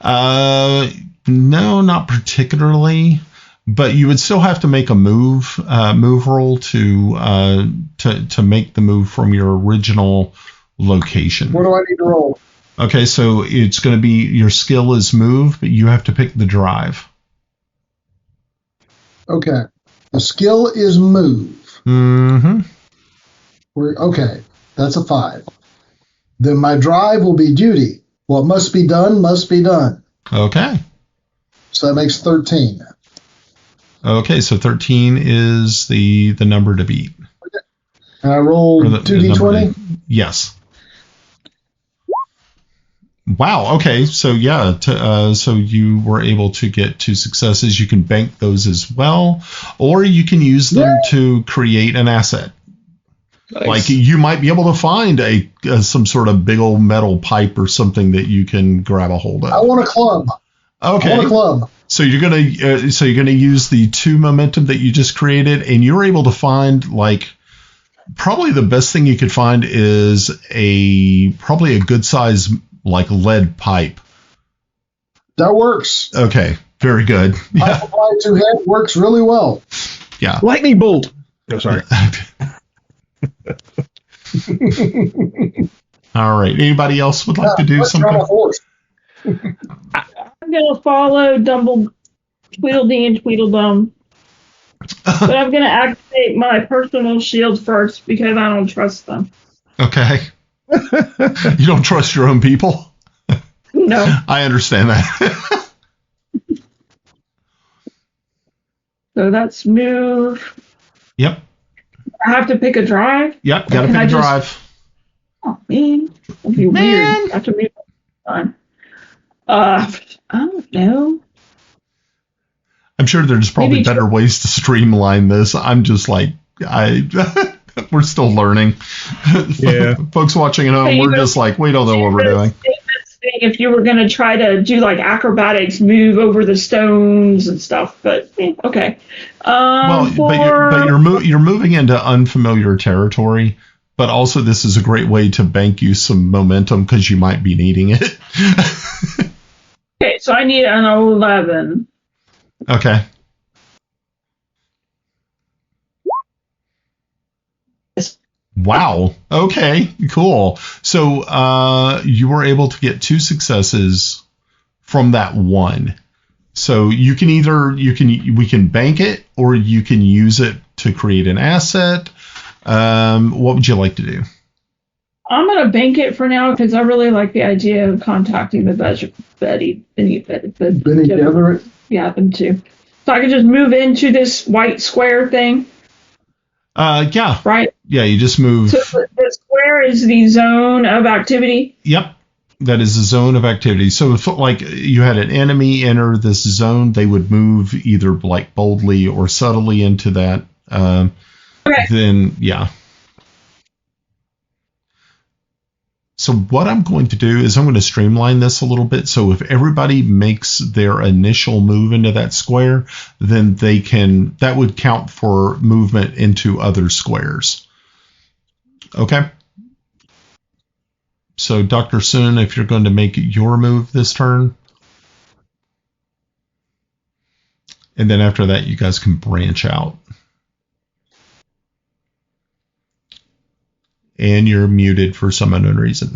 Speaker 1: No, not particularly. But you would still have to make a move roll to make the move from your original location.
Speaker 2: What do I need to roll?
Speaker 1: Okay, so it's going to be your skill is move, but you have to pick the drive.
Speaker 2: Okay. The skill is move.
Speaker 1: Mm-hmm.
Speaker 2: Okay, that's a 5. Then my drive will be duty. What must be done, must be done.
Speaker 1: Okay.
Speaker 2: So that makes 13.
Speaker 1: Okay, so 13 is the number to beat.
Speaker 2: Okay. And I rolled 2d20?
Speaker 1: Yes. Wow. Okay. So yeah. So you were able to get 2 successes. You can bank those as well, or you can use them to create an asset. Nice. Like you might be able to find some sort of big old metal pipe or something that you can grab a hold of.
Speaker 2: I want a club.
Speaker 1: Okay.
Speaker 2: I want a club.
Speaker 1: So you're gonna use the 2 momentum that you just created, and you're able to find probably the best thing you could find is probably a good size lead pipe.
Speaker 2: That works.
Speaker 1: Okay, very good. Yeah.
Speaker 2: Pipe applied to head works really well.
Speaker 1: Yeah.
Speaker 3: Lightning bolt. Oh, sorry.
Speaker 1: All right. Anybody else would like to do something?
Speaker 4: I'm going to follow Tweedledee and Tweedledum. But I'm going to activate my personal shield first because I don't trust them.
Speaker 1: Okay. You don't trust your own people?
Speaker 4: No.
Speaker 1: I understand that.
Speaker 4: So that's move.
Speaker 1: Yep.
Speaker 4: I have to pick a drive?
Speaker 1: Yep, got to pick a drive.
Speaker 4: Oh, man. That'd be weird. I have to move time. I don't know.
Speaker 1: I'm sure there's probably better ways to streamline this. I'm just we're still learning.
Speaker 3: Yeah.
Speaker 1: Folks watching at home, we're just we don't know what we're doing.
Speaker 4: If you were going to try to do acrobatics, move over the stones and stuff, but okay.
Speaker 1: But you're moving into unfamiliar territory. But also, this is a great way to bank you some momentum because you might be needing it.
Speaker 4: Okay, so I need an 11.
Speaker 1: Okay. Wow. Okay. Cool. So you were able to get 2 successes from that 1. So you can we can bank it, or you can use it to create an asset. What would you like to do?
Speaker 4: I'm gonna bank it for now because I really like the idea of contacting the Benny
Speaker 2: Gesserit.
Speaker 4: Yeah, them too. So I can just move into this white square thing.
Speaker 1: Yeah.
Speaker 4: Right?
Speaker 1: Yeah, you just move.
Speaker 4: So the square is the zone of activity?
Speaker 1: Yep. That is the zone of activity. So if you had an enemy enter this zone, they would move either boldly or subtly into that. Okay. Then, yeah. So what I'm going to do is I'm going to streamline this a little bit. So if everybody makes their initial move into that square, then that would count for movement into other squares. Okay. So Dr. Soon, if you're going to make your move this turn, and then after that, you guys can branch out. And you're muted for some unknown reason.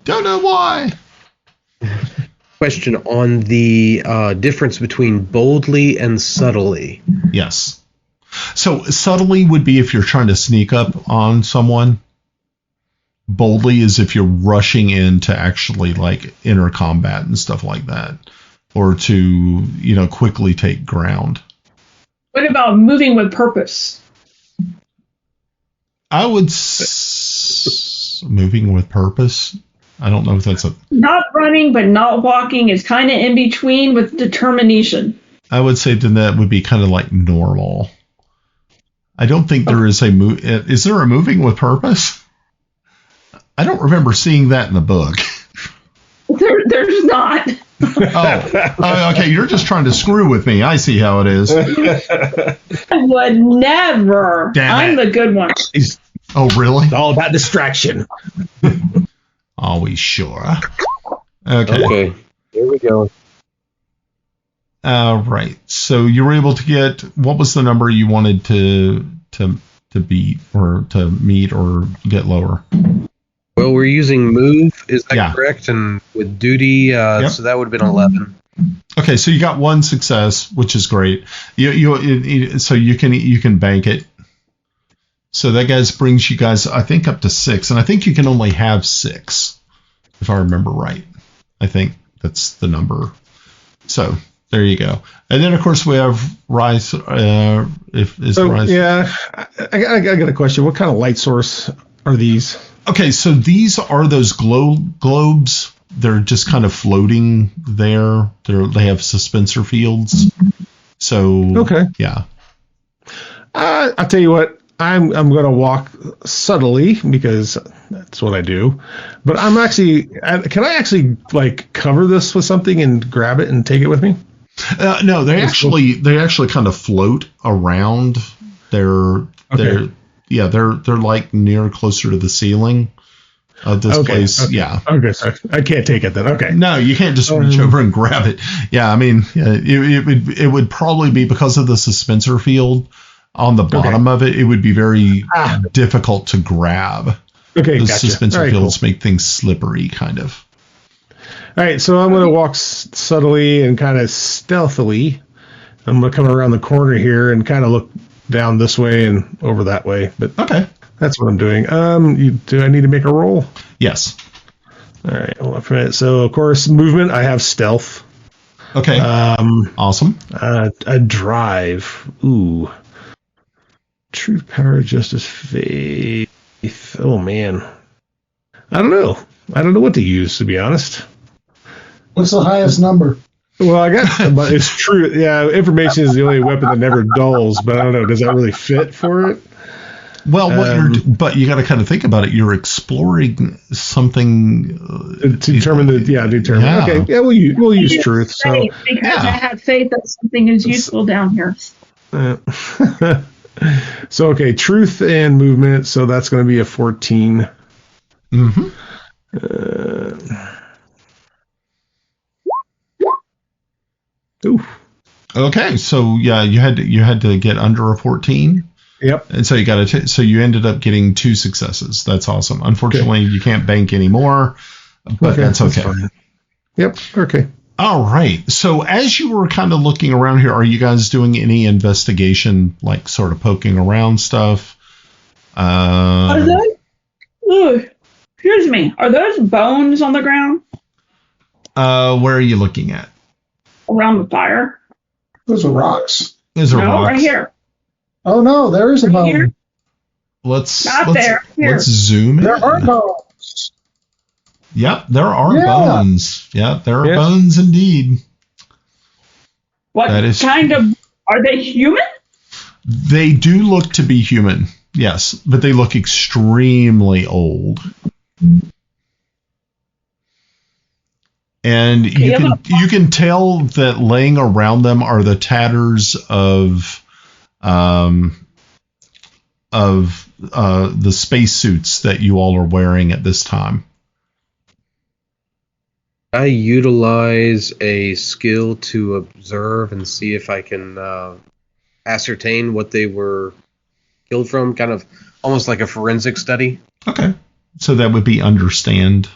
Speaker 1: Don't know why.
Speaker 6: Question on the difference between boldly and subtly.
Speaker 1: Yes. So subtly would be if you're trying to sneak up on someone. Boldly is if you're rushing in to actually like enter combat and stuff like that, or to quickly take ground.
Speaker 4: What about moving with purpose?
Speaker 1: I would moving with purpose. I don't know if that's
Speaker 4: not running, but not walking is kind of in between with determination.
Speaker 1: I would say then that would be kind of like normal. I don't think there is is there a moving with purpose? I don't remember seeing that in the book.
Speaker 4: There's not.
Speaker 1: Okay. You're just trying to screw with me. I see how it is.
Speaker 4: I would never. I'm the good one.
Speaker 1: Oh, really?
Speaker 3: It's all about distraction.
Speaker 1: Always sure. Okay.
Speaker 6: Here we go.
Speaker 1: Right. So you were able to get, what was the number you wanted to beat or to meet or get lower?
Speaker 6: Well, we're using move, is that correct? And with duty, so that would have been 11.
Speaker 1: Okay, so you got one success, which is great. So you can bank it. So that brings you guys, I think, up to 6, and I think you can only have 6, if I remember right. I think that's the number. So there you go. And then of course we have Rhys. Rhys.
Speaker 3: Yeah, I got a question. What kind of light source are these?
Speaker 1: Okay, so these are those globes. They're just kind of floating there. They have suspensor fields. So
Speaker 3: okay,
Speaker 1: yeah.
Speaker 3: I'll tell you what. I'm going to walk subtly because that's what I do. But I'm actually. Can I actually like cover this with something and grab it and take it with me?
Speaker 1: No, they actually kind of float around. They're like near closer to the ceiling of this place.
Speaker 3: Okay.
Speaker 1: Yeah.
Speaker 3: Okay, so I can't take it then. Okay.
Speaker 1: No, you can't just reach over and grab it. Yeah, I mean, it would probably be because of the suspensor field on the bottom of it. It would be very difficult to grab.
Speaker 3: Okay,
Speaker 1: the
Speaker 3: gotcha.
Speaker 1: suspensor fields make things slippery, kind of.
Speaker 3: All right, so I'm going to walk subtly and kind of stealthily. I'm going to come around the corner here and kind of look down this way and over that way. But
Speaker 1: okay,
Speaker 3: that's what I'm doing. Do I need to make a roll?
Speaker 1: Yes.
Speaker 3: All right. So of course, movement. I have stealth.
Speaker 1: Okay. Awesome.
Speaker 3: A drive. Ooh. Truth, power, justice, faith. Oh man. I don't know what to use, to be honest.
Speaker 2: What's the highest number?
Speaker 3: Well, I got, but it's true. Yeah, information is the only weapon that never dulls. But I don't know. Does that really fit for it?
Speaker 1: Well, but you got to kind of think about it. You're exploring something
Speaker 3: to determine determine.
Speaker 1: Yeah.
Speaker 3: Okay, yeah, we'll use truth. So
Speaker 4: because I have faith that something is useful down here.
Speaker 3: So okay, truth and movement. So that's going to be a 14.
Speaker 1: Mm-hmm.
Speaker 3: Ooh.
Speaker 1: Okay, so yeah, you had to get under a 14.
Speaker 3: Yep.
Speaker 1: And so you ended up getting 2 successes. That's awesome. Unfortunately, you can't bank anymore, but that's okay.
Speaker 3: Fine. Yep. Okay.
Speaker 1: All right. So as you were kind of looking around here, are you guys doing any investigation, like sort of poking around stuff?
Speaker 4: Are those? Excuse me. Are those bones on the ground?
Speaker 1: Where are you looking at?
Speaker 4: Around the fire.
Speaker 2: Those are rocks.
Speaker 1: Those are rocks.
Speaker 4: Right here.
Speaker 2: Oh no, there is a bone.
Speaker 4: Here?
Speaker 1: Let's
Speaker 4: zoom in.
Speaker 2: There are bones.
Speaker 1: Yep, there are bones. Yep, there are bones indeed.
Speaker 4: What kind of, are they human?
Speaker 1: They do look to be human, yes, but they look extremely old. And you can tell that laying around them are the tatters of the spacesuits that you all are wearing at this time.
Speaker 6: I utilize a skill to observe and see if I can ascertain what they were killed from, kind of almost like a forensic study.
Speaker 1: Okay. So that would be understand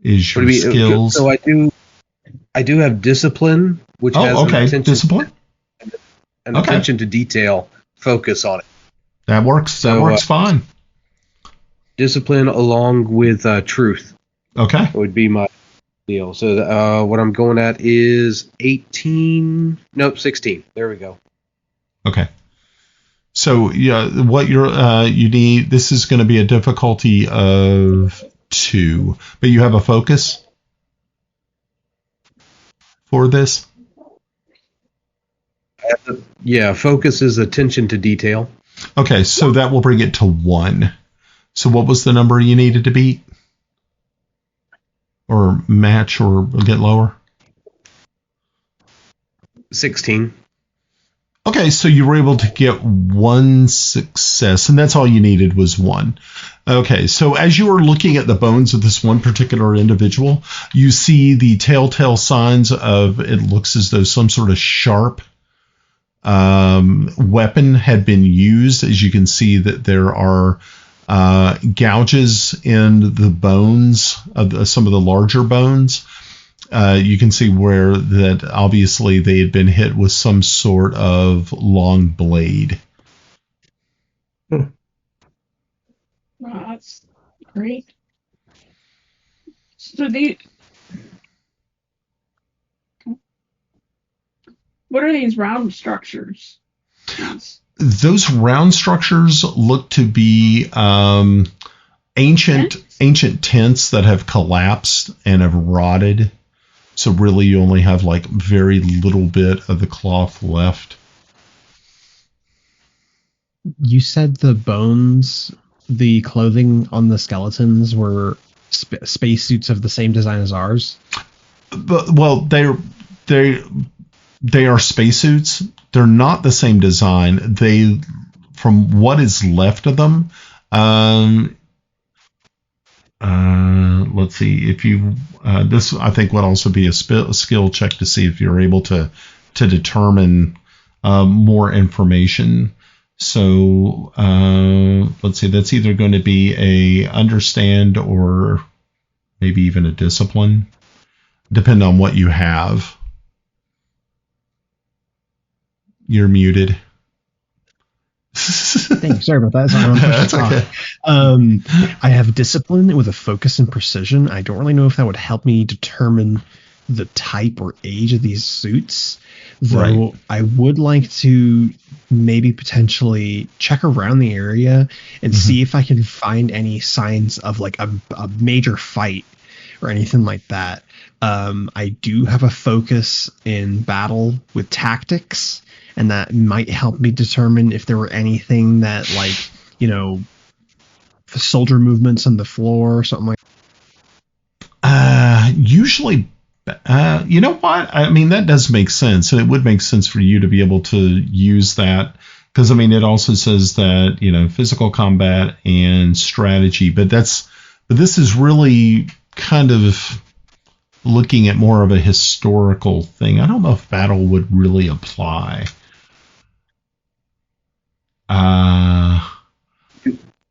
Speaker 1: is your skills.
Speaker 6: So I do have discipline, which has
Speaker 1: discipline.
Speaker 6: an attention to detail focus on it.
Speaker 1: That works.
Speaker 6: So,
Speaker 1: that works fine.
Speaker 6: Discipline along with truth.
Speaker 1: Okay.
Speaker 6: Would be my deal. So what I'm going at is 18. Nope, 16. There we go.
Speaker 1: Okay. So yeah, what you need. This is going to be a difficulty of 2, but you have a focus for this.
Speaker 6: Focus is attention to detail.
Speaker 1: Okay, so that will bring it to 1. So what was the number you needed to beat? Or match or get lower?
Speaker 6: 16.
Speaker 1: Okay, so you were able to get 1 success, and that's all you needed was 1. Okay, so as you are looking at the bones of this one particular individual, you see the telltale signs of, it looks as though some sort of sharp weapon had been used. As you can see that there are gouges in the bones of some of the larger bones. You can see where that obviously they had been hit with some sort of long blade.
Speaker 4: Wow, that's great. So what are these round structures?
Speaker 1: Those round structures look to be ancient tents that have collapsed and have rotted. So really you only have like very little bit of the cloth left.
Speaker 5: You said the bones, the clothing on the skeletons were spacesuits of the same design as ours?
Speaker 1: Well, they are spacesuits. They're not the same design. From what is left of them, let's see if you. This I think would also be a skill check to see if you're able to determine more information. So let's see. That's either going to be a understand or maybe even a discipline, depending on what you have. You're muted.
Speaker 5: Thanks. Sorry about that.
Speaker 1: That's okay.
Speaker 5: I have discipline with a focus and precision. I don't really know if that would help me determine the type or age of these suits, though right. I would like to maybe potentially check around the area and see if I can find any signs of like a major fight or anything like that. I do have a focus in battle with tactics, and that might help me determine if there were anything that, like, you know, soldier movements on the floor or something like
Speaker 1: that. Usually, you know what? I mean, that does make sense. And it would make sense for you to be able to use that. Because, I mean, it also says that, you know, physical combat and strategy. But this is really kind of looking at more of a historical thing. I don't know if battle would really apply.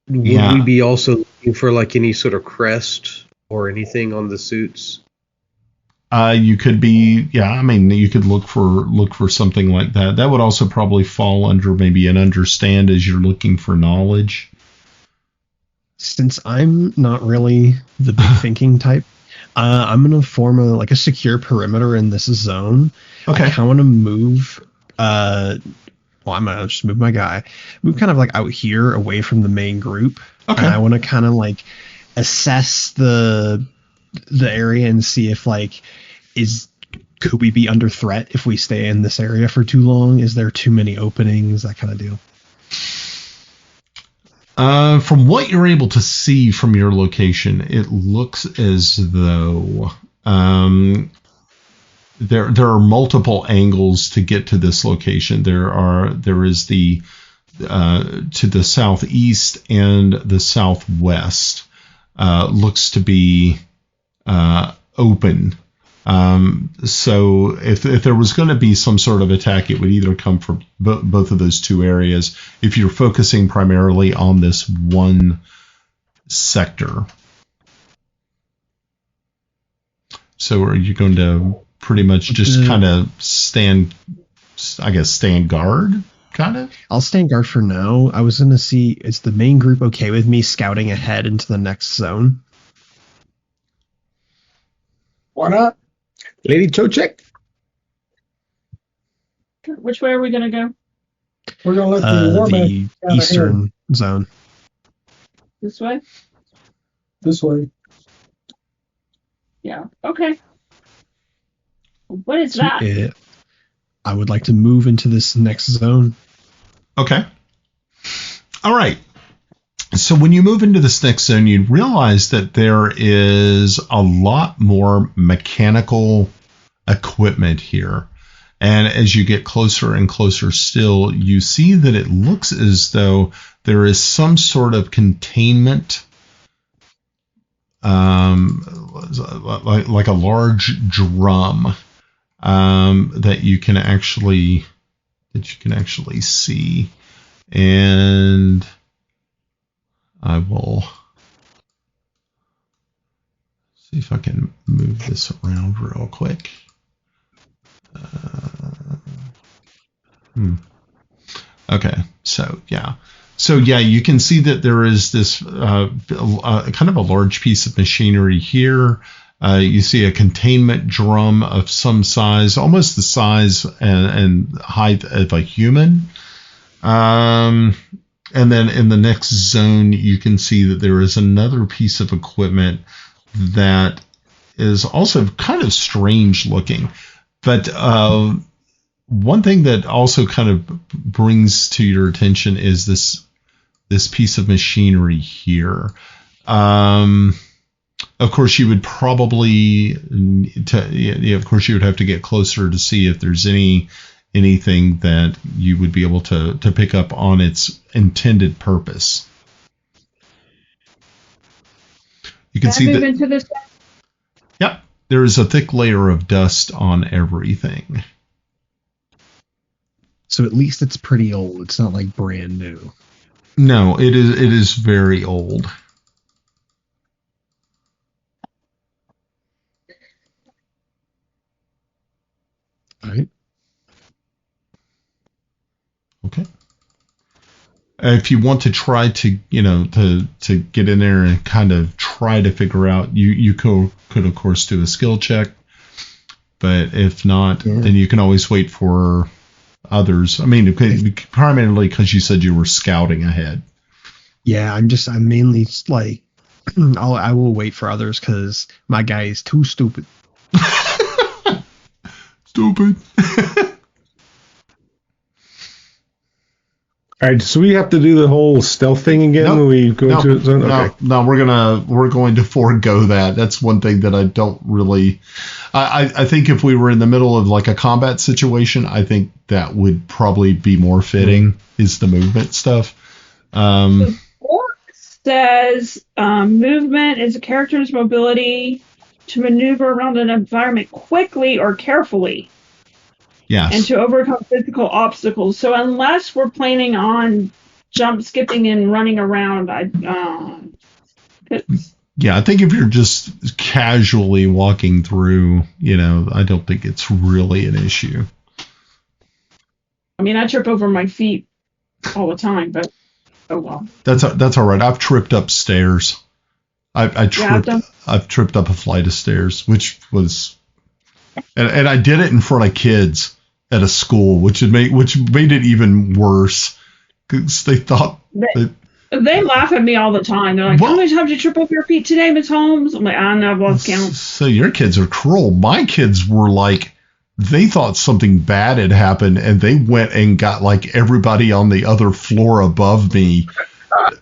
Speaker 6: Would we be also looking for like any sort of crest or anything on the suits?
Speaker 1: You could be, I mean, you could look for something like that. That would also probably fall under maybe an understand as you're looking for knowledge.
Speaker 5: Since I'm not really the big thinking type, I'm gonna form a secure perimeter in this zone.
Speaker 1: Okay.
Speaker 5: I want to move. I'm gonna just move my guy. Move kind of like out here, away from the main group.
Speaker 1: Okay.
Speaker 5: And I want to kind of like assess the area and see if could we be under threat if we stay in this area for too long? Is there too many openings? That kind of deal.
Speaker 1: From what you're able to see from your location, it looks as though there are multiple angles to get to this location. There is the to the southeast and the southwest looks to be open. So if there was going to be some sort of attack, it would either come from both of those two areas. If you're focusing primarily on this one sector. So are you going to pretty much just kind of stand I guess, stand guard, kind of?
Speaker 5: I'll stand guard for now. I was going to see, is the main group okay with me scouting ahead into the next zone?
Speaker 2: Why not?
Speaker 3: Lady Chotek.
Speaker 4: Which way are we going to go?
Speaker 2: We're going to let the war
Speaker 5: The eastern zone.
Speaker 4: This way?
Speaker 2: This way.
Speaker 4: Yeah. Okay. What is that?
Speaker 5: I would like to move into this next zone.
Speaker 1: Okay. All right. So when you move into this next zone, you realize that there is a lot more mechanical equipment here. And as you get closer and closer still, you see that it looks as though there is some sort of containment, like a large drum that you can actually see. And I will see if I can move this around real quick. Okay, so yeah, you can see that there is this kind of a large piece of machinery here. You see a containment drum of some size, almost the size and height of a human. And then in the next zone, you can see that there is another piece of equipment that is also kind of strange looking. But one thing that also kind of brings to your attention is this piece of machinery here. Of course, you would probably, of course, you would have to get closer to see if there's anything that you would be able to pick up on its intended purpose. You can see that.
Speaker 4: Into this?
Speaker 1: Yep, there is a thick layer of dust on everything.
Speaker 5: So at least it's pretty old. It's not like brand new.
Speaker 1: No, it is very old.
Speaker 5: All right.
Speaker 1: Okay. If you want to try to, to get in there and kind of try to figure out, you could of course do a skill check, but if not, then you can always wait for others. I mean, primarily because you said you were scouting ahead.
Speaker 5: Yeah, I'm mainly like, I will wait for others because my guy is too stupid.
Speaker 1: Stupid.
Speaker 3: All right, so we have to do the whole stealth thing again when we go into a zone? Okay.
Speaker 1: No, we're going to forego that. That's one thing that I don't really. I think if we were in the middle of like a combat situation, I think that would probably be more fitting. Is the movement stuff.
Speaker 4: The book says movement is a character's mobility to maneuver around an environment quickly or carefully.
Speaker 1: Yes.
Speaker 4: And to overcome physical obstacles. So unless we're planning on jump, skipping, and running around,
Speaker 1: yeah, I think if you're just casually walking through, I don't think it's really an issue.
Speaker 4: I mean, I trip over my feet all the time, but oh well.
Speaker 1: That's all right. I've tripped up stairs. I've tripped up a flight of stairs, which was, and I did it in front of kids at a school, which made it even worse because they thought
Speaker 4: they laugh at me all the time. They're like, "How many times did you trip over your feet today, Miss Holmes?" I'm like, "I don't know, I've lost count."
Speaker 1: So your kids are cruel. My kids were like, they thought something bad had happened, and they went and got like everybody on the other floor above me.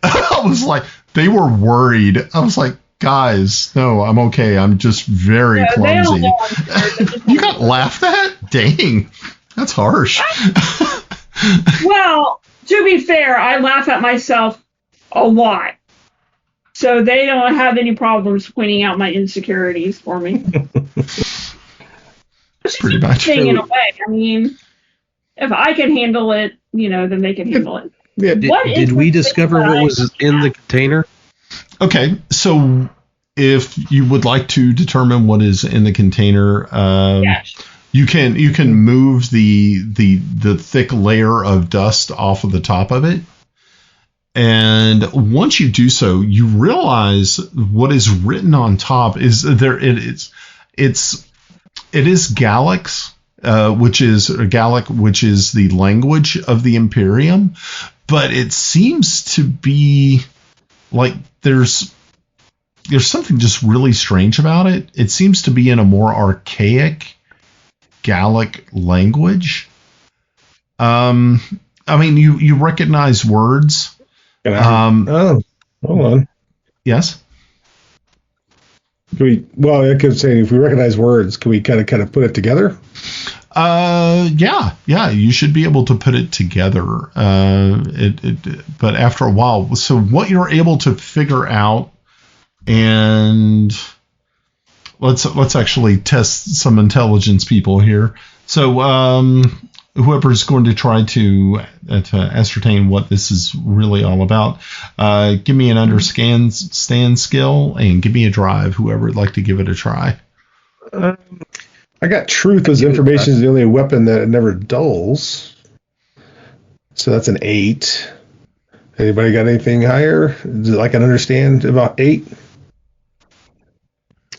Speaker 1: I was like, they were worried. I was like, guys, no, I'm okay. I'm just very clumsy. You got laughed at? Dang, that's harsh.
Speaker 4: Well, to be fair, I laugh at myself a lot. So they don't have any problems pointing out my insecurities for me.
Speaker 1: Pretty much.
Speaker 4: In a way. I mean, if I can handle it, then they can handle it.
Speaker 6: Yeah. Did we discover what was in the container?
Speaker 1: Okay, so if you would like to determine what is in the container,
Speaker 4: yes.
Speaker 1: You can move the thick layer of dust off of the top of it. And once you do so, you realize what is written on top is there. It is Gallic, which is the language of the Imperium, but it seems to be like there's something just really strange about it. It seems to be in a more archaic Gallic language. I mean, you recognize words.
Speaker 3: Hold on.
Speaker 1: Yes.
Speaker 3: I could say if we recognize words, can we kind of put it together?
Speaker 1: Yeah. You should be able to put it together. But after a while, so what you're able to figure out, and let's actually test some intelligence people here. So whoever's going to try to ascertain what this is really all about, give me an understand skill and give me a drive. Whoever would like to give it a try.
Speaker 3: I got truth as information is the only weapon that it never dulls. So that's an 8. Anybody got anything higher? I can understand about 8.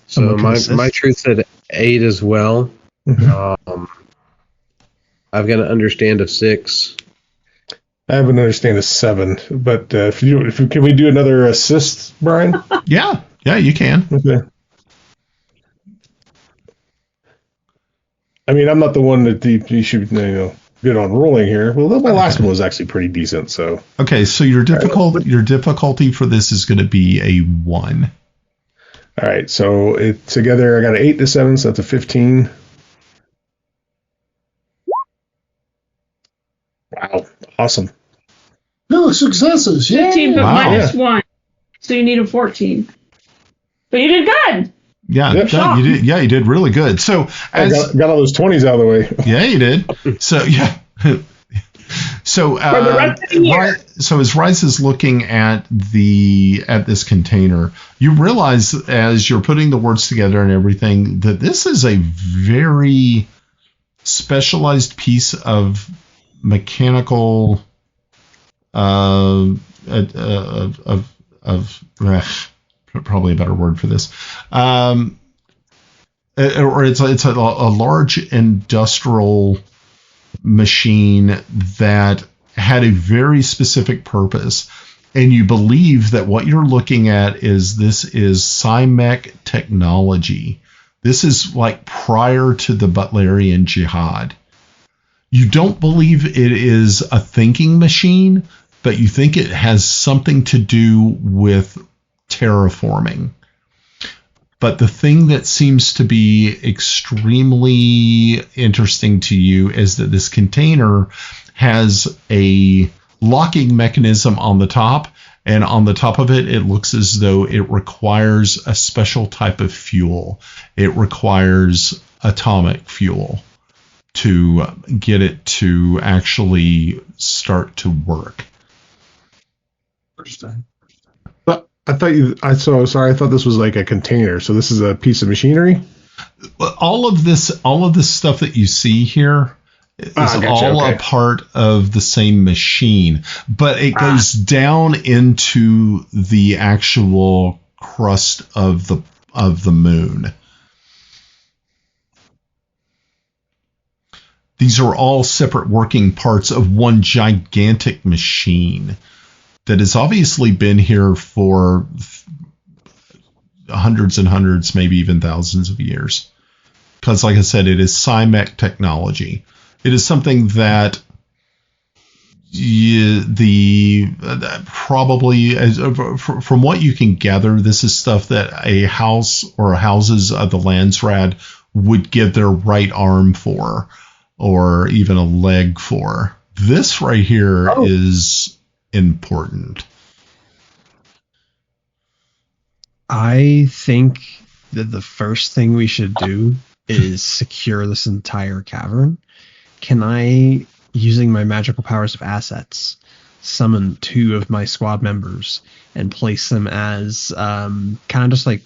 Speaker 6: So my truth said 8 as well.
Speaker 3: Mm-hmm.
Speaker 6: I've got an understand of 6.
Speaker 3: I have an understand of 7. But can we do another assist, Brian?
Speaker 1: Yeah, you can.
Speaker 3: Okay. I mean, I'm not the one that you should good on rolling here. Well, my last one was actually pretty decent. So
Speaker 1: okay, so your difficulty for this is going to be a 1.
Speaker 3: All right, so together I got an 8 to 7, so that's a 15. Wow, awesome.
Speaker 2: No successes. Yeah.
Speaker 4: 15, but minus 1. So you need a 14. But you did good.
Speaker 1: Yeah, you did. Yeah, you did really good. So
Speaker 3: I got all those 20s out of the way.
Speaker 1: Yeah, you did. So yeah. So so as Rhys is looking at this container, you realize as you're putting the words together and everything that this is a very specialized piece of mechanical probably a better word for this, or it's a large industrial machine that had a very specific purpose, and you believe that what you're looking at is Cymec technology. This is like prior to the Butlerian Jihad. You don't believe it is a thinking machine, but you think it has something to do with terraforming. But the thing that seems to be extremely interesting to you is that this container has a locking mechanism on the top, and on the top of it, it looks as though it requires a special type of fuel. It requires atomic fuel to get it to actually start to work.
Speaker 3: Interesting. I thought this was like a container. So this is a piece of machinery.
Speaker 1: All of this stuff that you see here is a part of the same machine, but it goes down into the actual crust of the moon. These are all separate working parts of one gigantic machine that has obviously been here for hundreds and hundreds, maybe even thousands of years. Because, like I said, it is Cymec technology. It is something that probably, from what you can gather, this is stuff that a house or houses of the Landsrad would give their right arm for, or even a leg for. This right here is important.
Speaker 5: I think that the first thing we should do is secure this entire cavern. Can I, using my magical powers of assets, summon 2 of my squad members and place them as kind of just like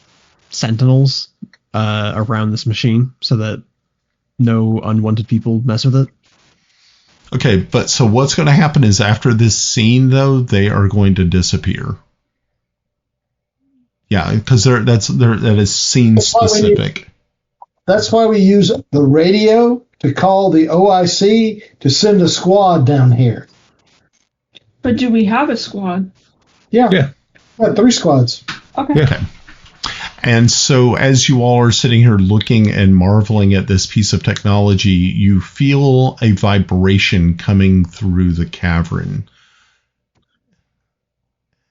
Speaker 5: sentinels around this machine, so that no unwanted people mess with it.
Speaker 1: Okay, but so what's going to happen is after this scene, though, they are going to disappear. Yeah, because that is scene specific.
Speaker 2: That's why we use the radio to call the OIC to send a squad down here.
Speaker 4: But do we have a squad?
Speaker 2: Yeah. Yeah, 3 squads.
Speaker 4: Okay.
Speaker 1: Okay. And so as you all are sitting here looking and marveling at this piece of technology, you feel a vibration coming through the cavern.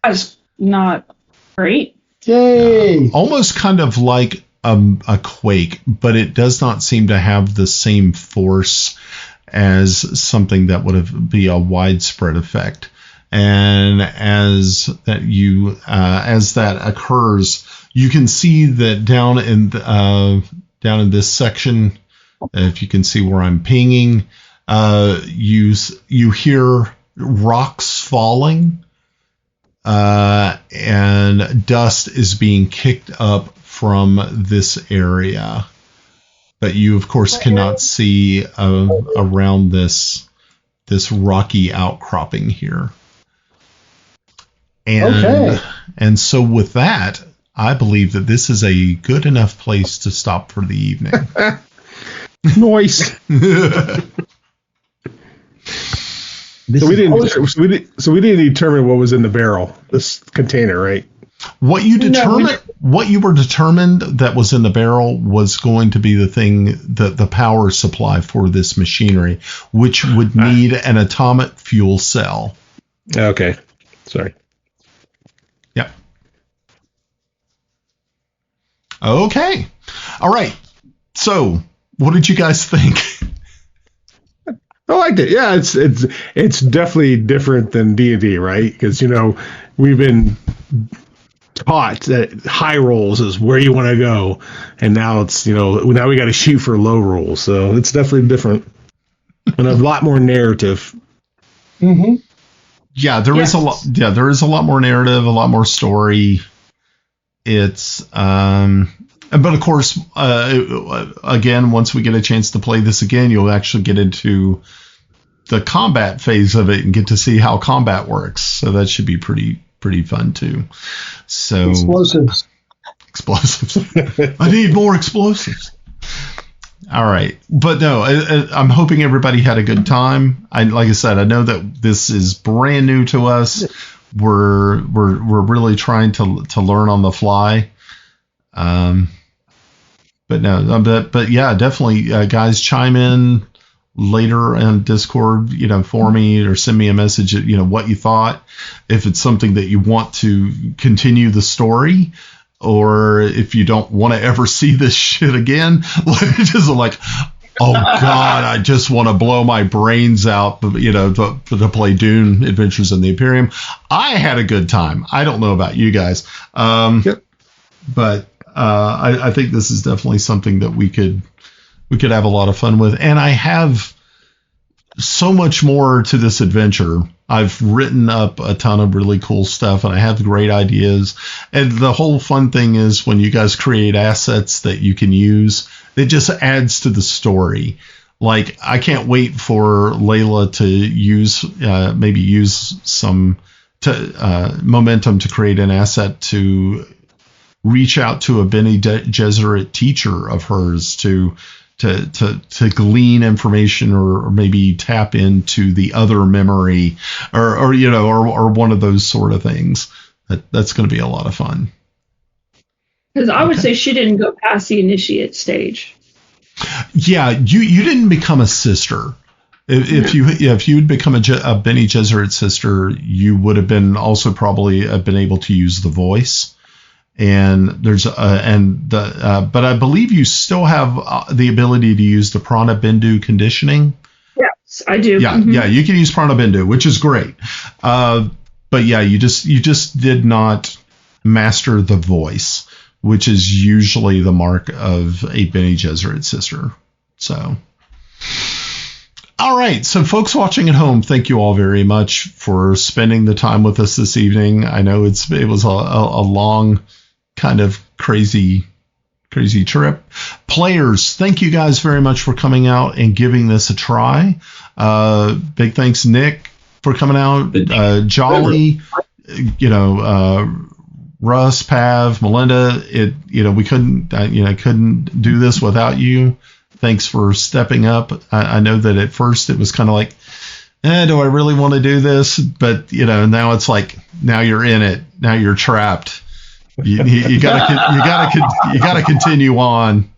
Speaker 4: That's not great.
Speaker 2: Yay!
Speaker 1: Almost kind of like a quake, but it does not seem to have the same force as something that would be a widespread effect. And as that occurs, you can see that down in this section, if you can see where I'm pinging, you hear rocks falling, and dust is being kicked up from this area. But you, of course, cannot see around this rocky outcropping here. And so with that, I believe that this is a good enough place to stop for the evening.
Speaker 3: Nice. So we didn't determine what was in the barrel, this container, right?
Speaker 1: What you were determined that was in the barrel was going to be the power supply for this machinery, which would need an atomic fuel cell.
Speaker 3: Okay. Sorry.
Speaker 1: Yep. Okay. All right. So, what did you guys think?
Speaker 3: I liked it. Yeah, it's definitely different than D&D, right? Because we've been taught that high rolls is where you want to go, and now it's now we got to shoot for low rolls. So it's definitely different and a lot more narrative.
Speaker 2: Mm-hmm.
Speaker 1: Yeah, there is a lot. Yeah, there is a lot more narrative, a lot more story. It's but of course, again, once we get a chance to play this again, you'll actually get into the combat phase of it and get to see how combat works. So that should be pretty fun too. So
Speaker 2: explosives.
Speaker 1: I need more explosives. All right, but no, I'm hoping everybody had a good time. Like I said, I know that this is brand new to us. We're really trying to learn on the fly. But yeah, definitely, guys, chime in later in Discord, for me, or send me a message, what you thought, if it's something that you want to continue the story, or if you don't want to ever see this shit again, just like, oh God, I just want to blow my brains out, to play Dune Adventures in the Imperium. I had a good time. I don't know about you guys. But I think this is definitely something that we could have a lot of fun with. And I have so much more to this adventure. I've written up a ton of really cool stuff, and I have great ideas. And the whole fun thing is when you guys create assets that you can use, it just adds to the story. Like, I can't wait for Layla to use some momentum to create an asset to reach out to a Bene Gesserit teacher of hers to glean information, or maybe tap into the other memory, or one of those sort of things. That's going to be a lot of fun.
Speaker 4: Because I would say she didn't go past the initiate stage.
Speaker 1: Yeah, you didn't become a sister. If you had become a Bene Gesserit sister, you would have been also probably been able to use the voice. And but I believe you still have the ability to use the Prana Bindu conditioning.
Speaker 4: Yes, I do.
Speaker 1: Yeah, yeah, you can use Prana Bindu, which is great. But yeah, you just did not master the voice, which is usually the mark of a Bene Gesserit sister. So, all right. So, folks watching at home, thank you all very much for spending the time with us this evening. I know it was a long, kind of crazy crazy trip. Players, thank you guys very much for coming out and giving this a try. Big thanks, Nick, for coming out. Jolly, Russ, Pav, Malinda. We couldn't do this without you. Thanks for stepping up. I know that at first it was kind of like, do I really want to do this? But now it's like, now you're in it. Now you're trapped. You gotta continue on.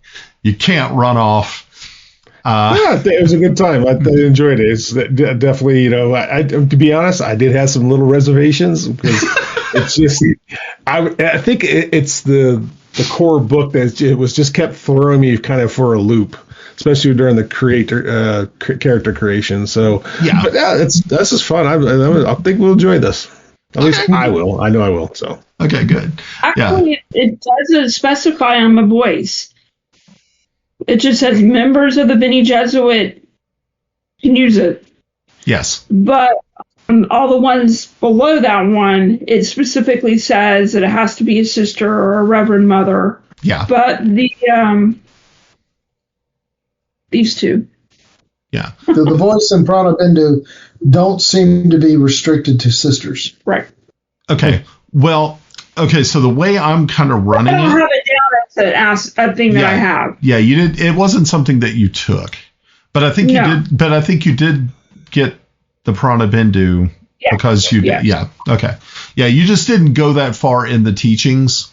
Speaker 1: You can't run off.
Speaker 3: I think it was a good time. I enjoyed it. It's definitely, to be honest, I did have some little reservations because it's just, I think it's the core book that it was just kept throwing me kind of for a loop, especially during the character creation. So but this is fun. I think we'll enjoy this. At least I will. I know I will. So
Speaker 1: okay, good.
Speaker 4: Actually, it doesn't specify on my voice. It just says members of the Bene Gesserit can use it.
Speaker 1: Yes.
Speaker 4: But on all the ones below that one, it specifically says that it has to be a sister or a reverend mother.
Speaker 1: Yeah.
Speaker 4: But these two.
Speaker 1: Yeah.
Speaker 2: The voice and Prana Bindu don't seem to be restricted to sisters.
Speaker 4: Right.
Speaker 1: Okay. Well, so the way I'm kind of running
Speaker 4: I don't have it down as a thing that I have.
Speaker 1: Yeah, you did. It wasn't something that you took, but I think you did. But I think you did get the Prana Bindu because you did. Yeah. Okay. Yeah, you just didn't go that far in the teachings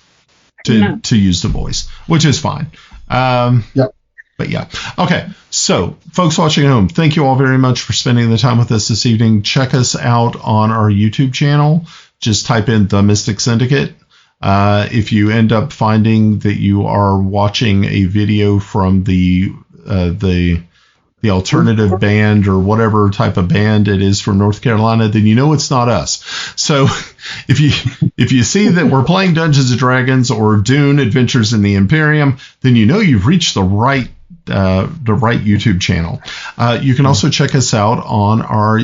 Speaker 1: to use the voice, which is fine. But yeah. Okay. So, folks watching at home, thank you all very much for spending the time with us this evening. Check us out on our YouTube channel. Just type in The Mystic Syndicate. If you end up finding that you are watching a video from the alternative band or whatever type of band it is from North Carolina, then you know it's not us. So if you see that we're playing Dungeons and Dragons or Dune Adventures in the Imperium, then you know you've reached the right YouTube channel. You can also check us out on our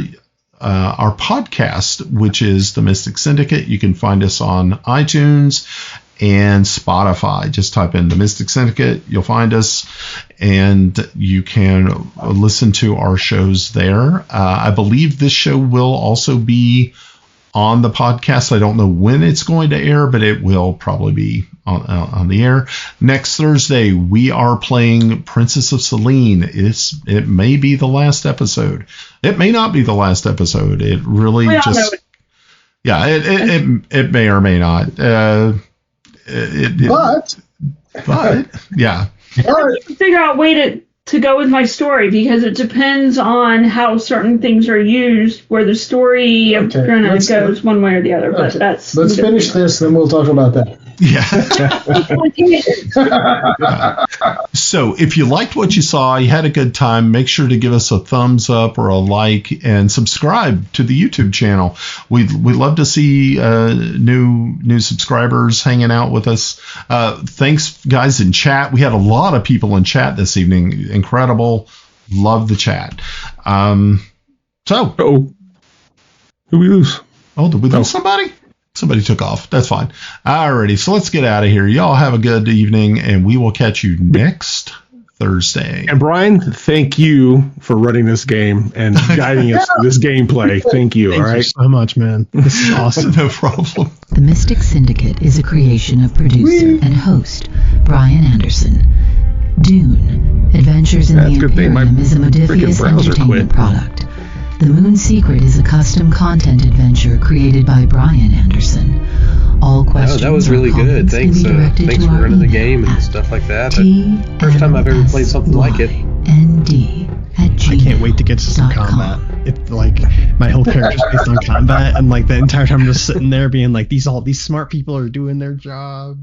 Speaker 1: podcast, which is The Mystic Syndicate. You can find us on iTunes and Spotify. Just type in The Mystic Syndicate, you'll find us, and you can listen to our shows there. I believe this show will also be on the podcast. I don't know when it's going to air, but it will probably be on the air. Next Thursday, we are playing Princess of Selene. It may be the last episode. It may not be the last episode. It really just... Yeah, it may or may not. But yeah.
Speaker 4: I have to figure out a way to go with my story, because it depends on how certain things are used, where the story kind of goes one way or the other. But let's
Speaker 2: finish this, then we'll talk about that.
Speaker 1: Yeah. So if you liked what you saw, you had a good time, make sure to give us a thumbs up or a like and subscribe to the YouTube channel. We'd love to see new subscribers hanging out with us. Thanks, guys, in chat. We had a lot of people in chat this evening. Incredible. Love the chat. Who
Speaker 3: we lose?
Speaker 1: Oh, did we lose somebody? Somebody took off. That's fine. Alrighty, so let's get out of here. Y'all have a good evening, and we will catch you next Thursday.
Speaker 3: And Brian, thank you for running this game and guiding us through this gameplay. Thank you.
Speaker 5: Thank
Speaker 3: all right.
Speaker 5: you so much, man. This is awesome.
Speaker 1: No problem.
Speaker 7: The Mystic Syndicate is a creation of producer and host Brian Anderson. Dune, Adventures in the Imperium is a Modifius Entertainment product. The Moon Secret is a custom content adventure created by Brian Anderson. All questions
Speaker 6: that was really good. Thanks for running the game and stuff like that. First time I've ever played something like it.
Speaker 5: I can't wait to get to some combat. It's like my whole character's based on combat, and like the entire time I'm just sitting there being like, these smart people are doing their job.